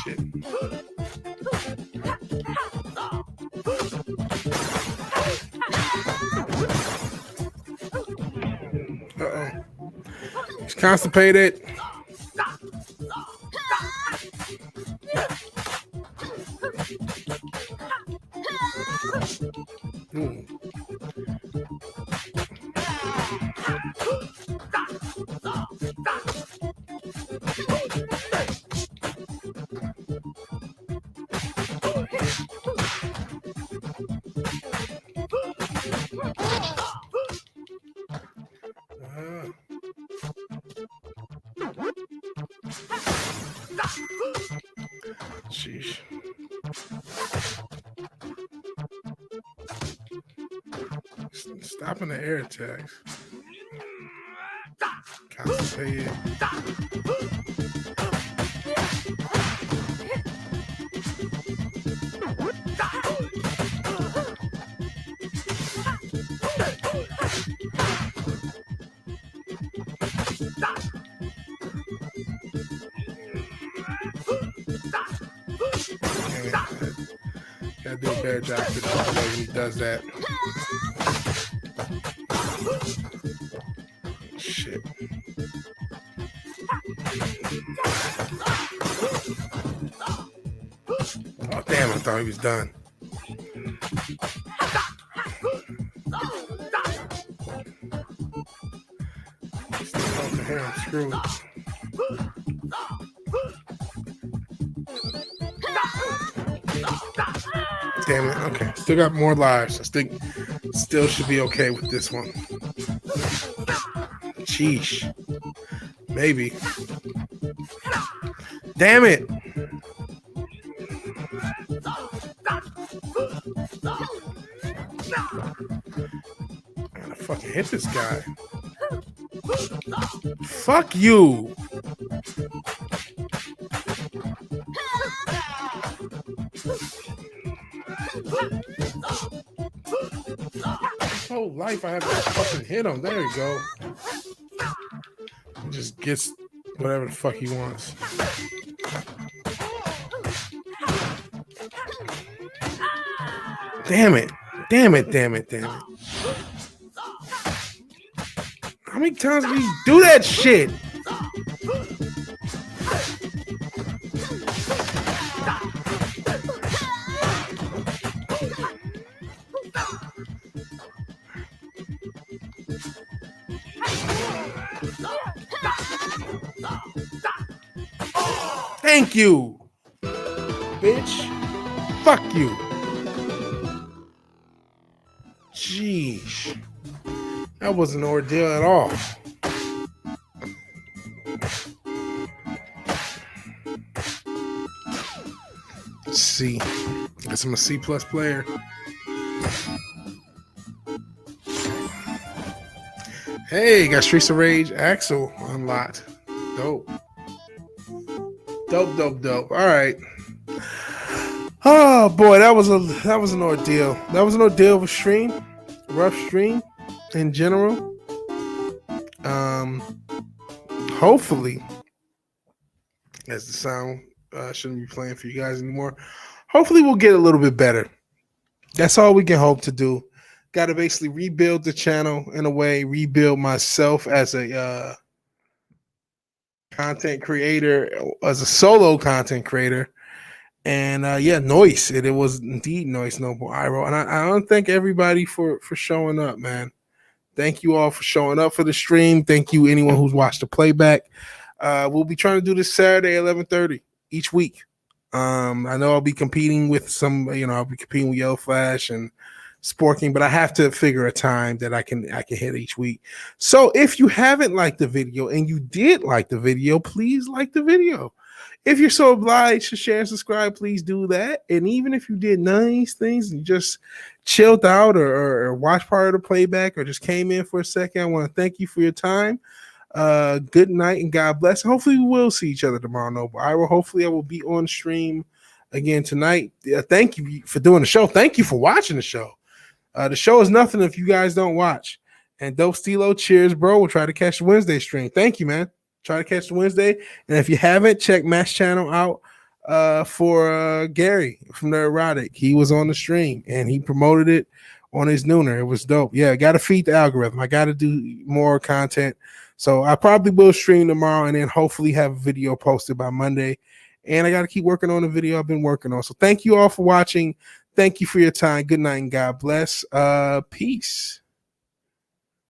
Shit. Uh-oh. He's constipated. Ooh. Stopping the air attacks. Constipated. Gotta do a better job with the way when he does that. Shit. Oh damn, I thought he was done. Here, I'm screwed. Damn it. Okay. Still got more lives. I think still should be okay with this one. Sheesh. Maybe. Damn it. I gotta fucking hit this guy. Fuck you. Whole life I have to fucking hit him. There you go. He just gets whatever the fuck he wants. Damn it. Damn it, damn it, damn it. How many times do you do that shit? Thank you, bitch. Fuck you. Jeez. That wasn't an ordeal at all. C. Guess I'm a C+ player. Hey, got Streets of Rage Axel unlocked. Dope. Dope. All right. Oh boy, that was an ordeal. That was an ordeal of a stream. Rough stream in general. Hopefully, as the sound shouldn't be playing for you guys anymore. Hopefully we'll get a little bit better. That's all we can hope to do. Got to basically rebuild the channel in a way, rebuild myself as a content creator, as a solo content creator. And Noise. It was indeed Noise Noble Iro. And I don't thank everybody for showing up, man. Thank you all for showing up for the stream. Thank you, anyone who's watched the playback. We'll be trying to do this Saturday, 11:30 each week. I know I'll be competing with I'll be competing with Yellow Flash and Sporking, but I have to figure a time that I can hit each week. So if you haven't liked the video and you did like the video, please like the video. If you're so obliged to share and subscribe, please do that. And even if you did none of these things and you just chilled out or watched part of the playback or just came in for a second, I want to thank you for your time. Good night and God bless. Hopefully we will see each other tomorrow, Noble. Hopefully I will be on stream again tonight. Thank you for doing the show. Thank you for watching the show. The show is nothing if you guys don't watch. And Dope Stilo, cheers, bro. We'll try to catch the Wednesday stream. Thank you, man. Try to catch the Wednesday. And if you haven't, check Matt's channel out for Gary from the Erotic. He was on the stream and he promoted it on his nooner. It was dope. Yeah, got to feed the algorithm. I got to do more content. So I probably will stream tomorrow and then hopefully have a video posted by Monday. And I got to keep working on the video I've been working on. So thank you all for watching. Thank you for your time. Good night and God bless. Peace.